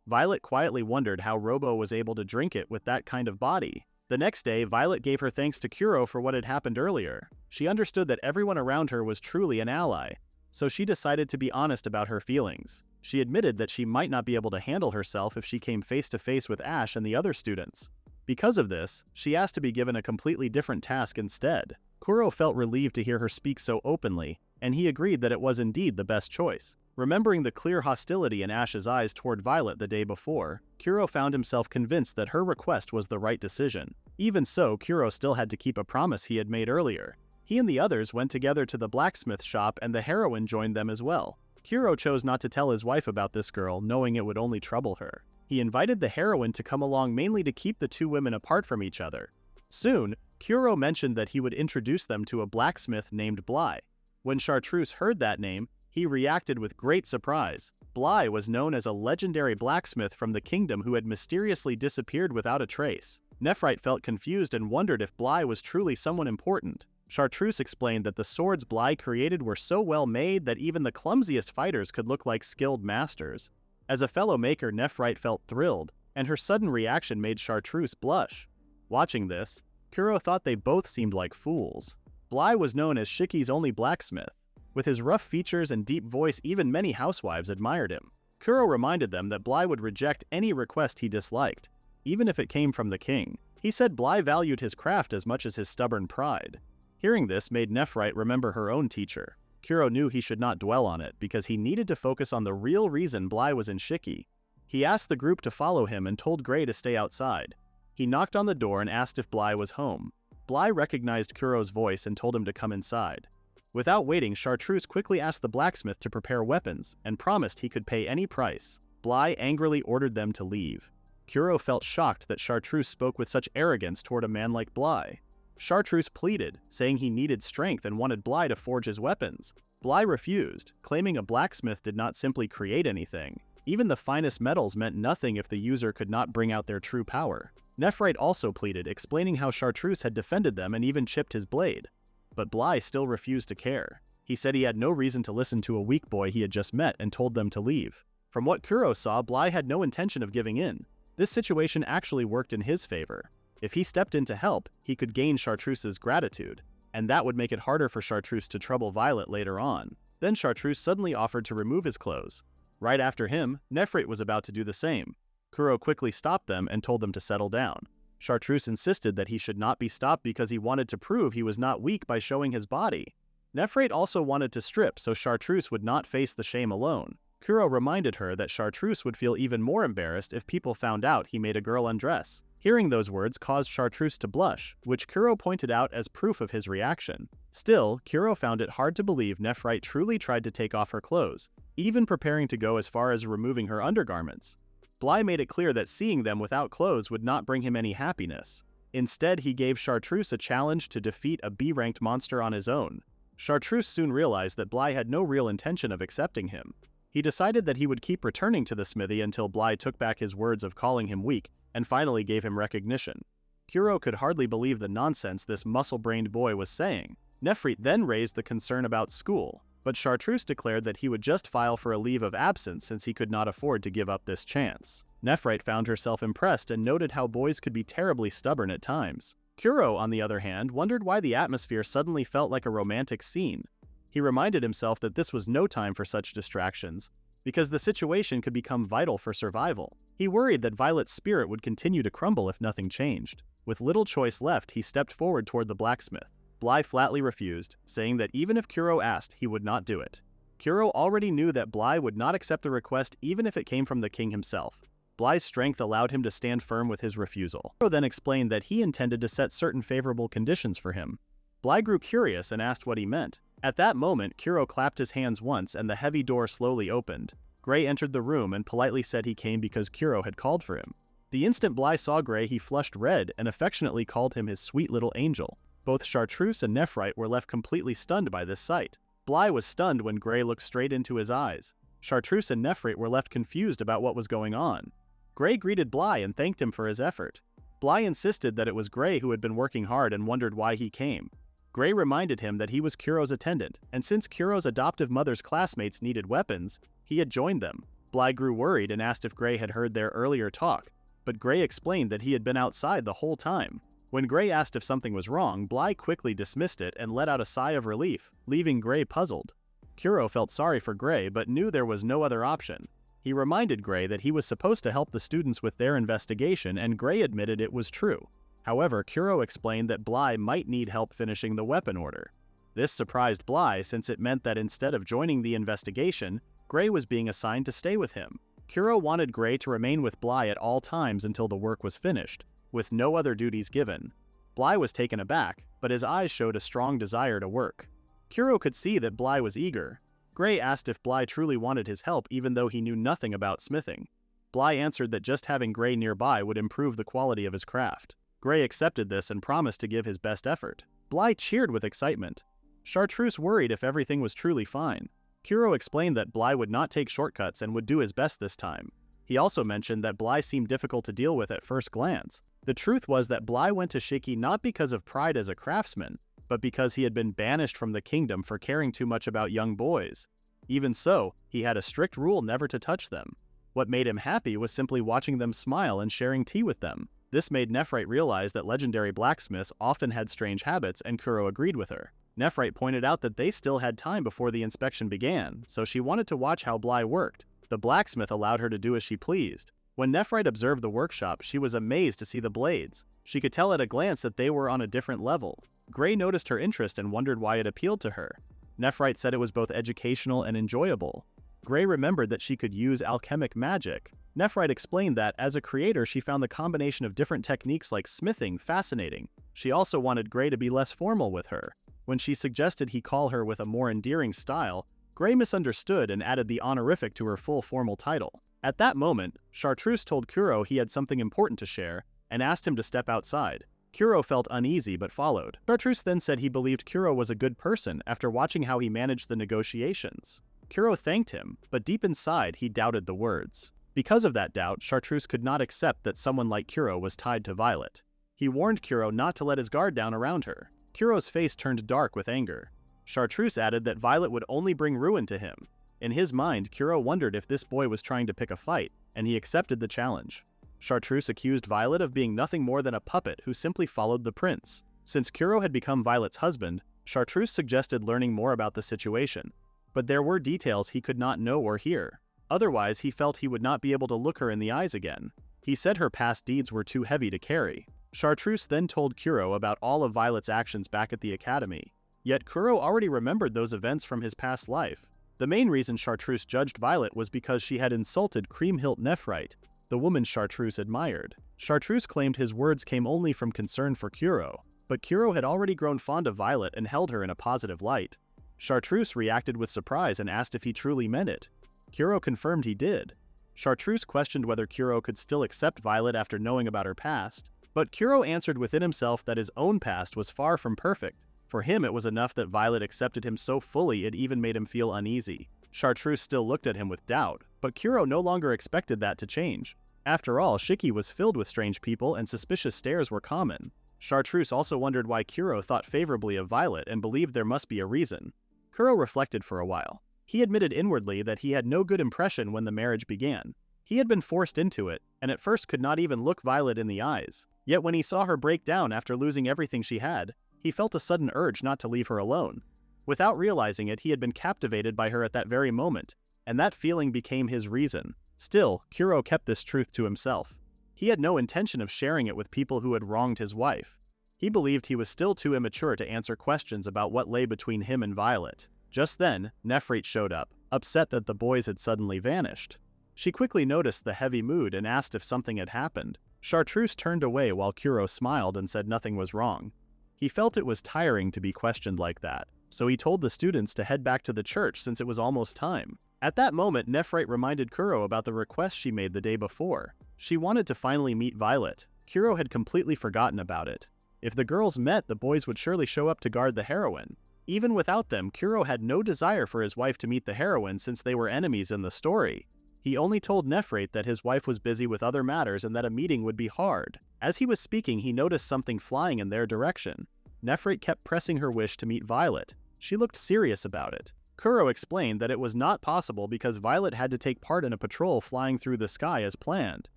Speaker 1: Violet quietly wondered how Robo was able to drink it with that kind of body. The next day, Violet gave her thanks to Kuro for what had happened earlier. She understood that everyone around her was truly an ally, so she decided to be honest about her feelings. She admitted that she might not be able to handle herself if she came face to face with Ash and the other students. Because of this, she asked to be given a completely different task instead. Kuro felt relieved to hear her speak so openly, and he agreed that it was indeed the best choice. Remembering the clear hostility in Ash's eyes toward Violet the day before, Kuro found himself convinced that her request was the right decision. Even so, Kuro still had to keep a promise he had made earlier. He and the others went together to the blacksmith shop and the heroine joined them as well. Kuro chose not to tell his wife about this girl, knowing it would only trouble her. He invited the heroine to come along mainly to keep the two women apart from each other. Soon, Kuro mentioned that he would introduce them to a blacksmith named Bly. When Chartreuse heard that name, he reacted with great surprise. Bly was known as a legendary blacksmith from the kingdom who had mysteriously disappeared without a trace. Nephrite felt confused and wondered if Bly was truly someone important. Chartreuse explained that the swords Bly created were so well made that even the clumsiest fighters could look like skilled masters. As a fellow maker, Nephrite felt thrilled, and her sudden reaction made Chartreuse blush. Watching this, Kuro thought they both seemed like fools. Bly was known as Shiki's only blacksmith. With his rough features and deep voice, even many housewives admired him. Kuro reminded them that Bly would reject any request he disliked, even if it came from the king. He said Bly valued his craft as much as his stubborn pride. Hearing this made Nephrite remember her own teacher. Kuro knew he should not dwell on it because he needed to focus on the real reason Bly was in Shiki. He asked the group to follow him and told Gray to stay outside. He knocked on the door and asked if Bly was home. Bly recognized Kuro's voice and told him to come inside. Without waiting, Chartreuse quickly asked the blacksmith to prepare weapons and promised he could pay any price. Bly angrily ordered them to leave. Kuro felt shocked that Chartreuse spoke with such arrogance toward a man like Bly. Chartreuse pleaded, saying he needed strength and wanted Bly to forge his weapons. Bly refused, claiming a blacksmith did not simply create anything. Even the finest metals meant nothing if the user could not bring out their true power. Nephrite also pleaded, explaining how Chartreuse had defended them and even chipped his blade. But Bly still refused to care. He said he had no reason to listen to a weak boy he had just met and told them to leave. From what Kuro saw, Bly had no intention of giving in. This situation actually worked in his favor. If he stepped in to help, he could gain Chartreuse's gratitude, and that would make it harder for Chartreuse to trouble Violet later on. Then Chartreuse suddenly offered to remove his clothes. Right after him, Nephrite was about to do the same. Kuro quickly stopped them and told them to settle down. Chartreuse insisted that he should not be stopped because he wanted to prove he was not weak by showing his body. Nephrite also wanted to strip so Chartreuse would not face the shame alone. Kuro reminded her that Chartreuse would feel even more embarrassed if people found out he made a girl undress. Hearing those words caused Chartreuse to blush, which Kuro pointed out as proof of his reaction. Still, Kuro found it hard to believe Nephrite truly tried to take off her clothes, even preparing to go as far as removing her undergarments. Bly made it clear that seeing them without clothes would not bring him any happiness. Instead, he gave Chartreuse a challenge to defeat a B-ranked monster on his own. Chartreuse soon realized that Bly had no real intention of accepting him. He decided that he would keep returning to the smithy until Bly took back his words of calling him weak and finally gave him recognition. Kuro could hardly believe the nonsense this muscle-brained boy was saying. Nephrite then raised the concern about school, but Chartreuse declared that he would just file for a leave of absence since he could not afford to give up this chance. Nephrite found herself impressed and noted how boys could be terribly stubborn at times. Kuro, on the other hand, wondered why the atmosphere suddenly felt like a romantic scene. He reminded himself that this was no time for such distractions, because the situation could become vital for survival. He worried that Violet's spirit would continue to crumble if nothing changed. With little choice left, he stepped forward toward the blacksmith. Bly flatly refused, saying that even if Kuro asked, he would not do it. Kuro already knew that Bly would not accept the request even if it came from the king himself. Bly's strength allowed him to stand firm with his refusal. Kuro then explained that he intended to set certain favorable conditions for him. Bly grew curious and asked what he meant. At that moment, Kuro clapped his hands once and the heavy door slowly opened. Gray entered the room and politely said he came because Kuro had called for him. The instant Bly saw Gray, he flushed red and affectionately called him his sweet little angel. Both Chartreuse and Nephrite were left completely stunned by this sight. Bly was stunned when Gray looked straight into his eyes. Chartreuse and Nephrite were left confused about what was going on. Gray greeted Bly and thanked him for his effort. Bly insisted that it was Gray who had been working hard and wondered why he came. Gray reminded him that he was Kuro's attendant, and since Kuro's adoptive mother's classmates needed weapons, he had joined them. Bly grew worried and asked if Gray had heard their earlier talk, but Gray explained that he had been outside the whole time. When Gray asked if something was wrong, Bly quickly dismissed it and let out a sigh of relief, leaving Gray puzzled. Kuro felt sorry for Gray but knew there was no other option. He reminded Gray that he was supposed to help the students with their investigation, and Gray admitted it was true. However, Kuro explained that Bly might need help finishing the weapon order. This surprised Bly since it meant that instead of joining the investigation, Gray was being assigned to stay with him. Kuro wanted Gray to remain with Bly at all times until the work was finished, with no other duties given. Bly was taken aback, but his eyes showed a strong desire to work. Kuro could see that Bly was eager. Gray asked if Bly truly wanted his help even though he knew nothing about smithing. Bly answered that just having Gray nearby would improve the quality of his craft. Gray accepted this and promised to give his best effort. Bly cheered with excitement. Chartreuse worried if everything was truly fine. Kuro explained that Bly would not take shortcuts and would do his best this time. He also mentioned that Bly seemed difficult to deal with at first glance. The truth was that Bly went to Shiki not because of pride as a craftsman, but because he had been banished from the kingdom for caring too much about young boys. Even so, he had a strict rule never to touch them. What made him happy was simply watching them smile and sharing tea with them. This made Nephrite realize that legendary blacksmiths often had strange habits, and Kuro agreed with her. Nephrite pointed out that they still had time before the inspection began, so she wanted to watch how Bly worked. The blacksmith allowed her to do as she pleased. When Nephrite observed the workshop, she was amazed to see the blades. She could tell at a glance that they were on a different level. Gray noticed her interest and wondered why it appealed to her. Nephrite said it was both educational and enjoyable. Gray remembered that she could use alchemic magic. Nephrite explained that, as a creator, she found the combination of different techniques like smithing fascinating. She also wanted Gray to be less formal with her. When she suggested he call her with a more endearing style, Gray misunderstood and added the honorific to her full formal title. At that moment, Chartreuse told Kuro he had something important to share and asked him to step outside. Kuro felt uneasy but followed. Chartreuse then said he believed Kuro was a good person after watching how he managed the negotiations. Kuro thanked him, but deep inside he doubted the words. Because of that doubt, Chartreuse could not accept that someone like Kuro was tied to Violet. He warned Kuro not to let his guard down around her. Kuro's face turned dark with anger. Chartreuse added that Violet would only bring ruin to him. In his mind, Kuro wondered if this boy was trying to pick a fight, and he accepted the challenge. Chartreuse accused Violet of being nothing more than a puppet who simply followed the prince. Since Kuro had become Violet's husband, Chartreuse suggested learning more about the situation. But there were details he could not know or hear. Otherwise, he felt he would not be able to look her in the eyes again. He said her past deeds were too heavy to carry. Chartreuse then told Kuro about all of Violet's actions back at the academy. Yet Kuro already remembered those events from his past life. The main reason Chartreuse judged Violet was because she had insulted Creamhilt Nephrite, the woman Chartreuse admired. Chartreuse claimed his words came only from concern for Kuro, but Kuro had already grown fond of Violet and held her in a positive light. Chartreuse reacted with surprise and asked if he truly meant it. Kuro confirmed he did. Chartreuse questioned whether Kuro could still accept Violet after knowing about her past, but Kuro answered within himself that his own past was far from perfect. For him, it was enough that Violet accepted him so fully it even made him feel uneasy. Chartreuse still looked at him with doubt, but Kuro no longer expected that to change. After all, Shiki was filled with strange people and suspicious stares were common. Chartreuse also wondered why Kuro thought favorably of Violet and believed there must be a reason. Kuro reflected for a while. He admitted inwardly that he had no good impression when the marriage began. He had been forced into it, and at first could not even look Violet in the eyes. Yet when he saw her break down after losing everything she had, he felt a sudden urge not to leave her alone. Without realizing it, he had been captivated by her at that very moment, and that feeling became his reason. Still, Kuro kept this truth to himself. He had no intention of sharing it with people who had wronged his wife. He believed he was still too immature to answer questions about what lay between him and Violet. Just then, Nephrite showed up, upset that the boys had suddenly vanished. She quickly noticed the heavy mood and asked if something had happened. Chartreuse turned away while Kuro smiled and said nothing was wrong. He felt it was tiring to be questioned like that, so he told the students to head back to the church since it was almost time. At that moment, Nephrite reminded Kuro about the request she made the day before. She wanted to finally meet Violet. Kuro had completely forgotten about it. If the girls met, the boys would surely show up to guard the heroine. Even without them, Kuro had no desire for his wife to meet the heroine since they were enemies in the story. He only told Nephrite that his wife was busy with other matters and that a meeting would be hard. As he was speaking, he noticed something flying in their direction. Nephrite kept pressing her wish to meet Violet. She looked serious about it. Kuro explained that it was not possible because Violet had to take part in a patrol flying through the sky as planned.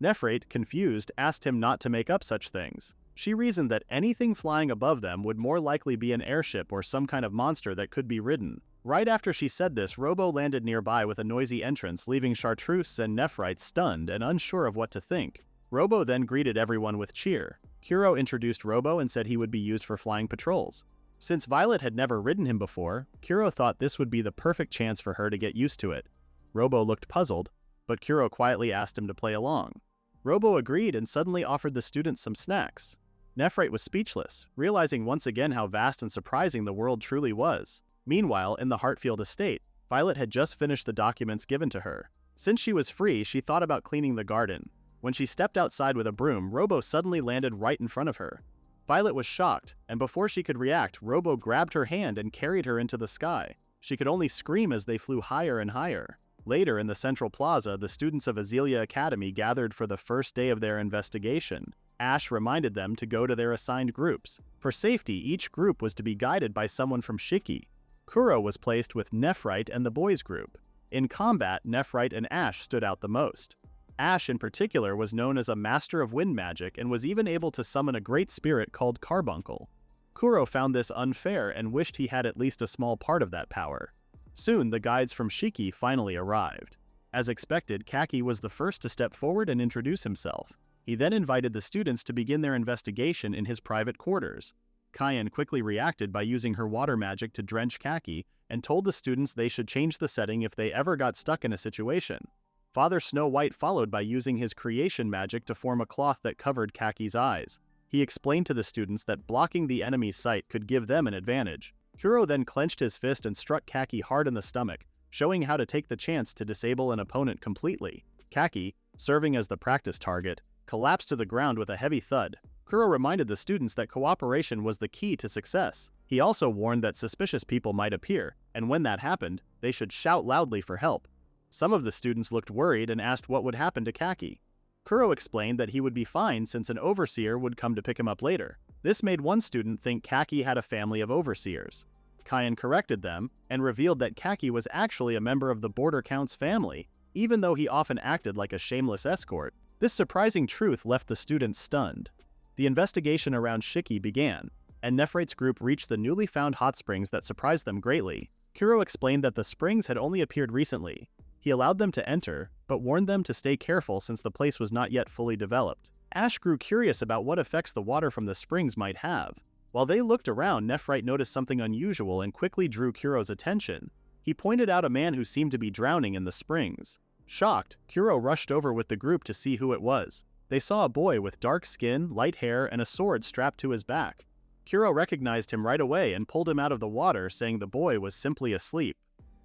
Speaker 1: Nephrite, confused, asked him not to make up such things. She reasoned that anything flying above them would more likely be an airship or some kind of monster that could be ridden. Right after she said this, Robo landed nearby with a noisy entrance, leaving Chartreuse and Nephrite stunned and unsure of what to think. Robo then greeted everyone with cheer. Kuro introduced Robo and said he would be used for flying patrols. Since Violet had never ridden him before, Kuro thought this would be the perfect chance for her to get used to it. Robo looked puzzled, but Kuro quietly asked him to play along. Robo agreed and suddenly offered the students some snacks. Nephrite was speechless, realizing once again how vast and surprising the world truly was. Meanwhile, in the Heartfield estate, Violet had just finished the documents given to her. Since she was free, she thought about cleaning the garden. When she stepped outside with a broom, Robo suddenly landed right in front of her. Violet was shocked, and before she could react, Robo grabbed her hand and carried her into the sky. She could only scream as they flew higher and higher. Later, in the central plaza, the students of Azalea Academy gathered for the first day of their investigation. Ash reminded them to go to their assigned groups. For safety, each group was to be guided by someone from Shiki. Kuro was placed with Nephrite and the boys group. In combat, Nephrite and Ash stood out the most. Ash in particular was known as a master of wind magic and was even able to summon a great spirit called Carbuncle. Kuro found this unfair and wished he had at least a small part of that power. Soon, the guides from Shiki finally arrived. As expected, Kaki was the first to step forward and introduce himself. He then invited the students to begin their investigation in his private quarters. Kayan quickly reacted by using her water magic to drench Kaki and told the students they should change the setting if they ever got stuck in a situation. Father Snow White followed by using his creation magic to form a cloth that covered Kaki's eyes. He explained to the students that blocking the enemy's sight could give them an advantage. Kuro then clenched his fist and struck Kaki hard in the stomach, showing how to take the chance to disable an opponent completely. Kaki, serving as the practice target, collapsed to the ground with a heavy thud. Kuro reminded the students that cooperation was the key to success. He also warned that suspicious people might appear, and when that happened, they should shout loudly for help. Some of the students looked worried and asked what would happen to Kaki. Kuro explained that he would be fine since an overseer would come to pick him up later. This made one student think Kaki had a family of overseers. Kyan corrected them and revealed that Kaki was actually a member of the Border Count's family, even though he often acted like a shameless escort. This surprising truth left the students stunned. The investigation around Shiki began, and Nephrite's group reached the newly found hot springs that surprised them greatly. Kuro explained that the springs had only appeared recently. He allowed them to enter, but warned them to stay careful since the place was not yet fully developed. Ash grew curious about what effects the water from the springs might have. While they looked around, Nephrite noticed something unusual and quickly drew Kuro's attention. He pointed out a man who seemed to be drowning in the springs. Shocked, Kuro rushed over with the group to see who it was. They saw a boy with dark skin, light hair, and a sword strapped to his back. Kuro recognized him right away and pulled him out of the water, saying the boy was simply asleep.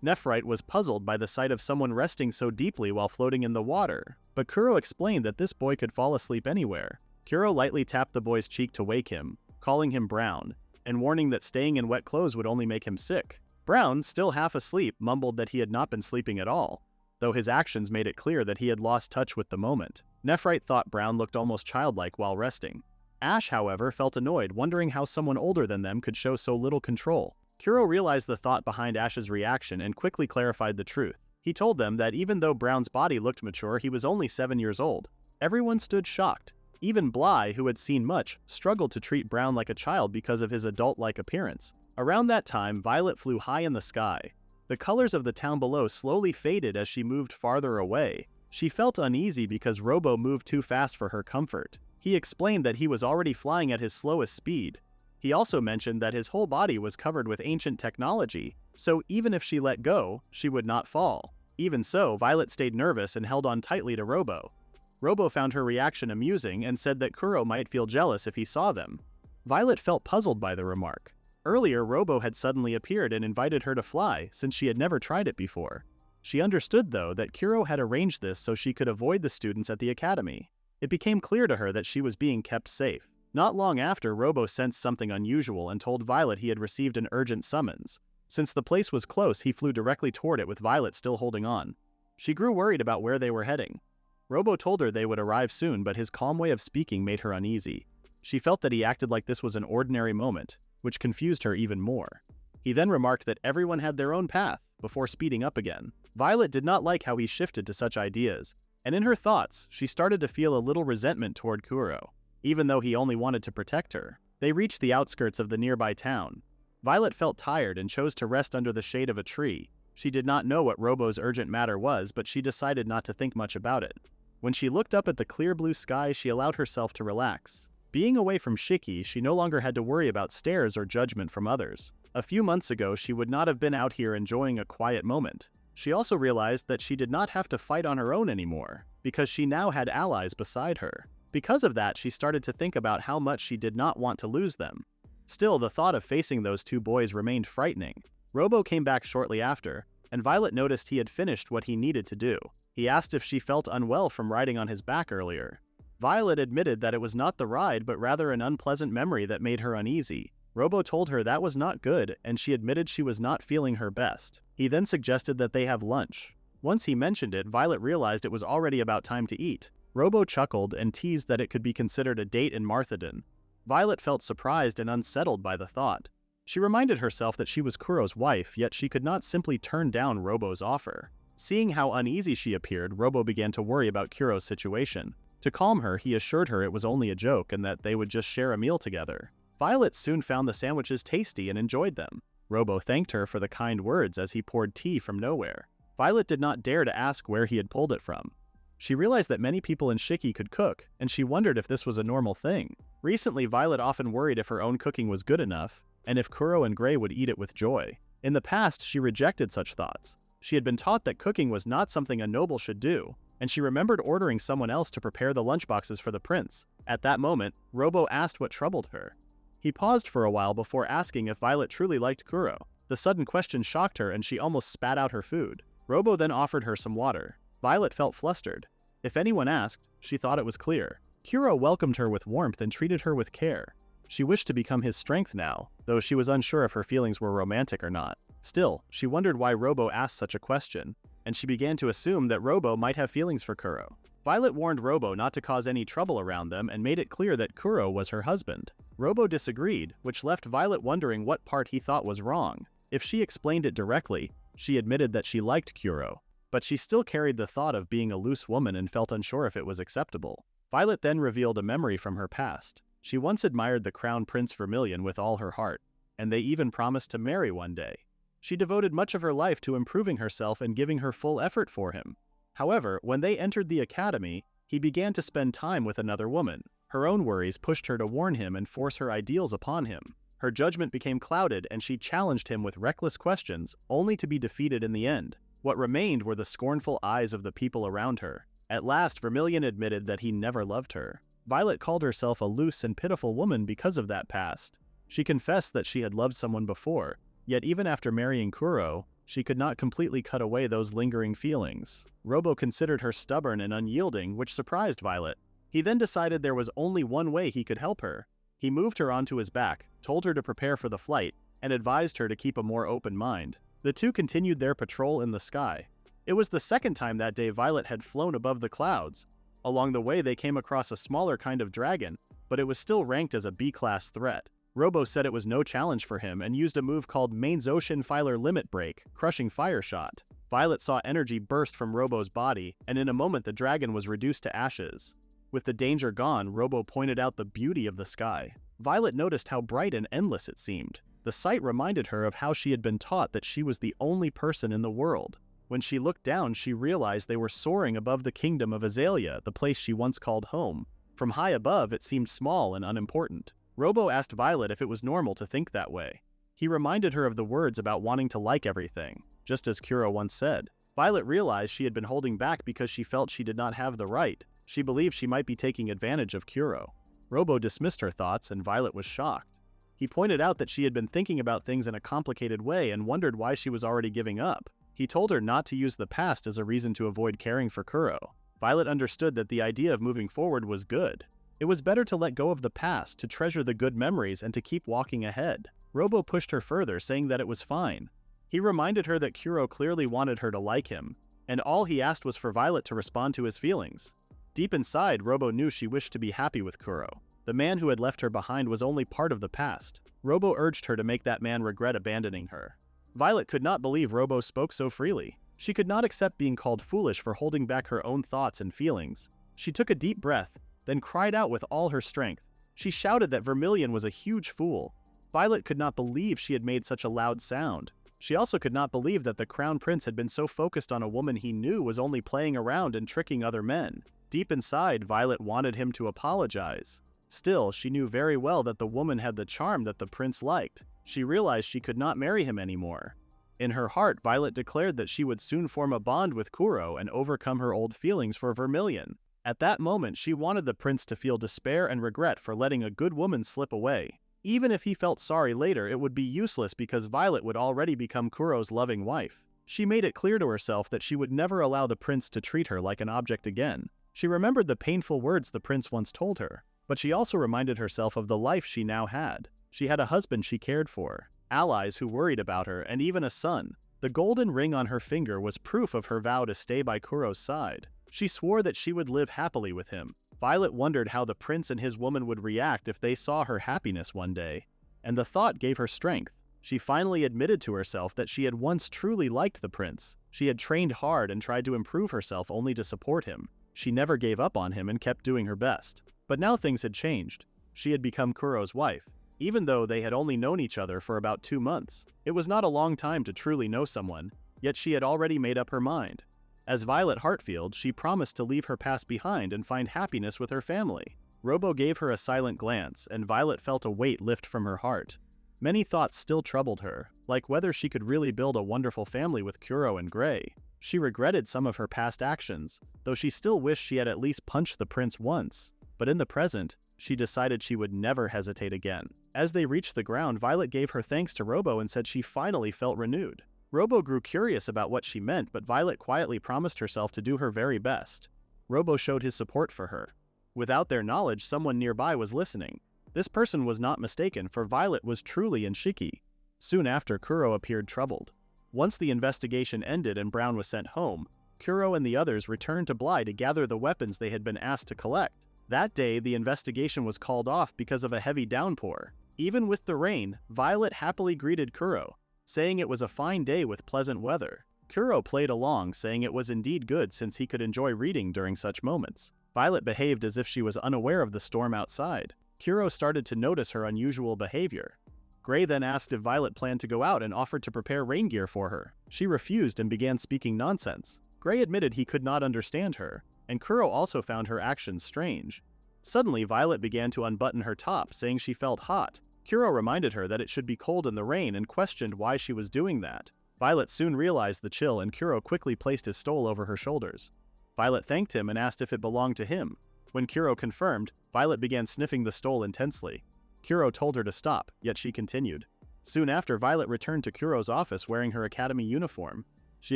Speaker 1: Nephrite was puzzled by the sight of someone resting so deeply while floating in the water, but Kuro explained that this boy could fall asleep anywhere. Kuro lightly tapped the boy's cheek to wake him, calling him Brown, and warning that staying in wet clothes would only make him sick. Brown, still half asleep, mumbled that he had not been sleeping at all, though his actions made it clear that he had lost touch with the moment. Nephrite thought Brown looked almost childlike while resting. Ash, however, felt annoyed, wondering how someone older than them could show so little control. Kuro realized the thought behind Ash's reaction and quickly clarified the truth. He told them that even though Brown's body looked mature, he was only 7 years old. Everyone stood shocked. Even Bly, who had seen much, struggled to treat Brown like a child because of his adult-like appearance. Around that time, Violet flew high in the sky. The colors of the town below slowly faded as she moved farther away. She felt uneasy because Robo moved too fast for her comfort. He explained that he was already flying at his slowest speed. He also mentioned that his whole body was covered with ancient technology, so even if she let go, she would not fall. Even so, Violet stayed nervous and held on tightly to Robo. Robo found her reaction amusing and said that Kuro might feel jealous if he saw them. Violet felt puzzled by the remark. Earlier, Robo had suddenly appeared and invited her to fly, since she had never tried it before. She understood, though, that Kuro had arranged this so she could avoid the students at the academy. It became clear to her that she was being kept safe. Not long after, Robo sensed something unusual and told Violet he had received an urgent summons. Since the place was close, he flew directly toward it with Violet still holding on. She grew worried about where they were heading. Robo told her they would arrive soon, but his calm way of speaking made her uneasy. She felt that he acted like this was an ordinary moment, which confused her even more. He then remarked that everyone had their own path, before speeding up again. Violet did not like how he shifted to such ideas, and in her thoughts, she started to feel a little resentment toward Kuro, even though he only wanted to protect her. They reached the outskirts of the nearby town. Violet felt tired and chose to rest under the shade of a tree. She did not know what Robo's urgent matter was, but she decided not to think much about it. When she looked up at the clear blue sky, she allowed herself to relax. Being away from Shiki, she no longer had to worry about stares or judgment from others. A few months ago, she would not have been out here enjoying a quiet moment. She also realized that she did not have to fight on her own anymore, because she now had allies beside her. Because of that, she started to think about how much she did not want to lose them. Still, the thought of facing those two boys remained frightening. Robo came back shortly after, and Violet noticed he had finished what he needed to do. He asked if she felt unwell from riding on his back earlier. Violet admitted that it was not the ride but rather an unpleasant memory that made her uneasy. Robo told her that was not good, and she admitted she was not feeling her best. He then suggested that they have lunch. Once he mentioned it, Violet realized it was already about time to eat. Robo chuckled and teased that it could be considered a date in Marthadon. Violet felt surprised and unsettled by the thought. She reminded herself that she was Kuro's wife, yet she could not simply turn down Robo's offer. Seeing how uneasy she appeared, Robo began to worry about Kuro's situation. To calm her, he assured her it was only a joke and that they would just share a meal together. Violet soon found the sandwiches tasty and enjoyed them. Robo thanked her for the kind words as he poured tea from nowhere. Violet did not dare to ask where he had pulled it from. She realized that many people in Shiki could cook, and she wondered if this was a normal thing. Recently, Violet often worried if her own cooking was good enough, and if Kuro and Gray would eat it with joy. In the past, she rejected such thoughts. She had been taught that cooking was not something a noble should do, and she remembered ordering someone else to prepare the lunchboxes for the prince. At that moment, Robo asked what troubled her. He paused for a while before asking if Violet truly liked Kuro. The sudden question shocked her and she almost spat out her food. Robo then offered her some water. Violet felt flustered. If anyone asked, she thought it was clear. Kuro welcomed her with warmth and treated her with care. She wished to become his strength now, though she was unsure if her feelings were romantic or not. Still, she wondered why Robo asked such a question, and she began to assume that Robo might have feelings for Kuro. Violet warned Robo not to cause any trouble around them and made it clear that Kuro was her husband. Robo disagreed, which left Violet wondering what part he thought was wrong. If she explained it directly, she admitted that she liked Kuro, but she still carried the thought of being a loose woman and felt unsure if it was acceptable. Violet then revealed a memory from her past. She once admired the Crown Prince Vermilion with all her heart, and they even promised to marry one day. She devoted much of her life to improving herself and giving her full effort for him. However, when they entered the academy, he began to spend time with another woman. Her own worries pushed her to warn him and force her ideals upon him. Her judgment became clouded and she challenged him with reckless questions, only to be defeated in the end. What remained were the scornful eyes of the people around her. At last, Vermilion admitted that he never loved her. Violet called herself a loose and pitiful woman because of that past. She confessed that she had loved someone before, yet even after marrying Kuro, she could not completely cut away those lingering feelings. Robo considered her stubborn and unyielding, which surprised Violet. He then decided there was only one way he could help her. He moved her onto his back, told her to prepare for the flight, and advised her to keep a more open mind. The two continued their patrol in the sky. It was the second time that day Violet had flown above the clouds. Along the way they came across a smaller kind of dragon, but it was still ranked as a B-class threat. Robo said it was no challenge for him and used a move called Main's Ocean Filer Limit Break, crushing fire shot. Violet saw energy burst from Robo's body, and in a moment the dragon was reduced to ashes. With the danger gone, Robo pointed out the beauty of the sky. Violet noticed how bright and endless it seemed. The sight reminded her of how she had been taught that she was the only person in the world. When she looked down, she realized they were soaring above the kingdom of Azalea, the place she once called home. From high above, it seemed small and unimportant. Robo asked Violet if it was normal to think that way. He reminded her of the words about wanting to like everything, just as Kuro once said. Violet realized she had been holding back because she felt she did not have the right. She believed she might be taking advantage of Kuro. Robo dismissed her thoughts, and Violet was shocked. He pointed out that she had been thinking about things in a complicated way and wondered why she was already giving up. He told her not to use the past as a reason to avoid caring for Kuro. Violet understood that the idea of moving forward was good. It was better to let go of the past, to treasure the good memories, and to keep walking ahead. Robo pushed her further, saying that it was fine. He reminded her that Kuro clearly wanted her to like him, and all he asked was for Violet to respond to his feelings. Deep inside, Robo knew she wished to be happy with Kuro. The man who had left her behind was only part of the past. Robo urged her to make that man regret abandoning her. Violet could not believe Robo spoke so freely. She could not accept being called foolish for holding back her own thoughts and feelings. She took a deep breath, then cried out with all her strength. She shouted that Vermilion was a huge fool. Violet could not believe she had made such a loud sound. She also could not believe that the Crown Prince had been so focused on a woman he knew was only playing around and tricking other men. Deep inside, Violet wanted him to apologize. Still, she knew very well that the woman had the charm that the prince liked. She realized she could not marry him anymore. In her heart, Violet declared that she would soon form a bond with Kuro and overcome her old feelings for Vermilion. At that moment, she wanted the prince to feel despair and regret for letting a good woman slip away. Even if he felt sorry later, it would be useless because Violet would already become Kuro's loving wife. She made it clear to herself that she would never allow the prince to treat her like an object again. She remembered the painful words the prince once told her, but she also reminded herself of the life she now had. She had a husband she cared for, allies who worried about her, and even a son. The golden ring on her finger was proof of her vow to stay by Kuro's side. She swore that she would live happily with him. Violet wondered how the prince and his woman would react if they saw her happiness one day, and the thought gave her strength. She finally admitted to herself that she had once truly liked the prince. She had trained hard and tried to improve herself only to support him. She never gave up on him and kept doing her best. But now things had changed. She had become Kuro's wife, even though they had only known each other for about 2 months. It was not a long time to truly know someone, yet she had already made up her mind. As Violet Heartfield, she promised to leave her past behind and find happiness with her family. Robo gave her a silent glance, and Violet felt a weight lift from her heart. Many thoughts still troubled her, like whether she could really build a wonderful family with Kuro and Gray. She regretted some of her past actions, though she still wished she had at least punched the prince once. But in the present, she decided she would never hesitate again. As they reached the ground, Violet gave her thanks to Robo and said she finally felt renewed. Robo grew curious about what she meant, but Violet quietly promised herself to do her very best. Robo showed his support for her. Without their knowledge, someone nearby was listening. This person was not mistaken, for Violet was truly in Shiki. Soon after, Kuro appeared troubled. Once the investigation ended and Brown was sent home, Kuro and the others returned to Bly to gather the weapons they had been asked to collect. That day, the investigation was called off because of a heavy downpour. Even with the rain, Violet happily greeted Kuro, saying it was a fine day with pleasant weather. Kuro played along, saying it was indeed good since he could enjoy reading during such moments. Violet behaved as if she was unaware of the storm outside. Kuro started to notice her unusual behavior. Gray then asked if Violet planned to go out and offered to prepare rain gear for her. She refused and began speaking nonsense. Gray admitted he could not understand her, and Kuro also found her actions strange. Suddenly, Violet began to unbutton her top, saying she felt hot. Kuro reminded her that it should be cold in the rain and questioned why she was doing that. Violet soon realized the chill, and Kuro quickly placed his stole over her shoulders. Violet thanked him and asked if it belonged to him. When Kuro confirmed, Violet began sniffing the stole intensely. Kuro told her to stop, yet she continued. Soon after, Violet returned to Kuro's office wearing her academy uniform. She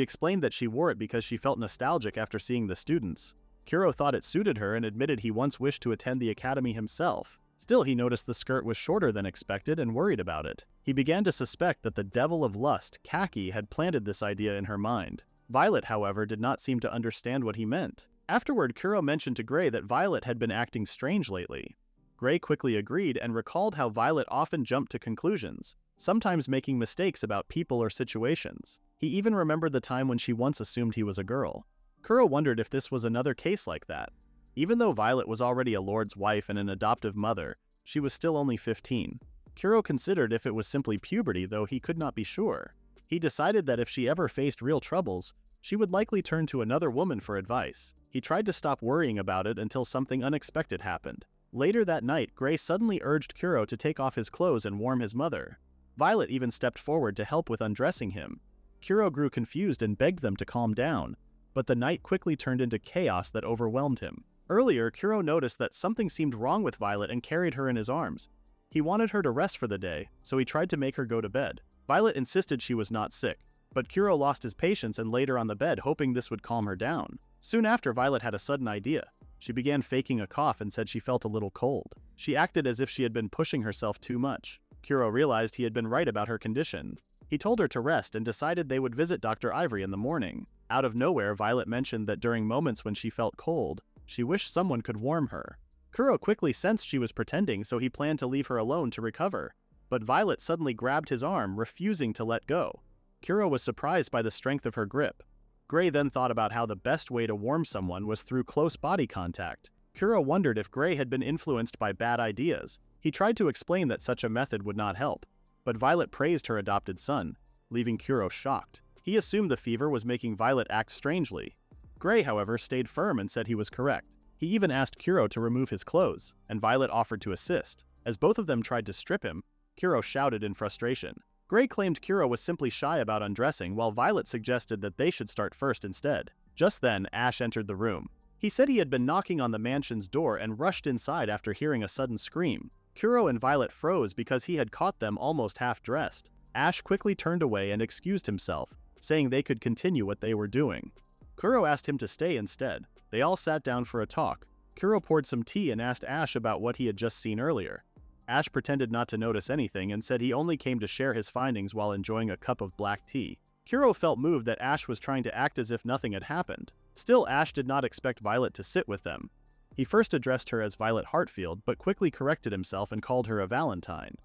Speaker 1: explained that she wore it because she felt nostalgic after seeing the students. Kuro thought it suited her and admitted he once wished to attend the academy himself. Still, he noticed the skirt was shorter than expected and worried about it. He began to suspect that the devil of lust, Kaki, had planted this idea in her mind. Violet, however, did not seem to understand what he meant. Afterward, Kuro mentioned to Gray that Violet had been acting strange lately. Gray quickly agreed and recalled how Violet often jumped to conclusions, sometimes making mistakes about people or situations. He even remembered the time when she once assumed he was a girl. Kuro wondered if this was another case like that. Even though Violet was already a lord's wife and an adoptive mother, she was still only 15. Kuro considered if it was simply puberty, though he could not be sure. He decided that if she ever faced real troubles, she would likely turn to another woman for advice. He tried to stop worrying about it until something unexpected happened. Later that night, Gray suddenly urged Kuro to take off his clothes and warm his mother. Violet even stepped forward to help with undressing him. Kuro grew confused and begged them to calm down, but the night quickly turned into chaos that overwhelmed him. Earlier, Kuro noticed that something seemed wrong with Violet and carried her in his arms. He wanted her to rest for the day, so he tried to make her go to bed. Violet insisted she was not sick, but Kuro lost his patience and laid her on the bed, hoping this would calm her down. Soon after, Violet had a sudden idea. She began faking a cough and said she felt a little cold. She acted as if she had been pushing herself too much. Kuro realized he had been right about her condition. He told her to rest and decided they would visit Dr. Ivory in the morning. Out of nowhere, Violet mentioned that during moments when she felt cold, she wished someone could warm her. Kuro quickly sensed she was pretending, so he planned to leave her alone to recover. But Violet suddenly grabbed his arm, refusing to let go. Kuro was surprised by the strength of her grip. Gray then thought about how the best way to warm someone was through close body contact. Kuro wondered if Gray had been influenced by bad ideas. He tried to explain that such a method would not help, but Violet praised her adopted son, leaving Kuro shocked. He assumed the fever was making Violet act strangely. Gray, however, stayed firm and said he was correct. He even asked Kuro to remove his clothes, and Violet offered to assist. As both of them tried to strip him, Kuro shouted in frustration. Gray claimed Kuro was simply shy about undressing, while Violet suggested that they should start first instead. Just then, Ash entered the room. He said he had been knocking on the mansion's door and rushed inside after hearing a sudden scream. Kuro and Violet froze because he had caught them almost half-dressed. Ash quickly turned away and excused himself, saying they could continue what they were doing. Kuro asked him to stay instead. They all sat down for a talk. Kuro poured some tea and asked Ash about what he had just seen earlier. Ash pretended not to notice anything and said he only came to share his findings while enjoying a cup of black tea. Kuro felt moved that Ash was trying to act as if nothing had happened. Still, Ash did not expect Violet to sit with them. He first addressed her as Violet Heartfield, but quickly corrected himself and called her a Valentine.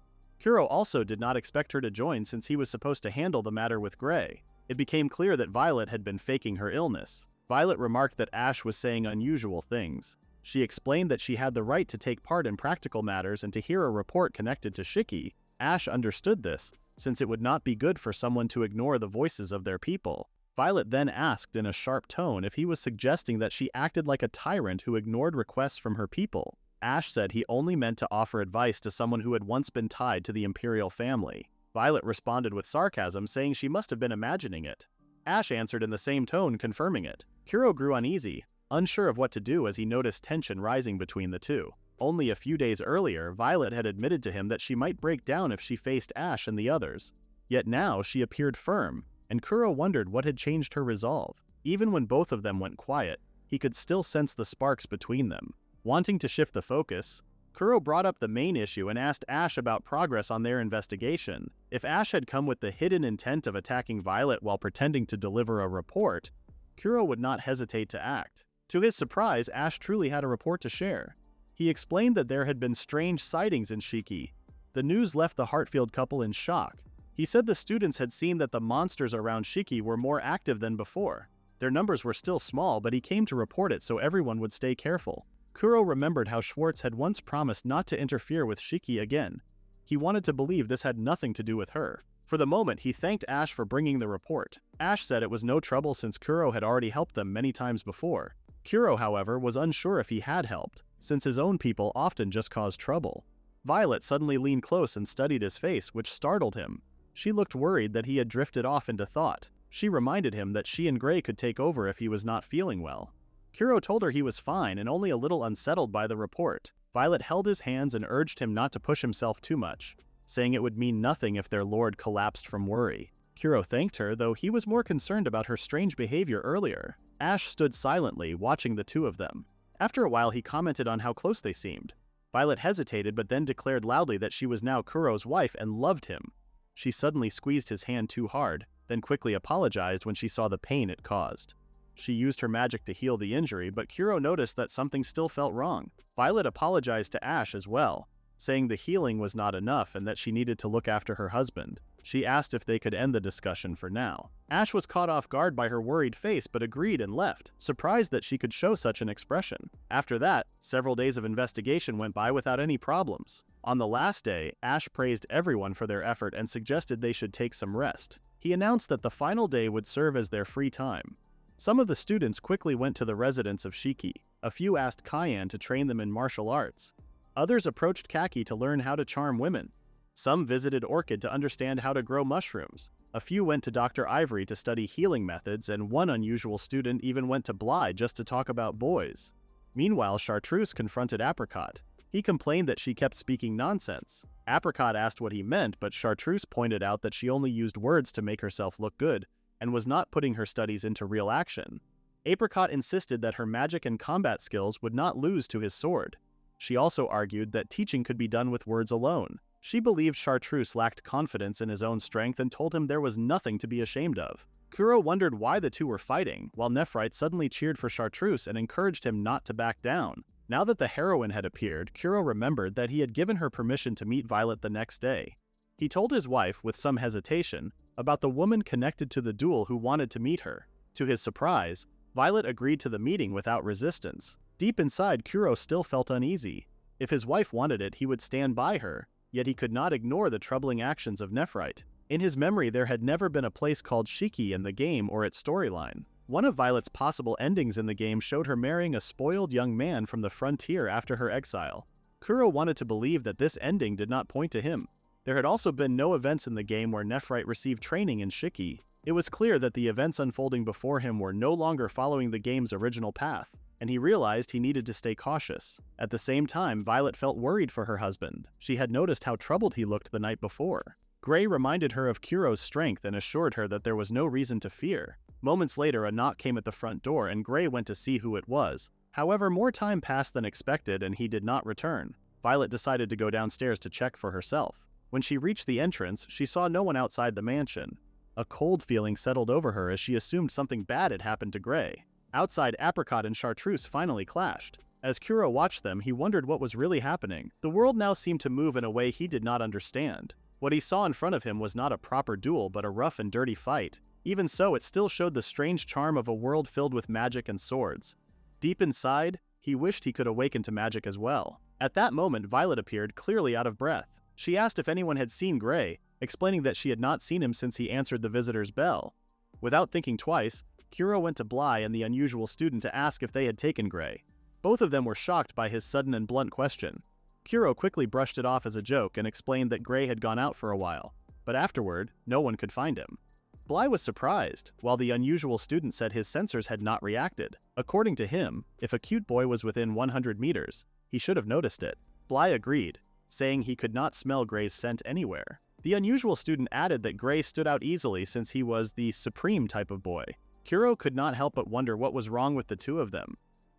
Speaker 1: Kuro also did not expect her to join since he was supposed to handle the matter with Gray. It became clear that Violet had been faking her illness. Violet remarked that Ash was saying unusual things. She explained that she had the right to take part in practical matters and to hear a report connected to Shiki. Ash understood this, since it would not be good for someone to ignore the voices of their people. Violet then asked in a sharp tone if he was suggesting that she acted like a tyrant who ignored requests from her people. Ash said he only meant to offer advice to someone who had once been tied to the Imperial family. Violet responded with sarcasm, saying she must have been imagining it. Ash answered in the same tone, confirming it. Kuro grew uneasy, unsure of what to do as he noticed tension rising between the two. Only a few days earlier, Violet had admitted to him that she might break down if she faced Ash and the others. Yet now she appeared firm, and Kuro wondered what had changed her resolve. Even when both of them went quiet, he could still sense the sparks between them. Wanting to shift the focus, Kuro brought up the main issue and asked Ash about progress on their investigation. If Ash had come with the hidden intent of attacking Violet while pretending to deliver a report, Kuro would not hesitate to act. To his surprise, Ash truly had a report to share. He explained that there had been strange sightings in Shiki. The news left the Heartfield couple in shock. He said the students had seen that the monsters around Shiki were more active than before. Their numbers were still small, but he came to report it so everyone would stay careful. Kuro remembered how Schwartz had once promised not to interfere with Shiki again. He wanted to believe this had nothing to do with her. For the moment, he thanked Ash for bringing the report. Ash said it was no trouble since Kuro had already helped them many times before. Kuro, however, was unsure if he had helped, since his own people often just caused trouble. Violet suddenly leaned close and studied his face, which startled him. She looked worried that he had drifted off into thought. She reminded him that she and Gray could take over if he was not feeling well. Kuro told her he was fine and only a little unsettled by the report. Violet held his hands and urged him not to push himself too much, saying it would mean nothing if their lord collapsed from worry. Kuro thanked her, though he was more concerned about her strange behavior earlier. Ash stood silently, watching the two of them. After a while, he commented on how close they seemed. Violet hesitated but then declared loudly that she was now Kuro's wife and loved him. She suddenly squeezed his hand too hard, then quickly apologized when she saw the pain it caused. She used her magic to heal the injury, but Kuro noticed that something still felt wrong. Violet apologized to Ash as well, saying the healing was not enough and that she needed to look after her husband. She asked if they could end the discussion for now. Ash was caught off guard by her worried face but agreed and left, surprised that she could show such an expression. After that, several days of investigation went by without any problems. On the last day, Ash praised everyone for their effort and suggested they should take some rest. He announced that the final day would serve as their free time. Some of the students quickly went to the residence of Shiki. A few asked Cayenne to train them in martial arts. Others approached Kaki to learn how to charm women. Some visited Orchid to understand how to grow mushrooms. A few went to Dr. Ivory to study healing methods, and one unusual student even went to Bly just to talk about boys. Meanwhile, Chartreuse confronted Apricot. He complained that she kept speaking nonsense. Apricot asked what he meant, but Chartreuse pointed out that she only used words to make herself look good, and was not putting her studies into real action. Apricot insisted that her magic and combat skills would not lose to his sword. She also argued that teaching could be done with words alone. She believed Chartreuse lacked confidence in his own strength and told him there was nothing to be ashamed of. Kuro wondered why the two were fighting, while Nephrite suddenly cheered for Chartreuse and encouraged him not to back down. Now that the heroine had appeared, Kuro remembered that he had given her permission to meet Violet the next day. He told his wife, with some hesitation, about the woman connected to the duel who wanted to meet her. To his surprise, Violet agreed to the meeting without resistance. Deep inside, Kuro still felt uneasy. If his wife wanted it, he would stand by her, yet he could not ignore the troubling actions of Nephrite. In his memory, there had never been a place called Shiki in the game or its storyline. One of Violet's possible endings in the game showed her marrying a spoiled young man from the frontier after her exile. Kuro wanted to believe that this ending did not point to him. There had also been no events in the game where Nephrite received training in Shiki. It was clear that the events unfolding before him were no longer following the game's original path, and he realized he needed to stay cautious. At the same time, Violet felt worried for her husband. She had noticed how troubled he looked the night before. Gray reminded her of Kuro's strength and assured her that there was no reason to fear. Moments later, a knock came at the front door and Gray went to see who it was. However, more time passed than expected and he did not return. Violet decided to go downstairs to check for herself. When she reached the entrance, she saw no one outside the mansion. A cold feeling settled over her as she assumed something bad had happened to Gray. Outside, Apricot and Chartreuse finally clashed. As Kuro watched them, he wondered what was really happening. The world now seemed to move in a way he did not understand. What he saw in front of him was not a proper duel, but a rough and dirty fight. Even so, it still showed the strange charm of a world filled with magic and swords. Deep inside, he wished he could awaken to magic as well. At that moment, Violet appeared, clearly out of breath. She asked if anyone had seen Gray, explaining that she had not seen him since he answered the visitor's bell. Without thinking twice, Kuro went to Bly and the unusual student to ask if they had taken Gray. Both of them were shocked by his sudden and blunt question. Kuro quickly brushed it off as a joke and explained that Gray had gone out for a while, but afterward, no one could find him. Bly was surprised, while the unusual student said his sensors had not reacted. According to him, if a cute boy was within 100 meters, he should have noticed it. Bly agreed, saying he could not smell Gray's scent anywhere. The unusual student added that Gray stood out easily since he was the supreme type of boy. Kuro could not help but wonder what was wrong with the two of them.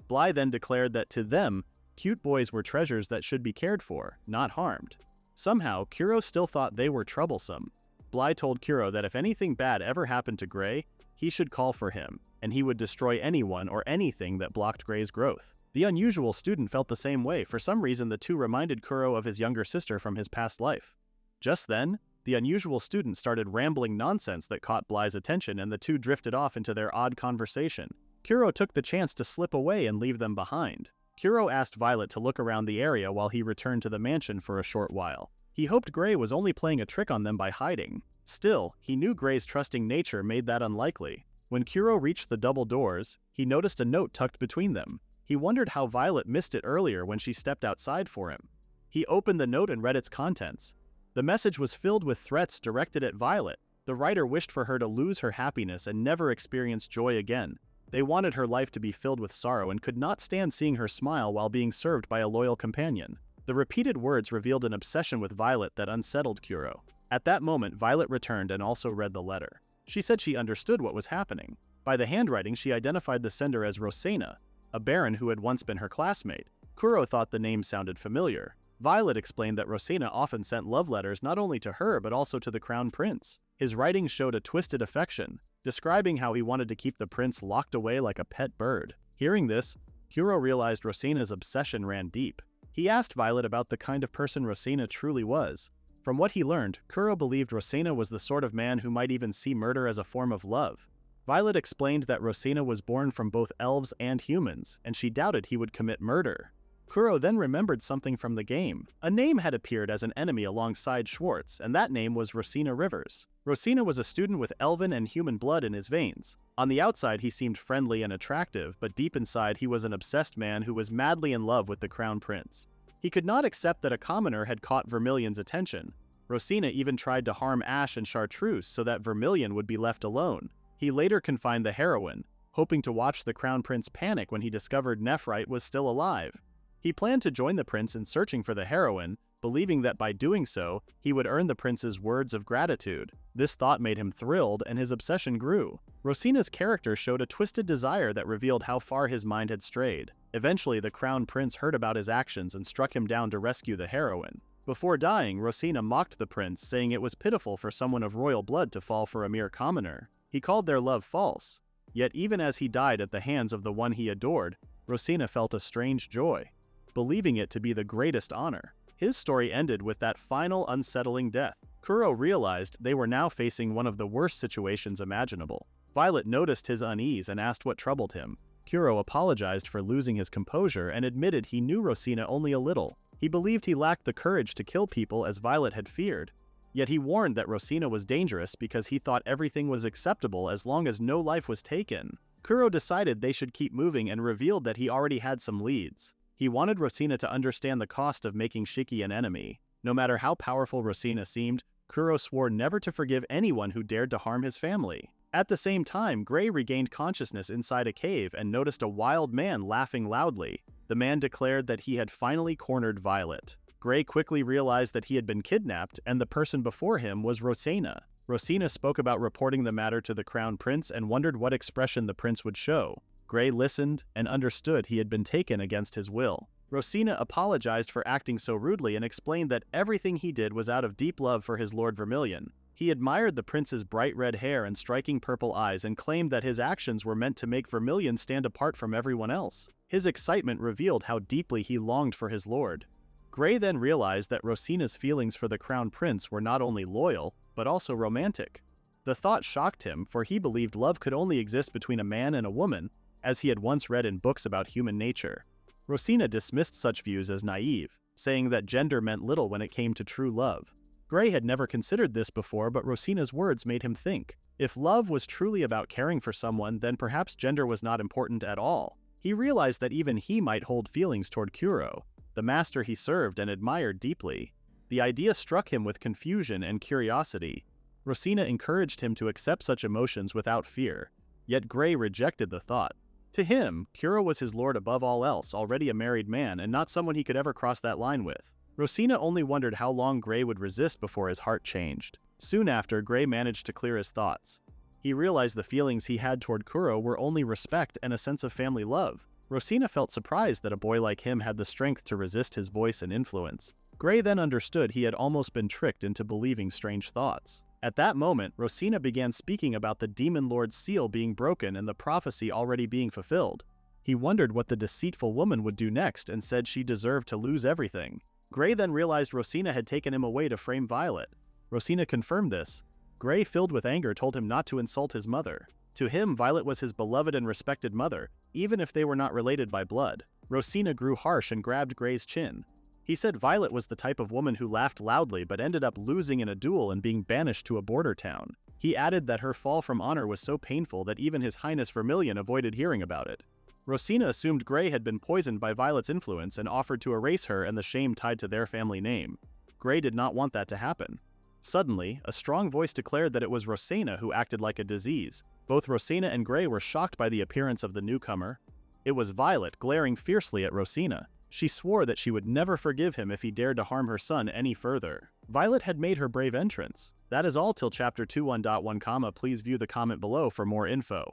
Speaker 1: Bly then declared that to them, cute boys were treasures that should be cared for, not harmed. Somehow, Kuro still thought they were troublesome. Bly told Kuro that if anything bad ever happened to Gray, he should call for him, and he would destroy anyone or anything that blocked Gray's growth. The unusual student felt the same way. For some reason, the two reminded Kuro of his younger sister from his past life. Just then, the unusual student started rambling nonsense that caught Bly's attention, and the two drifted off into their odd conversation. Kuro took the chance to slip away and leave them behind. Kuro asked Violet to look around the area while he returned to the mansion for a short while. He hoped Gray was only playing a trick on them by hiding. Still, he knew Gray's trusting nature made that unlikely. When Kuro reached the double doors, he noticed a note tucked between them. He wondered how Violet missed it earlier when she stepped outside for him. He opened the note and read its contents. The message was filled with threats directed at Violet. The writer wished for her to lose her happiness and never experience joy again. They wanted her life to be filled with sorrow and could not stand seeing her smile while being served by a loyal companion. The repeated words revealed an obsession with Violet that unsettled Kuro. At that moment, Violet returned and also read the letter. She said she understood what was happening. By the handwriting, she identified the sender as Rosena, a baron who had once been her classmate. Kuro thought the name sounded familiar. Violet explained that Rosena often sent love letters not only to her but also to the crown prince. His writing showed a twisted affection, describing how he wanted to keep the prince locked away like a pet bird. Hearing this, Kuro realized Rosena's obsession ran deep. He asked Violet about the kind of person Rosena truly was. From what he learned, Kuro believed Rosena was the sort of man who might even see murder as a form of love. Violet explained that Rosena was born from both elves and humans, and she doubted he would commit murder. Kuro then remembered something from the game. A name had appeared as an enemy alongside Schwartz, and that name was Rosena Rivers. Rosena was a student with elven and human blood in his veins. On the outside, he seemed friendly and attractive, but deep inside, he was an obsessed man who was madly in love with the crown prince. He could not accept that a commoner had caught Vermilion's attention. Rosena even tried to harm Ash and Chartreuse so that Vermilion would be left alone. He later confined the heroine, hoping to watch the crown prince panic when he discovered Nephrite was still alive. He planned to join the prince in searching for the heroine, believing that by doing so, he would earn the prince's words of gratitude. This thought made him thrilled, and his obsession grew. Rosena's character showed a twisted desire that revealed how far his mind had strayed. Eventually, the crown prince heard about his actions and struck him down to rescue the heroine. Before dying, Rosena mocked the prince, saying it was pitiful for someone of royal blood to fall for a mere commoner. He called their love false. Yet even as he died at the hands of the one he adored, Rosena felt a strange joy, believing it to be the greatest honor. His story ended with that final unsettling death. Kuro realized they were now facing one of the worst situations imaginable. Violet noticed his unease and asked what troubled him. Kuro apologized for losing his composure and admitted he knew Rosena only a little. He believed he lacked the courage to kill people as Violet had feared. Yet he warned that Rosena was dangerous because he thought everything was acceptable as long as no life was taken. Kuro decided they should keep moving and revealed that he already had some leads. He wanted Rosena to understand the cost of making Shiki an enemy. No matter how powerful Rosena seemed, Kuro swore never to forgive anyone who dared to harm his family. At the same time, Gray regained consciousness inside a cave and noticed a wild man laughing loudly. The man declared that he had finally cornered Violet. Gray quickly realized that he had been kidnapped, and the person before him was Rosena. Rosena spoke about reporting the matter to the crown prince and wondered what expression the prince would show. Gray listened and understood he had been taken against his will. Rosena apologized for acting so rudely and explained that everything he did was out of deep love for his Lord Vermilion. He admired the prince's bright red hair and striking purple eyes and claimed that his actions were meant to make Vermilion stand apart from everyone else. His excitement revealed how deeply he longed for his lord. Gray then realized that Rosena's feelings for the crown prince were not only loyal, but also romantic. The thought shocked him, for he believed love could only exist between a man and a woman, as he had once read in books about human nature. Rosena dismissed such views as naive, saying that gender meant little when it came to true love. Gray had never considered this before, but Rosena's words made him think. If love was truly about caring for someone, then perhaps gender was not important at all. He realized that even he might hold feelings toward Kuro, the master he served and admired deeply. The idea struck him with confusion and curiosity. Rosina encouraged him to accept such emotions without fear, yet Gray rejected the thought. To him, Kuro was his lord above all else, already a married man, and not someone he could ever cross that line with. Rosina only wondered how long Gray would resist before his heart changed. Soon after, Gray managed to clear his thoughts. He realized the feelings he had toward Kuro were only respect and a sense of family love. Rosina felt surprised that a boy like him had the strength to resist his voice and influence. Gray then understood he had almost been tricked into believing strange thoughts. At that moment, Rosina began speaking about the Demon Lord's seal being broken and the prophecy already being fulfilled. He wondered what the deceitful woman would do next and said she deserved to lose everything. Gray then realized Rosina had taken him away to frame Violet. Rosina confirmed this. Gray, filled with anger, told him not to insult his mother. To him, Violet was his beloved and respected mother, even if they were not related by blood. Rosina grew harsh and grabbed Gray's chin. He said Violet was the type of woman who laughed loudly but ended up losing in a duel and being banished to a border town. He added that her fall from honor was so painful that even His Highness Vermilion avoided hearing about it. Rosina assumed Gray had been poisoned by Violet's influence and offered to erase her and the shame tied to their family name. Gray did not want that to happen. Suddenly, a strong voice declared that it was Rosina who acted like a disease. Both Rosina and Gray were shocked by the appearance of the newcomer. It was Violet, glaring fiercely at Rosina. She swore that she would never forgive him if he dared to harm her son any further. Violet had made her brave entrance. That is all till chapter 21.1, please view the comment below for more info.